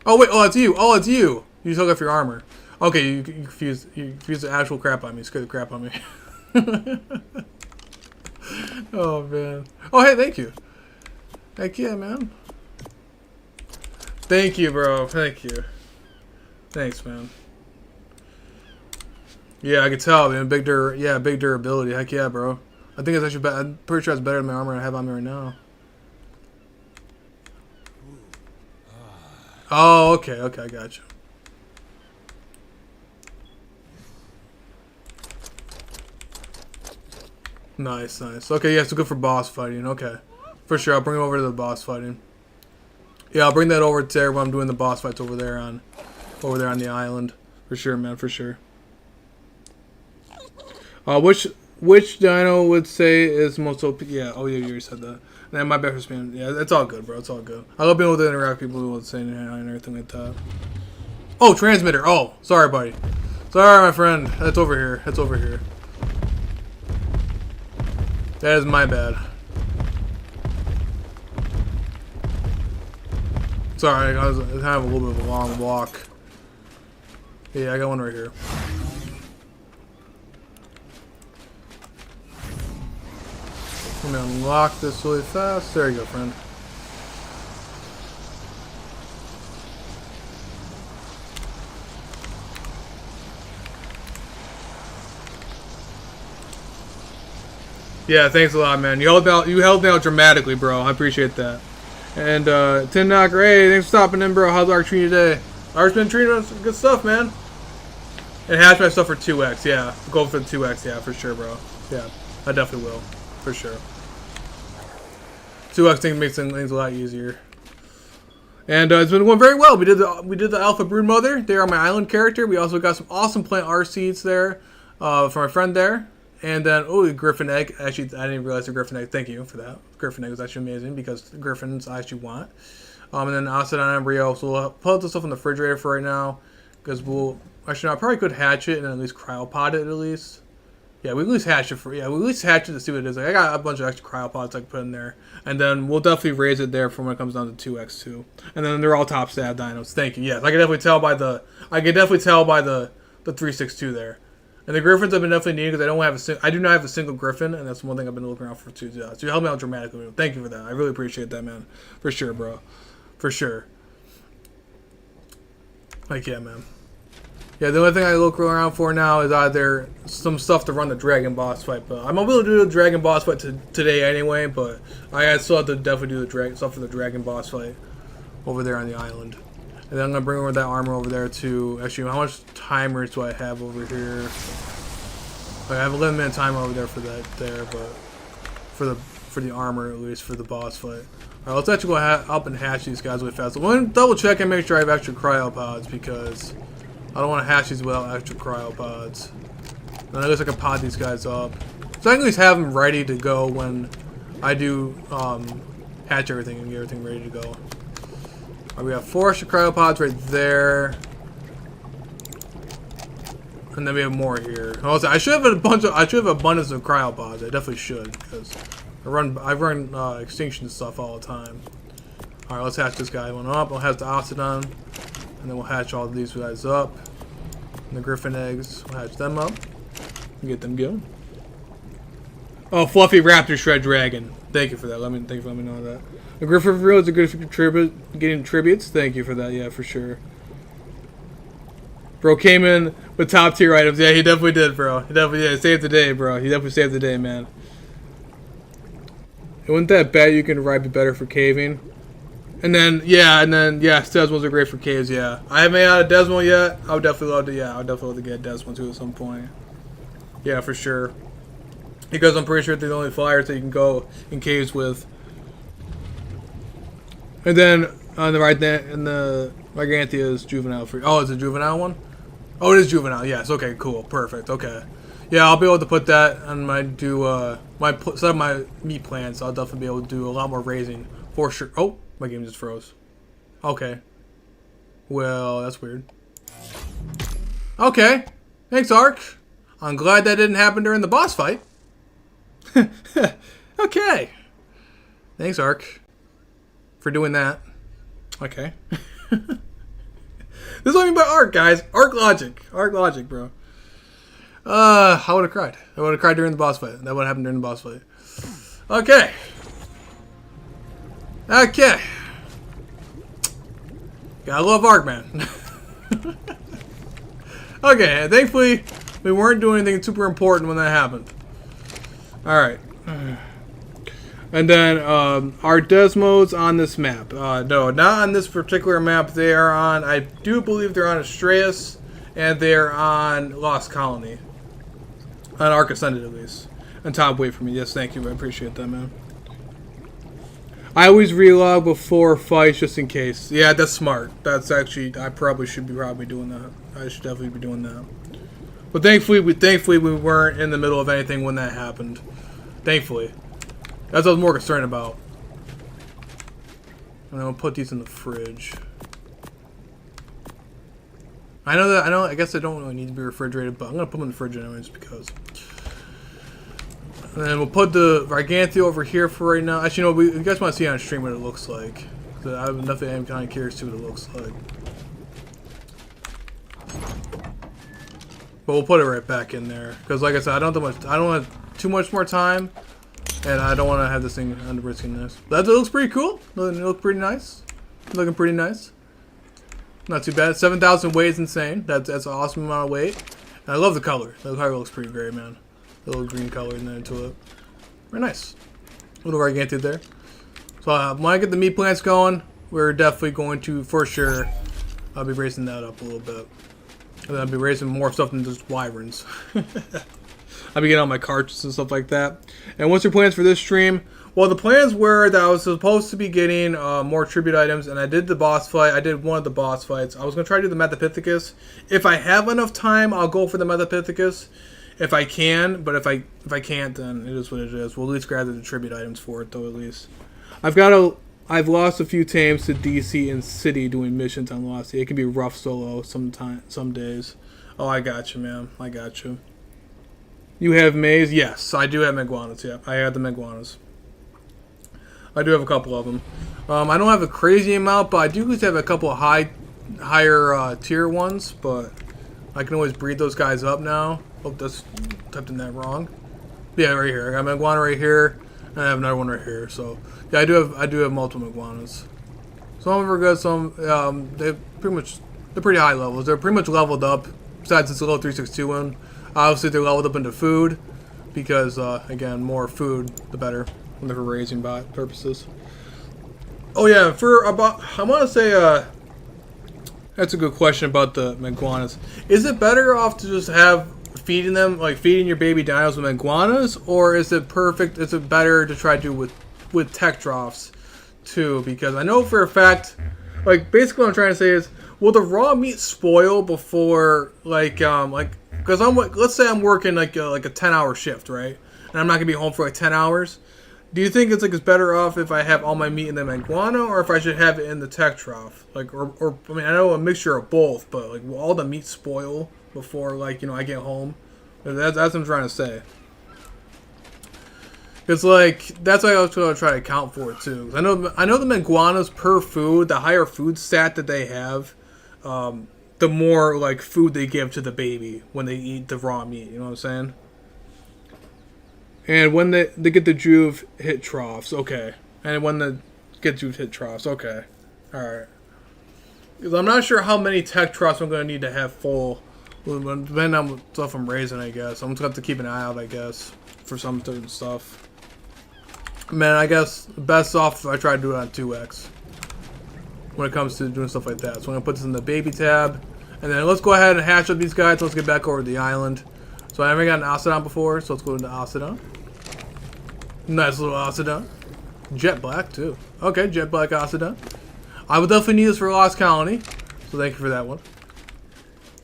S1: Oh wait, oh it's you. Oh, it's you. You took off your armor. Okay, you confused the actual crap on me. Scared the crap on me. Oh man. Oh hey, thank you. Heck yeah, man. Thank you, bro. Thank you. Thanks, man. Yeah, I can tell, man. Big durability. Heck yeah, bro. I think it's actually better. I'm pretty sure it's better than my armor I have on me right now. Oh, okay, I got you. Nice, nice. Okay, yeah, so good for boss fighting. Okay, for sure. I'll bring it over to the boss fighting. Yeah, I'll bring that over to there when I'm doing the boss fights over there on the island. For sure, man. For sure. Which dino would say is most OP? Yeah. Oh yeah, you already said that. Man, my bad for spamming. Yeah, it's all good, bro. It's all good. I love being able to interact with people who will say and everything like that. Oh, transmitter. Oh, sorry, buddy. Sorry, my friend. That's over here. That's over here. That is my bad. Sorry, I was kind of a little bit of a long walk. Yeah, I got one right here. Let me unlock this really fast. There you go, friend. Yeah, thanks a lot, man. You helped me out dramatically, bro. I appreciate that. And Tin Knocker, hey, thanks for stopping in, bro. How's Ark treating you today? Ark's been treating us good stuff, man. And hash my stuff for 2x, yeah. Go for the 2x, yeah, for sure, bro. Yeah, I definitely will. For sure. 2x thing makes things a lot easier. And it's been going very well. We did the Alpha Broodmother. They are my island character. We also got some awesome plant art seeds there for my friend there. And then, oh, Griffin Egg. Actually, I didn't realize the Griffin Egg. Thank you for that. Griffin Egg was actually amazing because Griffins I actually want. And then Alcedon Embryo. So we'll put this stuff in the refrigerator for right now. Because we'll... Actually, no, I probably could hatch it and at least cryopod it at least. Yeah, we at least hatch it we at least hatch it to see what it is. Like, I got a bunch of extra cryopods I can put in there. And then we'll definitely raise it there for when it comes down to 2x2. And then they're all top stab dinos. Thank you. Yes, I can definitely tell by the 362 there. And the Griffins I've been definitely needing because I do not have a single Griffin, and that's one thing I've been looking around for too. So you helped me out dramatically. Thank you for that. I really appreciate that, man. For sure, bro. For sure. Like, yeah, man. Yeah, the only thing I look around for now is either some stuff to run the dragon boss fight, but I'm able to do the dragon boss fight today anyway, but I still have to definitely do the stuff for the dragon boss fight over there on the island. And then I'm going to bring over that armor over there too. Actually, how much timers do I have over here? I have a 11-minute timer over there for that there, but for the armor, at least for the boss fight. Alright, let's actually go up and hatch these guys really fast. I'm going to double check and make sure I have extra cryopods because I don't want to hatch these without extra cryopods. And I guess I can pod these guys up. So I can at least have them ready to go when I do hatch everything and get everything ready to go. Alright, we have 4 extra cryopods right there. And then we have more here. Also, I should have abundance of cryopods. I definitely should because I run extinction stuff all the time. All right, let's hatch this guy one up. I'll hatch the Oxodon, and then we'll hatch all of these guys up. And the Griffin eggs, we'll hatch them up and get them going. Oh, Fluffy Raptor Shred Dragon. Thank you for that. Thank you for letting me know that. The Griffin Reel is a good tribute, getting tributes. Thank you for that. Yeah, for sure. Bro came in with top tier items. Yeah, he definitely did, bro. He definitely saved the day, bro. He definitely saved the day, man. And wouldn't that bet you can ride be better for caving? And then Desmos are great for caves, yeah. I haven't made out a Desmo yet. I would definitely love to, get a Desmo too at some point. Yeah, for sure. Because I'm pretty sure they're the only flyers that you can go in caves with. And then on the right there, in the Gargantia is juvenile free. Oh, it's a juvenile one? Oh, it is juvenile. Yes. Okay. Cool. Perfect. Okay. Yeah, I'll be able to put that on my set of my meat plants. I'll definitely be able to do a lot more raising for sure. Oh, my game just froze. Okay. Well, that's weird. Okay. Thanks, Ark. I'm glad that didn't happen during the boss fight. Okay. Thanks, Ark, for doing that. Okay. This is what I mean by Ark, guys. Ark logic. Ark logic, bro. I would have cried. I would have cried during the boss fight. That would have happened during the boss fight. Okay. Okay. Gotta love Ark, man. Okay, thankfully, we weren't doing anything super important when that happened. Alright. And then, our Desmos on this map. No, not on this particular map. They are on, I do believe they're on Astraeus, and they're on Lost Colony. On Ark Ascended, at least. And top wait for me. Yes, thank you. I appreciate that, man. I always relog before fights just in case. Yeah, that's smart. That's actually, I probably should be doing that. I should definitely be doing that. But thankfully we weren't in the middle of anything when that happened. Thankfully. That's what I was more concerned about. And I'll put these in the fridge. I guess they don't really need to be refrigerated, but I'm going to put them in the fridge anyways because. And then we'll put the Gargantia over here for right now. Actually, no, you guys want to see on stream what it looks like. So I'm definitely kind of curious to what it looks like. But we'll put it right back in there because, like I said, I don't have too much more time, and I don't want to have this thing under risking this. That looks pretty cool. It looks pretty nice. Looking pretty nice. Not too bad. 7,000 weight is insane. That's an awesome amount of weight. And I love the color. The color looks pretty great, man. The little green color in there to it. Very nice. Little Gargantia there. So when I get the meat plants going, we're definitely going to, for sure, I'll be raising that up a little bit. And then I'll be raising more stuff than just wyverns. I'll be getting all my cartridges and stuff like that. And what's your plans for this stream? Well, the plans were that I was supposed to be getting more tribute items, and I did the boss fight. I did one of the boss fights. I was going to try to do the Metapithecus. If I have enough time, I'll go for the Metapithecus. If I can, but if I can't, then it is what it is. We'll at least grab the tribute items for it, though, at least. I've lost a few tames to DC and City doing missions on Lost. It can be rough solo some days. Oh, I got you, man. I got you. You have Maze? Yes, I do have Meguanas. Yeah, I had the Meguanas. I do have a couple of them. I don't have a crazy amount, but I do at least have a couple of higher tier ones. But I can always breed those guys up now. Oh, that's typed in that wrong. Yeah, right here. I got Meguana right here, and I have another one right here. So yeah, I do have multiple Meguanas. Some of them are good. Some they're pretty high levels. They're pretty much leveled up. Besides this little 362 one, obviously they're leveled up into food because again, more food the better when they're for raising bot purposes. Oh yeah, I want to say that's a good question about the Meguanas. Is it better off to just have feeding them, like feeding your baby dinos with iguanas, or is it perfect? Is it better to try to do with tech troughs too? Because I know for a fact, like basically what I'm trying to say is, will the raw meat spoil before because let's say I'm working like a 10-hour shift, right? And I'm not gonna be home for like 10 hours. Do you think it's better off if I have all my meat in the iguana, or if I should have it in the tech trough? Like, or I mean, I know a mixture of both, but like, will all the meat spoil before like I get home? That's what I'm trying to say. It's like that's what I was going to try to account for it too. I know the iguanas per food, the higher food stat that they have, the more like food they give to the baby when they eat the raw meat. You know what I'm saying? And when they get the juve hit troughs, okay. And when they get juve hit troughs, okay. Alright. Because I'm not sure how many tech troughs I'm going to need to have full. Depending on what stuff I'm raising, I guess. I'm just going to have to keep an eye out, I guess, for some certain stuff. Man, I guess best off if I try to do it on 2x. When it comes to doing stuff like that. So I'm going to put this in the baby tab. And then let's go ahead and hatch up these guys. Let's get back over to the island. So I never got an Octodon before, so let's go into Octodon. Nice little Octodon. Jet black too. Okay, jet black Octodon. I would definitely need this for Lost Colony, so thank you for that one.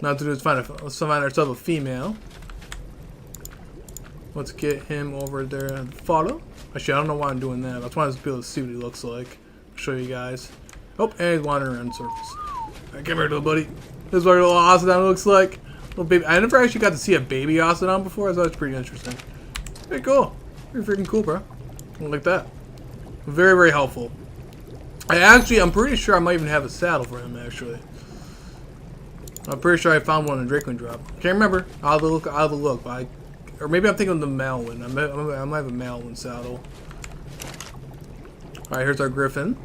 S1: Now to do is let's find ourselves a female. Let's get him over there and follow. Actually, I don't know why I'm doing that. I just want to be able to see what he looks like. I'll show you guys. Oh, and he's wandering around in circles. Alright, come here, little buddy. This is what your little Octodon looks like. Little baby. I never actually got to see a baby Octodon before. I thought it was pretty interesting. Very cool. Very freaking cool, bro. Like that. Very, very helpful. I'm pretty sure I might even have a saddle for him, actually. I'm pretty sure I found one in Drakeland Drop. Can't remember. I'll have a look. Or maybe I'm thinking of the Malwyn. I might have a Malwyn saddle. Alright, here's our Griffin.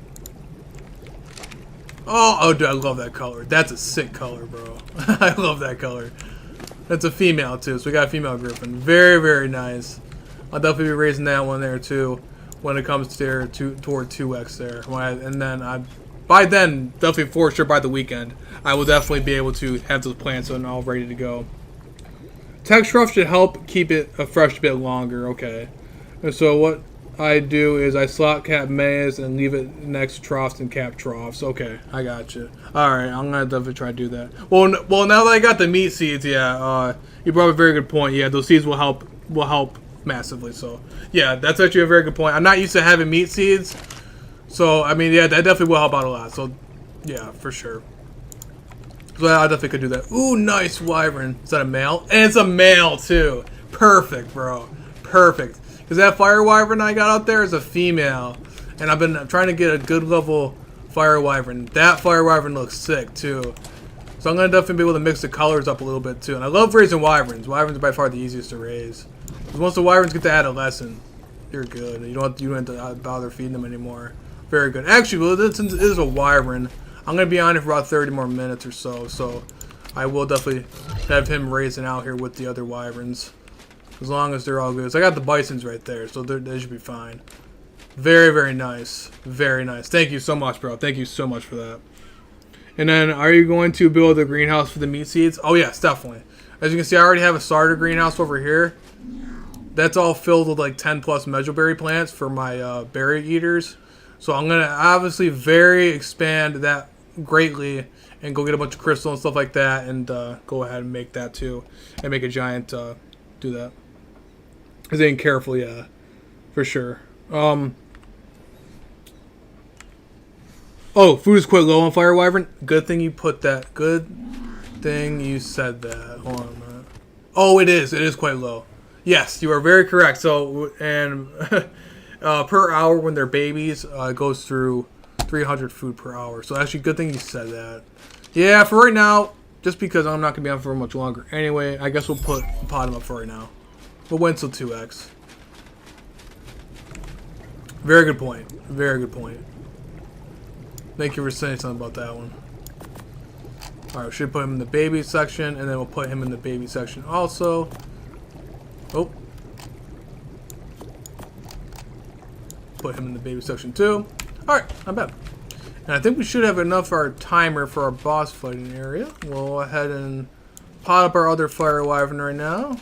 S1: Oh, dude, I love that color. That's a sick color, bro. I love that color. That's a female, too. So we got a female Griffin. Very, very nice. I'll definitely be raising that one there, too, when it comes to toward 2x there. And then, by then, definitely for sure by the weekend, I will definitely be able to have those plants and all ready to go. Tech trough should help keep it a fresh bit longer. Okay. And so what I do is I slot cap maize and leave it next to troughs and cap troughs. Okay, I got you. Alright, I'm gonna definitely try to do that. Well, now that I got the meat seeds, yeah, you brought up a very good point. Yeah, those seeds will help massively. So, yeah, that's actually a very good point. I'm not used to having meat seeds, so I mean, yeah, that definitely will help out a lot. So, yeah, for sure. So I definitely could do that. Ooh, nice wyvern. Is that a male? And it's a male too. Perfect, bro. Perfect. Because that fire wyvern I got out there is a female. And I've been trying to get a good level fire wyvern. That fire wyvern looks sick too. So I'm going to definitely be able to mix the colors up a little bit too. And I love raising wyverns. Wyverns are by far the easiest to raise. Because once the wyverns get to adolescent, you're good. You don't have to bother feeding them anymore. Very good. Actually, well, since it is a wyvern, I'm going to be on it for about 30 more minutes or so. So I will definitely have him raising out here with the other wyverns. As long as they're all good. So I got the bisons right there, so they should be fine. Very, very nice. Very nice. Thank you so much, bro. Thank you so much for that. And then, are you going to build a greenhouse for the meat seeds? Oh, yes, definitely. As you can see, I already have a starter greenhouse over here. That's all filled with like 10 plus mejoberry plants for my berry eaters. So I'm going to obviously expand that greatly and go get a bunch of crystal and stuff like that and go ahead and make that too. And make a giant, do that. Because being careful, yeah, for sure. Oh, food is quite low on fire wyvern. Good thing you put that. Good thing you said that. Hold on a minute. Oh, it is. It is quite low. Yes, you are very correct. So, and per hour when they're babies, it goes through 300 food per hour. So actually, good thing you said that. Yeah, for right now, just because I'm not going to be on for much longer. Anyway, I guess we'll put pot him up for right now. We'll wait until 2x. Very good point. Very good point. Thank you for saying something about that one. Alright, we should put him in the baby section, and then we'll put him in the baby section also. Oh. Put him in the baby section too. Alright, not bad. And I think we should have enough for our timer for our boss fighting area. We'll go ahead and pot up our other fire wyvern right now.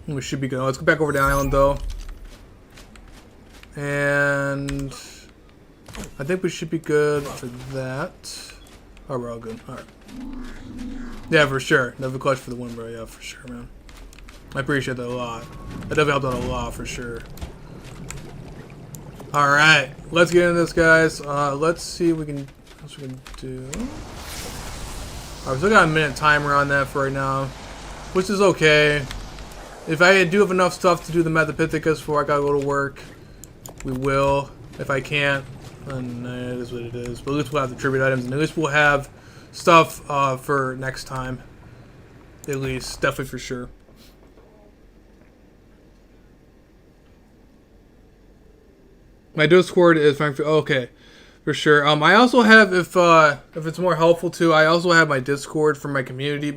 S1: We should be good. Let's go back over to the island though. And I think we should be good for that. Oh, we're all good. Alright. Yeah, for sure. Never clutch for the win, bro. Yeah, for sure, man. I appreciate that a lot. That definitely helped out a lot, for sure. Alright. Let's get into this, guys. Let's see what we can do. Alright, we still got a minute timer on that for right now, which is okay. If I do have enough stuff to do the Metapithecus before I gotta go to work, we will. If I can't, then it is what it is. But at least we'll have the tribute items, and at least we'll have stuff for next time. At least, definitely for sure. My Discord is fine for okay, for sure. I also have, if it's more helpful too, I also have my Discord for my community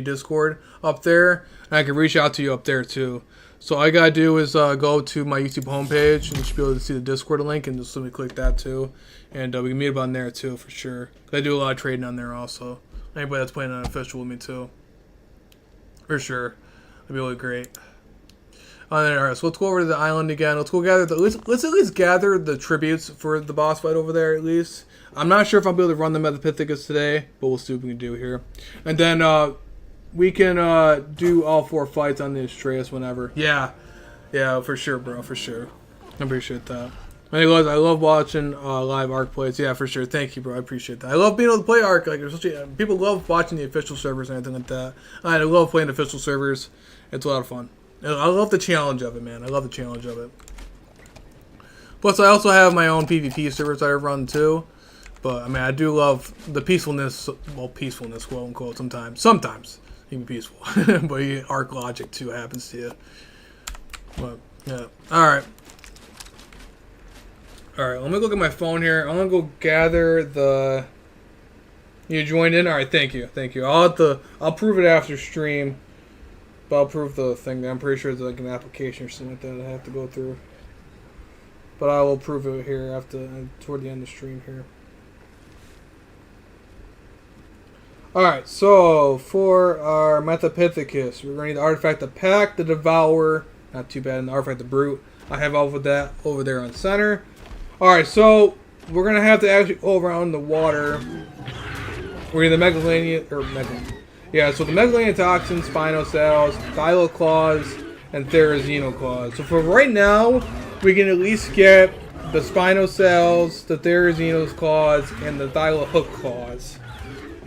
S1: Discord up there, and I can reach out to you up there too. So all you gotta do is go to my YouTube homepage, and you should be able to see the Discord link, and just simply click that too, and we can meet up on there too for sure. I do a lot of trading on there also. Anybody that's playing unofficial with me too, for sure, that'd be really great. Alright, so let's go over to the island again. Let's go gather let's at least gather the tributes for the boss fight over there at least. I'm not sure if I'll be able to run the Metapithecus today, but we'll see what we can do here. And then we can do all 4 fights on the Astraeus whenever. Yeah, for sure, bro, for sure. I appreciate that. Anyways, I love watching live Ark plays. Yeah, for sure. Thank you, bro. I appreciate that. I love being able to play Ark. Like, especially people love watching the official servers and anything like that. I love playing official servers. It's a lot of fun. I love the challenge of it, man. I love the challenge of it. Plus, I also have my own PvP servers that I run too. But I mean, I do love the peacefulness. Well, peacefulness, quote unquote. Sometimes you can be peaceful, but Ark logic too happens to you. But yeah. All right. Let me look at my phone here. I'm gonna go gather the. You joined in. All right. Thank you. I'll prove it after stream. But I'll prove the thing. I'm pretty sure it's like an application or something like that I have to go through. But I will prove it here after toward the end of the stream here. Alright, so for our Metapithecus, we're going to need the Artifact the Pack, the Devourer, not too bad, and the Artifact the Brute. I have all of that over there on center. Alright, so we're going to have to actually go around the water. We're going to Megalania, yeah, so the Megalania Toxin, Spinosaurs, Thylaclaws, and Therizino So for right now, we can at least get the Spinosaurs, the Therizino Claws, and the Thylahook Claws.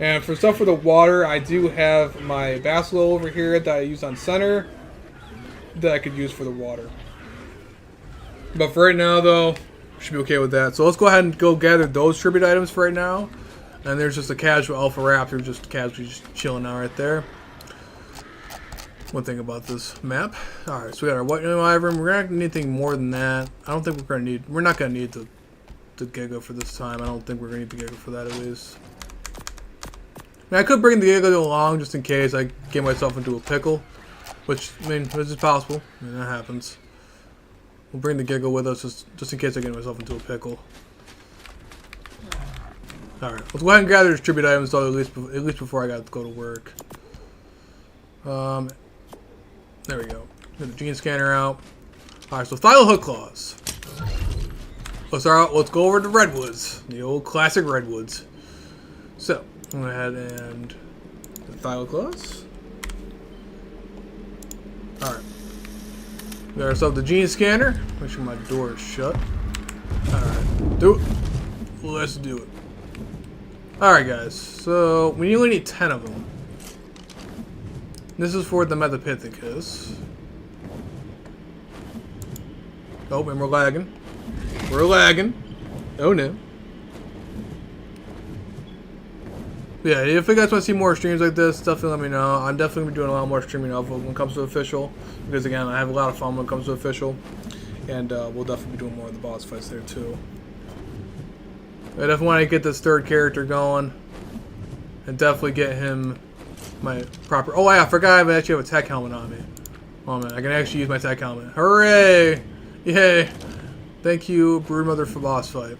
S1: And for stuff for the water, I do have my Basilo over here that I use on center that I could use for the water. But for right now, though, we should be okay with that. So let's go ahead and go gather those tribute items for right now. And there's just a casual Alpha Raptor just casually just chilling out right there. One thing about this map. Alright, so we got our White Wyvern. We're not gonna need anything more than that. I don't think we're not gonna need the Giga for this time. I don't think we're gonna need the Giga for that at least. I mean, I could bring the Giga along just in case I get myself into a pickle. Which, I mean, this is possible. I mean, that happens. We'll bring the Giga with us just in case I get myself into a pickle. Alright, let's go ahead and gather the tribute items though, at least before I got to go to work. There we go. Get the gene scanner out. Alright, so Thylahook Claws. Let's go over to Redwoods. The old classic Redwoods. So, I'm going to go ahead and the Thylaclaws. Alright. We got ourselves the gene scanner. Make sure my door is shut. Alright. Do it. Let's do it. Alright guys, so we only need 10 of them. This is for the Metapithecus. Oh, and we're lagging. Oh no. Yeah, if you guys want to see more streams like this, definitely let me know. I'm definitely going to be doing a lot more streaming of when it comes to official. Because again, I have a lot of fun when it comes to official. And we'll definitely be doing more of the boss fights there too. I definitely want to get this third character going. And definitely get him my proper... Oh yeah, I forgot I actually have a tech helmet on me. Oh man, I can actually use my tech helmet. Hooray! Yay! Thank you, Broodmother, for boss fight.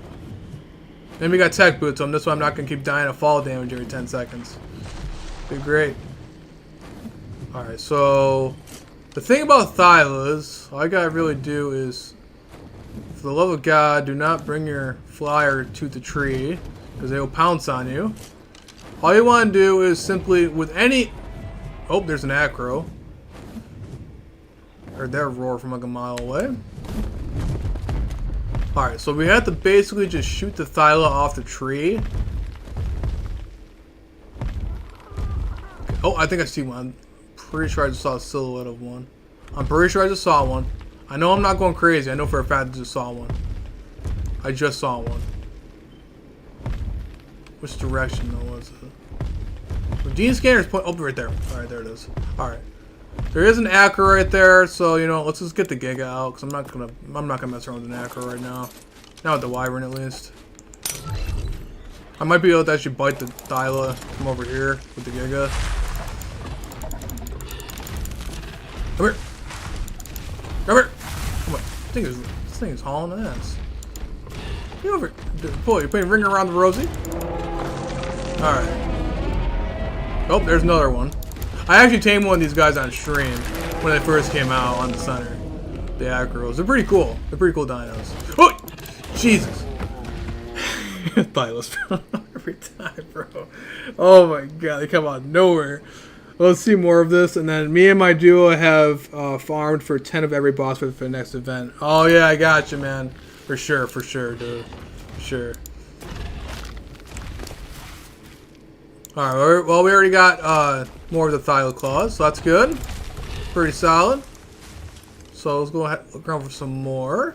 S1: And we got tech boots on. That's why I'm not gonna keep dying of fall damage every 10 seconds. Be great. Alright, so the thing about Thylas, all I gotta really do is, for the love of God, do not bring your flyer to the tree, because they will pounce on you. All you want to do is simply, with any... Oh, there's an acro. Heard that roar from like a mile away. Alright, so we have to basically just shoot the Thyla off the tree. Oh, I think I see one. I'm pretty sure I just saw a silhouette of one. I'm pretty sure I just saw one. I know I'm not going crazy. I know for a fact I just saw one. I just saw one. Which direction though was it? The gene scanner's point. Oh, right there. Alright, there it is. Alright. There is an acro right there, so you know, let's just get the Giga out, because I'm not gonna mess around with an acro right now. Not with the Wyvern at least. I might be able to actually bite the Thyla from over here with the Giga. Come here. Come here. Come on. This thing is hauling ass. Get over here. Boy, you're putting a ring around the Rosie? Alright. Oh, there's another one. I actually tamed one of these guys on stream when they first came out on the center. The acros. They're pretty cool. They're pretty cool dinos. Oh! Jesus! Thylas every time, bro. Oh my god, they come out of nowhere. Let's see more of this, and then me and my duo have farmed for 10 of every boss for the next event. Oh yeah, I got you, man. For sure, dude. For sure. Alright, well, we already got more of the Thyla claws, so that's good. Pretty solid. So let's go ahead look around for some more.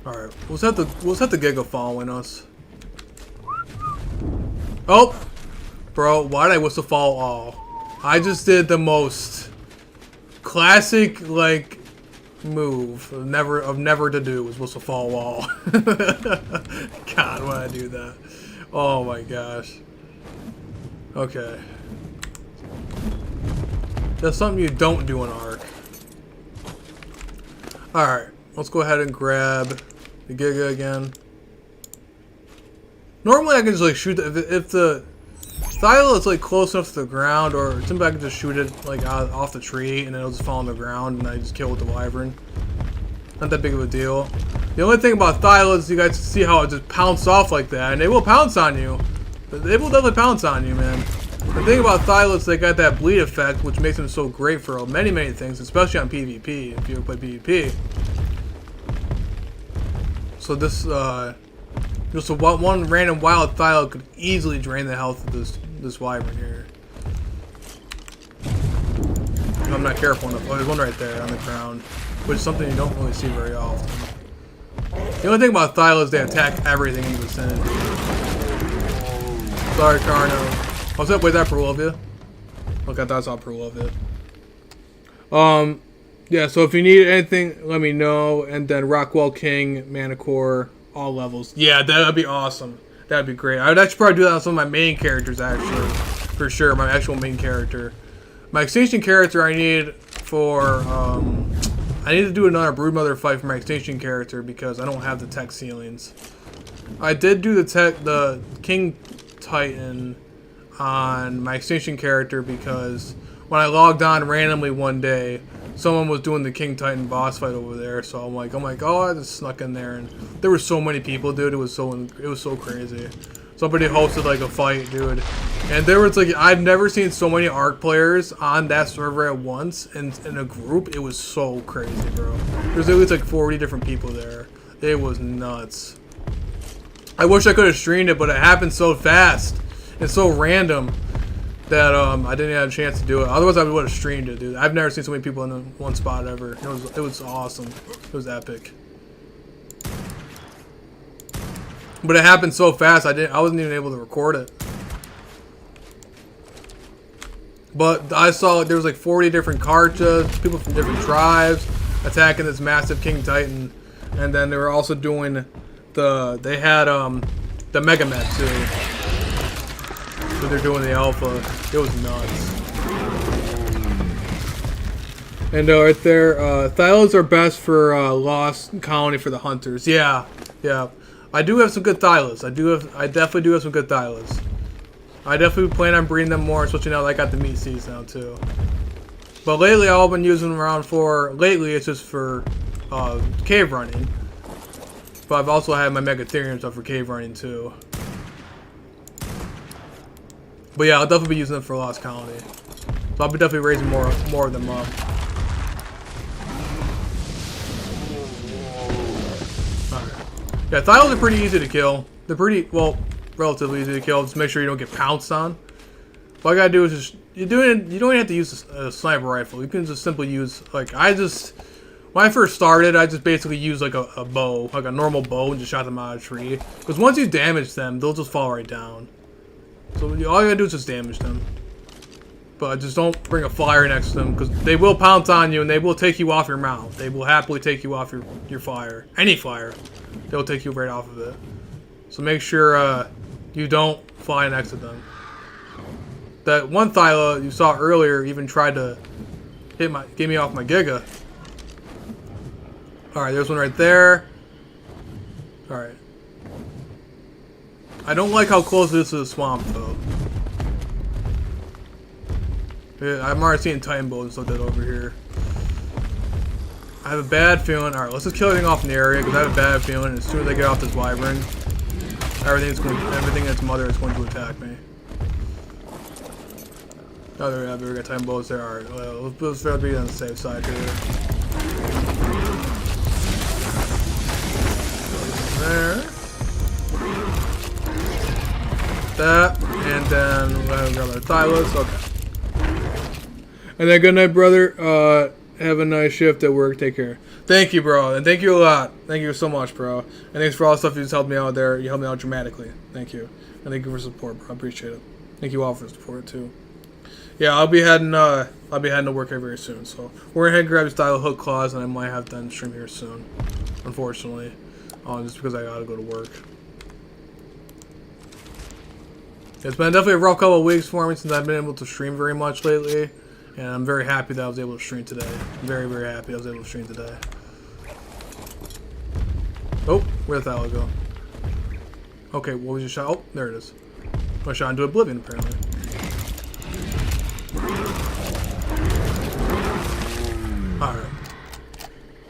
S1: Alright, let's have the Giga following us. Oh! Bro, why did I whistle fall all? I just did the most classic, like, move of never to do was whistle fall wall. God, why did I do that? Oh my gosh. Okay. That's something you don't do in Ark. Alright, let's go ahead and grab the Giga again. Normally I can just like shoot if the Thyla is like close enough to the ground, or sometimes I can just shoot it like off the tree and it'll just fall on the ground and I just kill with the Wyvern. Not that big of a deal. The only thing about Thyla is you guys see how it just pounce off like that, and they will pounce on you. They will definitely pounce on you, man. The thing about Thyla is they got that bleed effect, which makes them so great for many things, especially on PvP, if you ever play PvP. So this, just one random wild Thyla could easily drain the health of this Wyvern here. If I'm not careful enough. Oh, there's one right there on the ground, which is something you don't really see very often. The only thing about Thyla is they attack everything in the vicinity. Sorry, Carno. What's up? Wait, that Perulovia? Look, I thought I saw Perulovia. Yeah, so if you need anything, let me know. And then Rockwell King, Manicore, all levels. Yeah, that'd be awesome. That'd be great. I would actually probably do that on some of my main characters, actually. For sure, my actual main character. My extinction character I need for, I need to do another Broodmother fight for my extinction character because I don't have the tech ceilings. I did do the King Titan on my extinction character because when I logged on randomly one day, someone was doing the King Titan boss fight over there, so I'm like, oh, I just snuck in there, and there were so many people, dude. It was so crazy. Somebody hosted like a fight, dude, and there was like I've never seen so many Ark players on that server at once in a group. It was so crazy, bro. There's at least like 40 different people there. It was nuts. I wish I could have streamed it, but it happened so fast and so random that I didn't have a chance to do it. Otherwise, I would have streamed it, dude. I've never seen so many people in one spot ever. It was awesome. It was epic. But it happened so fast, I wasn't even able to record it. But I saw there was like 40 different Karchas, people from different tribes attacking this massive King Titan, and then they were also doing they had the Megamet too. So they're doing the alpha. It was nuts. And right there, Thylas are best for Lost Colony for the hunters. Yeah. I do have some good Thylas. I definitely do have some good Thylas. I definitely plan on breeding them more, especially now that I got the meat seeds now too. But lately, all I've been using them around for, lately it's just for cave running. But I've also had my Megatherium stuff for cave running too. But yeah, I'll definitely be using them for Lost Colony. So I'll be definitely raising more of them up. Alright. Yeah, Thylas are pretty easy to kill. They're pretty, well, relatively easy to kill. Just make sure you don't get pounced on. All I gotta do is just, you don't even have to use a sniper rifle. You can just simply use, like, when I first started, I just basically used like a bow, like a normal bow, and just shot them out of a tree. Because once you damage them, they'll just fall right down. So all you gotta do is just damage them. But just don't bring a flyer next to them, because they will pounce on you and they will take you off your mount. They will happily take you off your flyer. Any flyer. They'll take you right off of it. So make sure you don't fly next to them. That one Thyla you saw earlier even tried to get me off my Giga. Alright, there's one right there. Alright. I don't like how close it is to the swamp, though. Yeah, I'm already seeing Titan Bows and stuff over here. I have a bad feeling. Alright, let's just kill everything off in the area, because I have a bad feeling as soon as I get off this wyvern, everything in its mother is going to attack me. Oh, there we have it. We got Titan Bows there. Alright, well, let's try to be on the safe side here. There. That, and then we'll grab our Thylas. Okay. And then good night, brother. Have a nice shift at work. Take care. Thank you, bro. And thank you a lot. Thank you so much, bro. And thanks for all the stuff you just helped me out there. You helped me out dramatically. Thank you. And thank you for support, bro. I appreciate it. Thank you all for support too. Yeah, I'll be heading to work here very soon. So we're gonna head and grab these Thyla hook claws, and I might have to stream here soon. Unfortunately. Just because I gotta go to work. It's been definitely a rough couple of weeks for me since I've been able to stream very much lately. And I'm very happy that I was able to stream today. I'm very, very happy I was able to stream today. Oh, where'd the Thyla go? Okay, what was your shot? Oh, there it is. My shot into oblivion, apparently. Alright.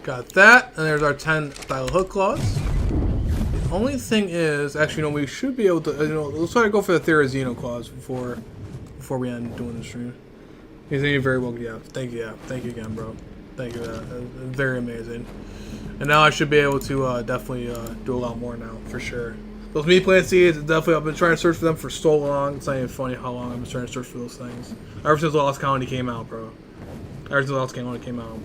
S1: Got that, and there's our 10 Thyla hook claws. The only thing is, actually, you know, we should be able to, let's try to go for the Therizino claws before we end doing the stream. You think you're very welcome, yeah. Thank you again, bro. Thank you, very amazing. And now I should be able to definitely do a lot more now, for sure. Those meat plant seeds, definitely, I've been trying to search for them for so long. It's not even funny how long I've been trying to search for those things. Ever since Lost Colony came out, bro. Ever since Lost Colony came out.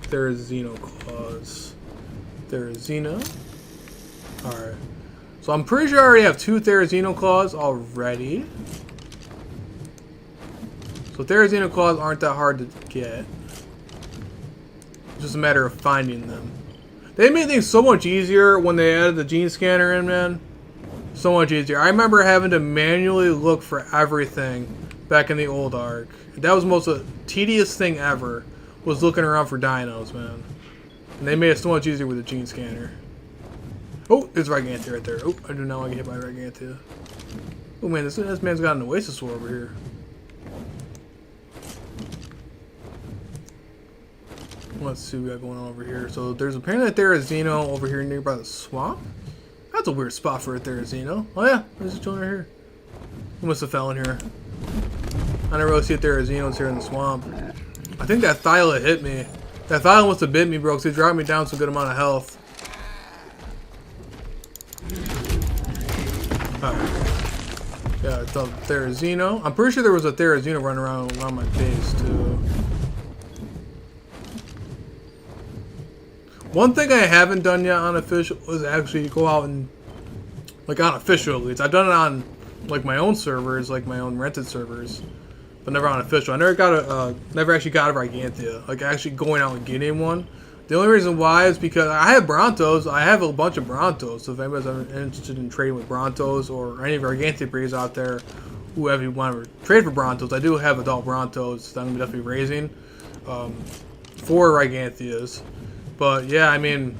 S1: Therizino claws. Therizino. Alright. So I'm pretty sure I already have 2 Therizino claws already. So Therizino claws aren't that hard to get. It's just a matter of finding them. They made things so much easier when they added the gene scanner in, man. So much easier. I remember having to manually look for everything back in the old Ark. That was the most tedious thing ever, was looking around for dinos, man. And they made it so much easier with the gene scanner. Oh, there's Gigantia right there. Oh, I do not want to get hit by Gigantia. Oh man, this man's got an Oasis over here. Let's see what we got going on over here. So there's apparently a Therizino over here nearby the swamp. That's a weird spot for a Therizino. Oh yeah, there's a chilling right here. He must have fell in here. I didn't really see a Therizino's here in the swamp. I think that Thyla hit me. That Thyla must have bit me, bro, because he dropped me down some good amount of health. Alright. Yeah, it's a Therizino. I'm pretty sure there was a Therizino running around my base, too. One thing I haven't done yet on official is actually go out and, like, on official at least. I've done it on, like, my own servers, like my own rented servers, but never on official. I never actually got a Gigantia, like actually going out and getting one. The only reason why is because I have Brontos. I have a bunch of Brontos. So if anybody's ever interested in trading with Brontos or any Gigantia breeds out there, whoever you want to trade for Brontos, I do have adult Brontos that I'm definitely raising for Gigantias. But yeah, I mean,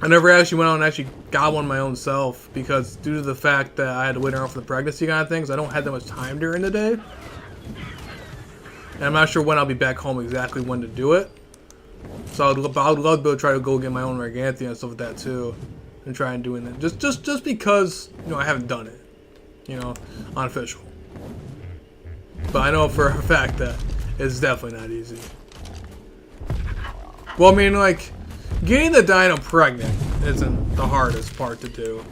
S1: I never actually went out and actually got one my own self because due to the fact that I had to wait around for the pregnancy kind of things, I don't have that much time during the day. And I'm not sure when I'll be back home exactly when to do it. So I'd love to be able to try to go get my own Mergantia and stuff like that too. And try and doing it. Just because, you know, I haven't done it. You know, unofficial. But I know for a fact that it's definitely not easy. Well, I mean, like, getting the dino pregnant isn't the hardest part to do.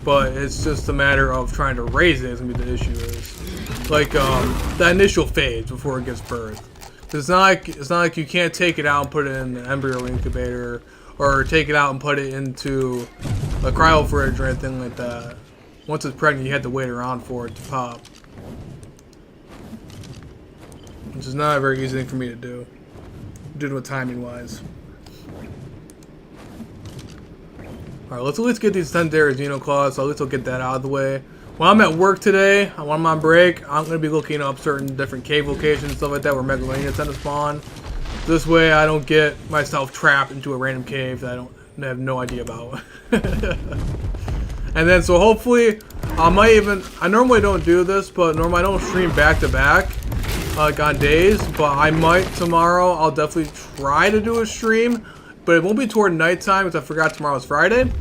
S1: But it's just a matter of trying to raise it is going to be the issue is. Like, the initial phase before it gives birth. It's not like you can't take it out and put it in the embryo incubator or take it out and put it into a cryo fridge or anything like that. Once it's pregnant, you have to wait around for it to pop. Which is not a very easy thing for me to do. Due to it timing wise. Alright, let's at least get these 10 Darazino claws, so at least I'll get that out of the way. When I'm at work today, when I'm on break, I'm going to be looking up certain different cave locations and stuff like that where Megalania tend to spawn. This way I don't get myself trapped into a random cave that I have no idea about. And then so hopefully, I normally don't do this, but normally I don't stream back to back, like on days, but I might tomorrow. I'll definitely try to do a stream, but it won't be toward nighttime because I forgot tomorrow's Friday.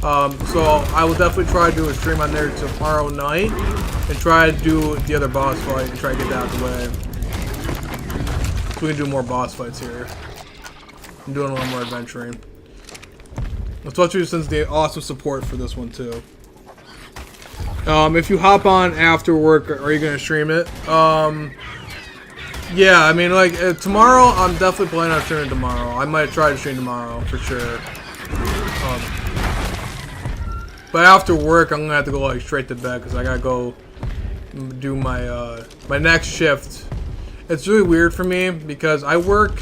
S1: So I will definitely try to do a stream on there tomorrow night and try to do the other boss fight and try to get that out of the way. So we can do more boss fights here. I'm doing a little more adventuring. Especially since the awesome support for this one too. If you hop on after work, are you gonna stream it? Yeah, I mean, like tomorrow, I'm definitely planning on streaming tomorrow. I might try to stream tomorrow for sure. But after work, I'm gonna have to go like straight to bed because I gotta go do my my next shift. It's really weird for me because I work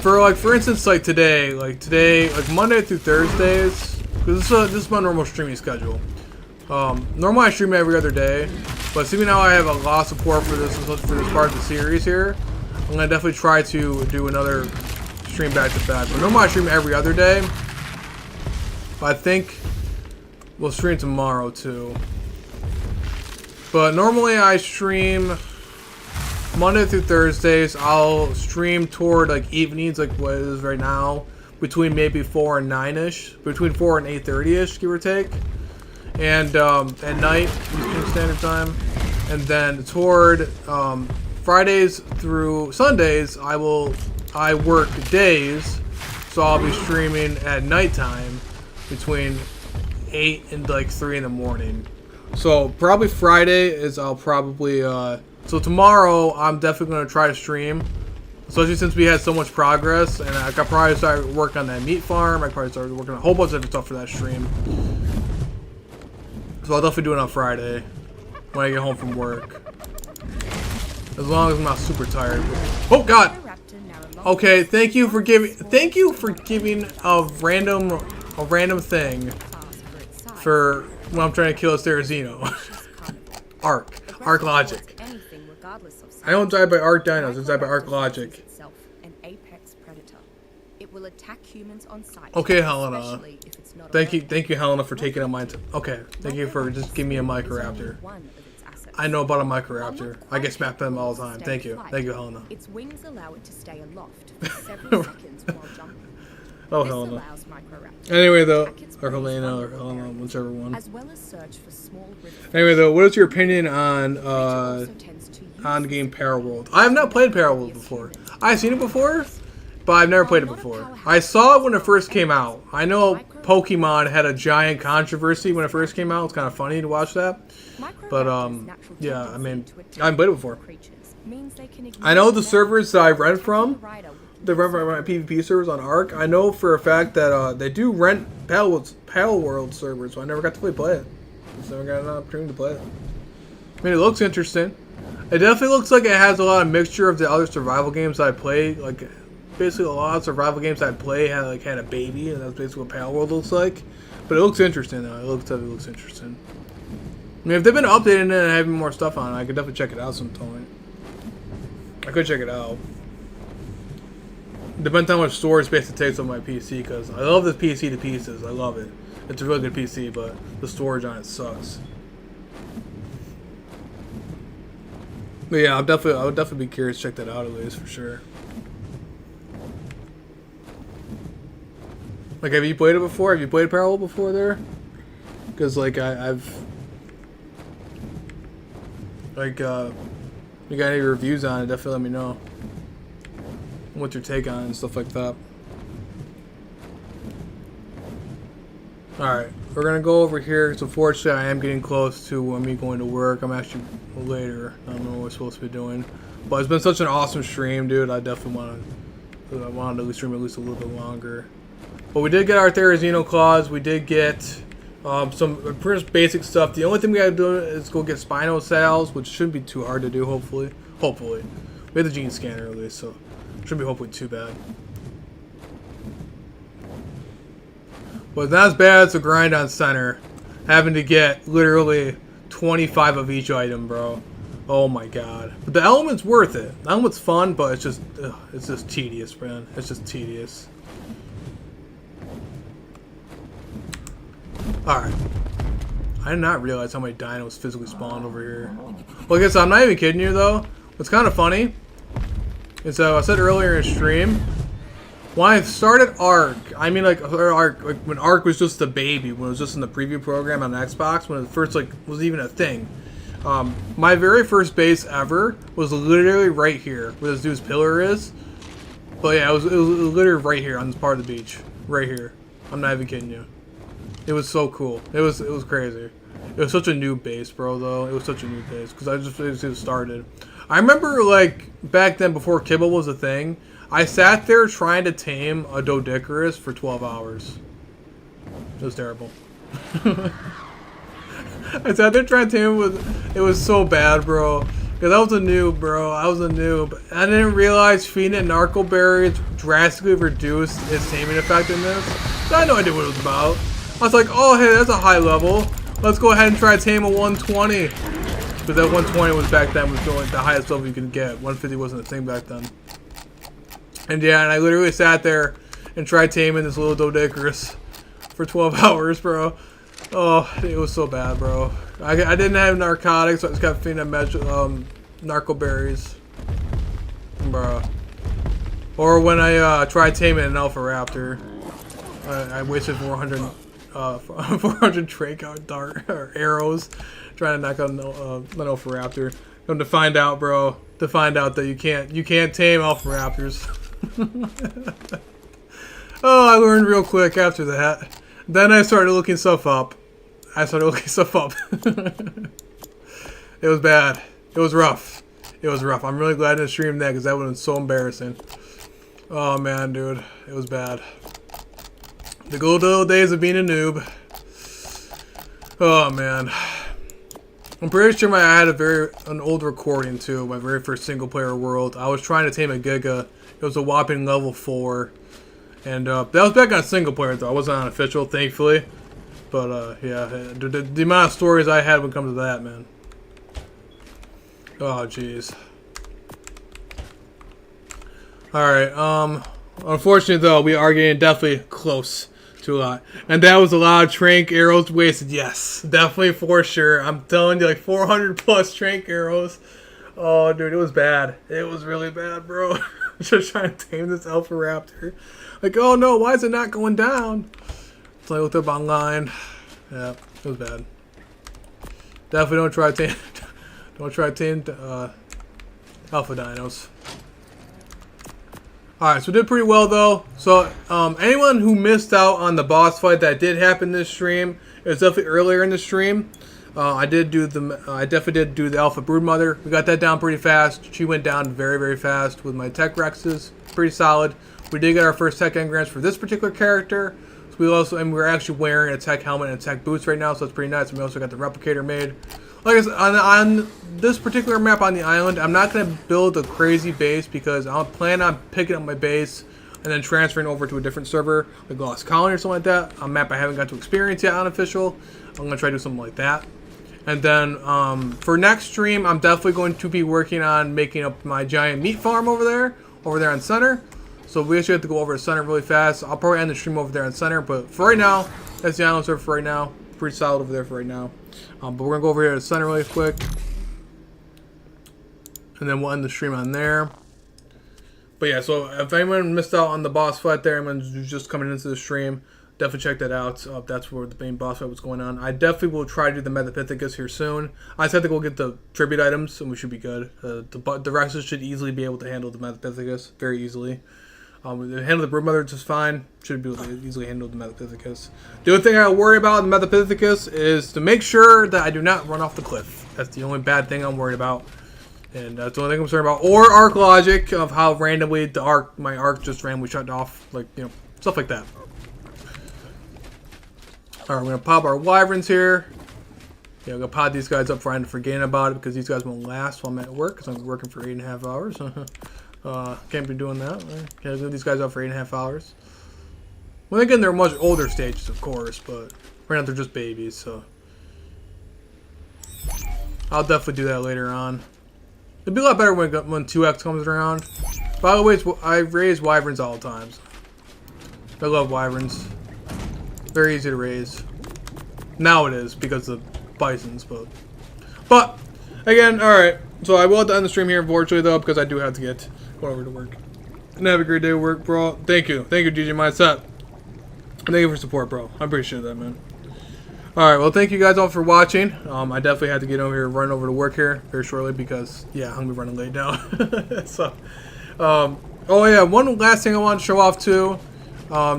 S1: for instance, like today, like Monday through Thursdays, because this is my normal streaming schedule. Normally I stream every other day, but seeing how I have a lot of support for this part of the series here, I'm gonna definitely try to do another stream back to back. But normally I stream every other day, but I think we'll stream tomorrow too. But normally I stream Monday through Thursdays. I'll stream toward like evenings, like what it is right now, between maybe 4 and 9ish, between 4 and 8:30ish, give or take. And at night, Eastern Standard Time. And then toward Fridays through Sundays, I work days, so I'll be streaming at nighttime between 8 and like 3 in the morning. So probably Friday is I'll probably so tomorrow I'm definitely gonna try to stream, especially since we had so much progress, and I could probably start working on that meat farm. I probably started working on a whole bunch of different stuff for that stream. So I'll definitely do it on Friday when I get home from work, as long as I'm not super tired. Oh God! Okay, thank you for giving a random thing for when I'm trying to kill a Darazino. Arc Logic. I don't die by Arc Dinos, I die by Arc Logic. Okay, Helena. Thank you, Helena, for taking on mine. Okay, thank you for just giving me a Microraptor. I know about a Microraptor. I get smacked them all the time. Thank you, Helena. Its wings allow it to stay aloft for several seconds while jumping. Oh, Helena. Anyway, though, or Helena, or Helena, whichever one. Anyway, though, what is your opinion on the game Paraworld? I have not played Paraworld before. I've seen it before, but I've never played it before. I saw it when it first came out. I know Pokemon had a giant controversy when it first came out. It's kind of funny to watch that. But, yeah, I mean, I haven't played it before. I know the servers that I rent from, they rent my PvP servers on Ark. I know for a fact that they do rent Palworld servers, so I never got to play it. Just never got an opportunity to play it. I mean, it looks interesting. It definitely looks like it has a lot of mixture of the other survival games I play. Like, basically a lot of survival games I play had a baby, and that's basically what Palworld looks like. But it looks interesting, though. It looks interesting. I mean, if they've been updating it and having more stuff on it, I could definitely check it out sometime. I could check it out. Depends on how much storage space it takes on my PC, because I love this PC to pieces. I love it. It's a really good PC, but the storage on it sucks. But yeah, I would definitely be curious to check that out at least for sure. Like, have you played it before? Have you played Parallel before there? Because like I've like you got any reviews on it? Definitely let me know. What's your take on it and stuff like that. Alright, we're gonna go over here. So unfortunately I am getting close to me going to work. I'm actually later. I don't know what we're supposed to be doing. But it's been such an awesome stream, dude. I definitely wanted to stream at least a little bit longer. But we did get our Therizino claws. We did get some pretty basic stuff. The only thing we gotta do is go get Spino cells, which shouldn't be too hard to do, hopefully. Hopefully. We have the gene scanner at least, so it shouldn't be hopefully too bad. But it's not as bad as the grind on center. Having to get literally 25 of each item, bro. Oh my god. But the element's worth it. The element's fun, but it's just tedious, man. It's just tedious. Alright. I did not realize how many dinos physically spawned over here. Well, I guess I'm not even kidding you, though. What's kind of funny is I said earlier in stream, when I started Ark, I mean like when Ark was just a baby, when it was just in the preview program on Xbox, when it first like was even a thing. My very first base ever was literally right here, where this dude's pillar is. But yeah, it was literally right here on this part of the beach, right here. I'm not even kidding you. It was so cool. It was crazy. It was such a new base, bro. Though it was such a new base because it just started. I remember like back then before Kibble was a thing. I sat there trying to tame a Doedicurus for 12 hours. It was terrible. I sat there trying to tame it. It was so bad, bro. Because I was a noob, bro. I was a noob. I didn't realize feeding it Narco Berries drastically reduced its taming effectiveness. So I had no idea what it was about. I was like, oh, hey, that's a high level. Let's go ahead and try to tame a 120. Because that 120 was back then was the highest level you could get. 150 wasn't a thing back then. And yeah, and I literally sat there and tried taming this little Doedicurus for 12 hours, bro. Oh, it was so bad, bro. I didn't have narcotics, so I just kept feeding them Narco Berries. Bro. Or when I tried taming an Alpha Raptor. I wasted 400 Trakeout dart or arrows trying to knock out an Alpha Raptor. Come to find out, bro. To find out that you can't tame Alpha Raptors. Oh, I learned real quick after that. Then I started looking stuff up. It was bad. It was rough. It was rough. I'm really glad I didn't stream that because that would have been so embarrassing. Oh man, dude. It was bad. The good old days of being a noob. Oh man. I'm pretty sure I had an old recording too, my very first single player world. I was trying to tame a Giga. It was a whopping level 4. And that was back on single player though. I wasn't on official, thankfully. But yeah, the amount of stories I had when it comes to that, man. Oh jeez. Alright, unfortunately though, we are getting definitely close to a lot. And that was a lot of trank arrows wasted. Yes, definitely for sure. I'm telling you, like 400 plus trank arrows. Oh, dude, it was bad. It was really bad, bro. Just trying to tame this Alpha Raptor. Like, oh no, why is it not going down? So I looked up online. Yeah, it was bad. Definitely don't try to tame Alpha Dinos. Alright, so we did pretty well though. So anyone who missed out on the boss fight that did happen this stream, it was definitely earlier in the stream. I definitely did do the Alpha Broodmother. We got that down pretty fast. She went down very, very fast with my Tech Rexes. Pretty solid. We did get our first Tech Engrams for this particular character. So we're actually wearing a Tech helmet and Tech boots right now, so it's pretty nice. And we also got the Replicator made. Like I said, on this particular map on the island, I'm not going to build a crazy base because I plan on picking up my base and then transferring over to a different server, like Lost Colony or something like that. A map I haven't got to experience yet on official. I'm going to try to do something like that. And then for next stream, I'm definitely going to be working on making up my giant meat farm over there on center. So we actually have to go over to center really fast. I'll probably end the stream over there on center, but for right now, that's the island server for right now. Pretty solid over there for right now. But we're gonna go over here to center really quick, and then we'll end the stream on there. But yeah, so if anyone missed out on the boss fight there, anyone who's just coming into the stream, definitely check that out. That's where the main boss fight was going on. I definitely will try to do the Metapithecus here soon. I just have to go get the tribute items, and we should be good. The Rexes should easily be able to handle the Metapithecus very easily. They handle the Broodmother just fine. Should be able to easily handle the Metapithecus. The only thing I worry about in the Metapithecus is to make sure that I do not run off the cliff. That's the only bad thing I'm worried about. And that's the only thing I'm concerned about. Or arc logic of how randomly my arc just randomly shut off. Like, you know, stuff like that. Alright, we're going to pop our wyverns here. Yeah, I'm going to pod these guys up for forgetting about it because these guys won't last while I'm at work because I'm working for 8.5 hours. Can't be doing that. Can't leave these guys out for 8.5 hours. Well, again, they're much older stages, of course, but right now they're just babies, so I'll definitely do that later on. It'd be a lot better when 2x comes around. By the way, I raise wyverns all the time. So I love wyverns. Very easy to raise. Now it is because of bisons, but again, all right. So I will have to end the stream here, unfortunately, though, because I do have to get over to work. And have a great day at work, bro. Thank you, DJ Mindset. Thank you for support, bro. I appreciate that, man. Alright, well, thank you guys all for watching. I definitely had to get over here, run over to work here very shortly because, yeah, I'm going to be running late now. So, oh, yeah, one last thing I want to show off, too.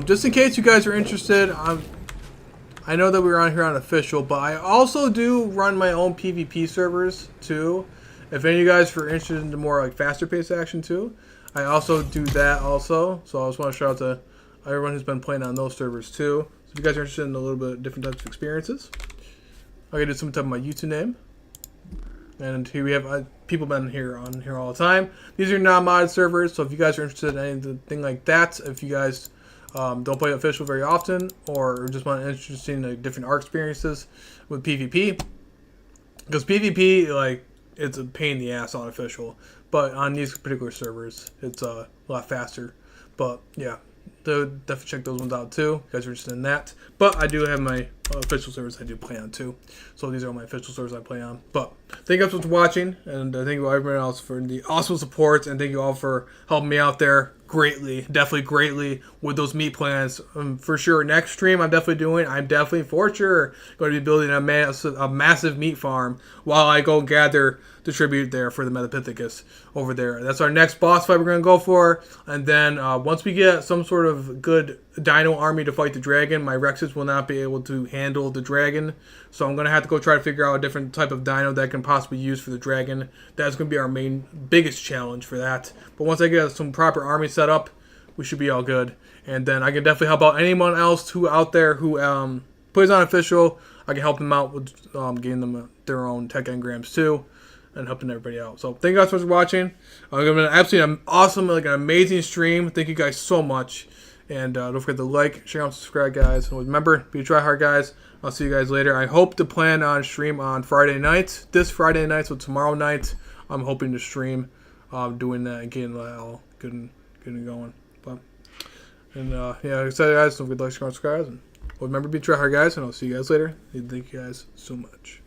S1: Just in case you guys are interested, I know that we're on here on official, but I also do run my own PvP servers, too. If any of you guys are interested in the more, like, faster-paced action, too, I also do that also. So I just want to shout out to everyone who's been playing on those servers, too. If you guys are interested in a little bit different types of experiences, I can do some type of my YouTube name. And here we have people been here on here all the time. These are non-modded servers, so if you guys are interested in anything like that, if you guys don't play official very often, or just want interested in different art experiences with PvP, because PvP, like, it's a pain in the ass on official, but on these particular servers, it's a lot faster. But yeah. Definitely check those ones out too. If you guys are interested in that. But I do have my official servers I do play on too. So these are all my official servers I play on. But thank you guys for watching, and thank you everyone else for the awesome support, and thank you all for helping me out there greatly, definitely greatly with those meat plans. For sure, next stream I'm definitely for sure going to be building a massive meat farm while I go gather the tribute there for the Metapithecus over there. That's our next boss fight we're going to go for. And then once we get some sort of good dino army to fight the dragon, my Rexes will not be able to handle the dragon. So I'm going to have to go try to figure out a different type of dino that I can possibly use for the dragon. That's going to be our biggest challenge for that. But once I get some proper army set up, we should be all good. And then I can definitely help out anyone else who out there who plays on official. I can help them out with getting them their own tech engrams too, and helping everybody out. So thank you guys for watching. It's been an absolutely awesome, like an amazing stream. Thank you guys so much. And don't forget to like, share, and subscribe, guys. And remember, be a tryhard, guys. I'll see you guys later. I hope to plan on stream on Friday night. This Friday night, so tomorrow night, I'm hoping to stream doing that and getting that all good and going. But, yeah, like I said, guys, don't forget to like, share, and subscribe. And remember, be a tryhard, guys. And I'll see you guys later. Thank you guys so much.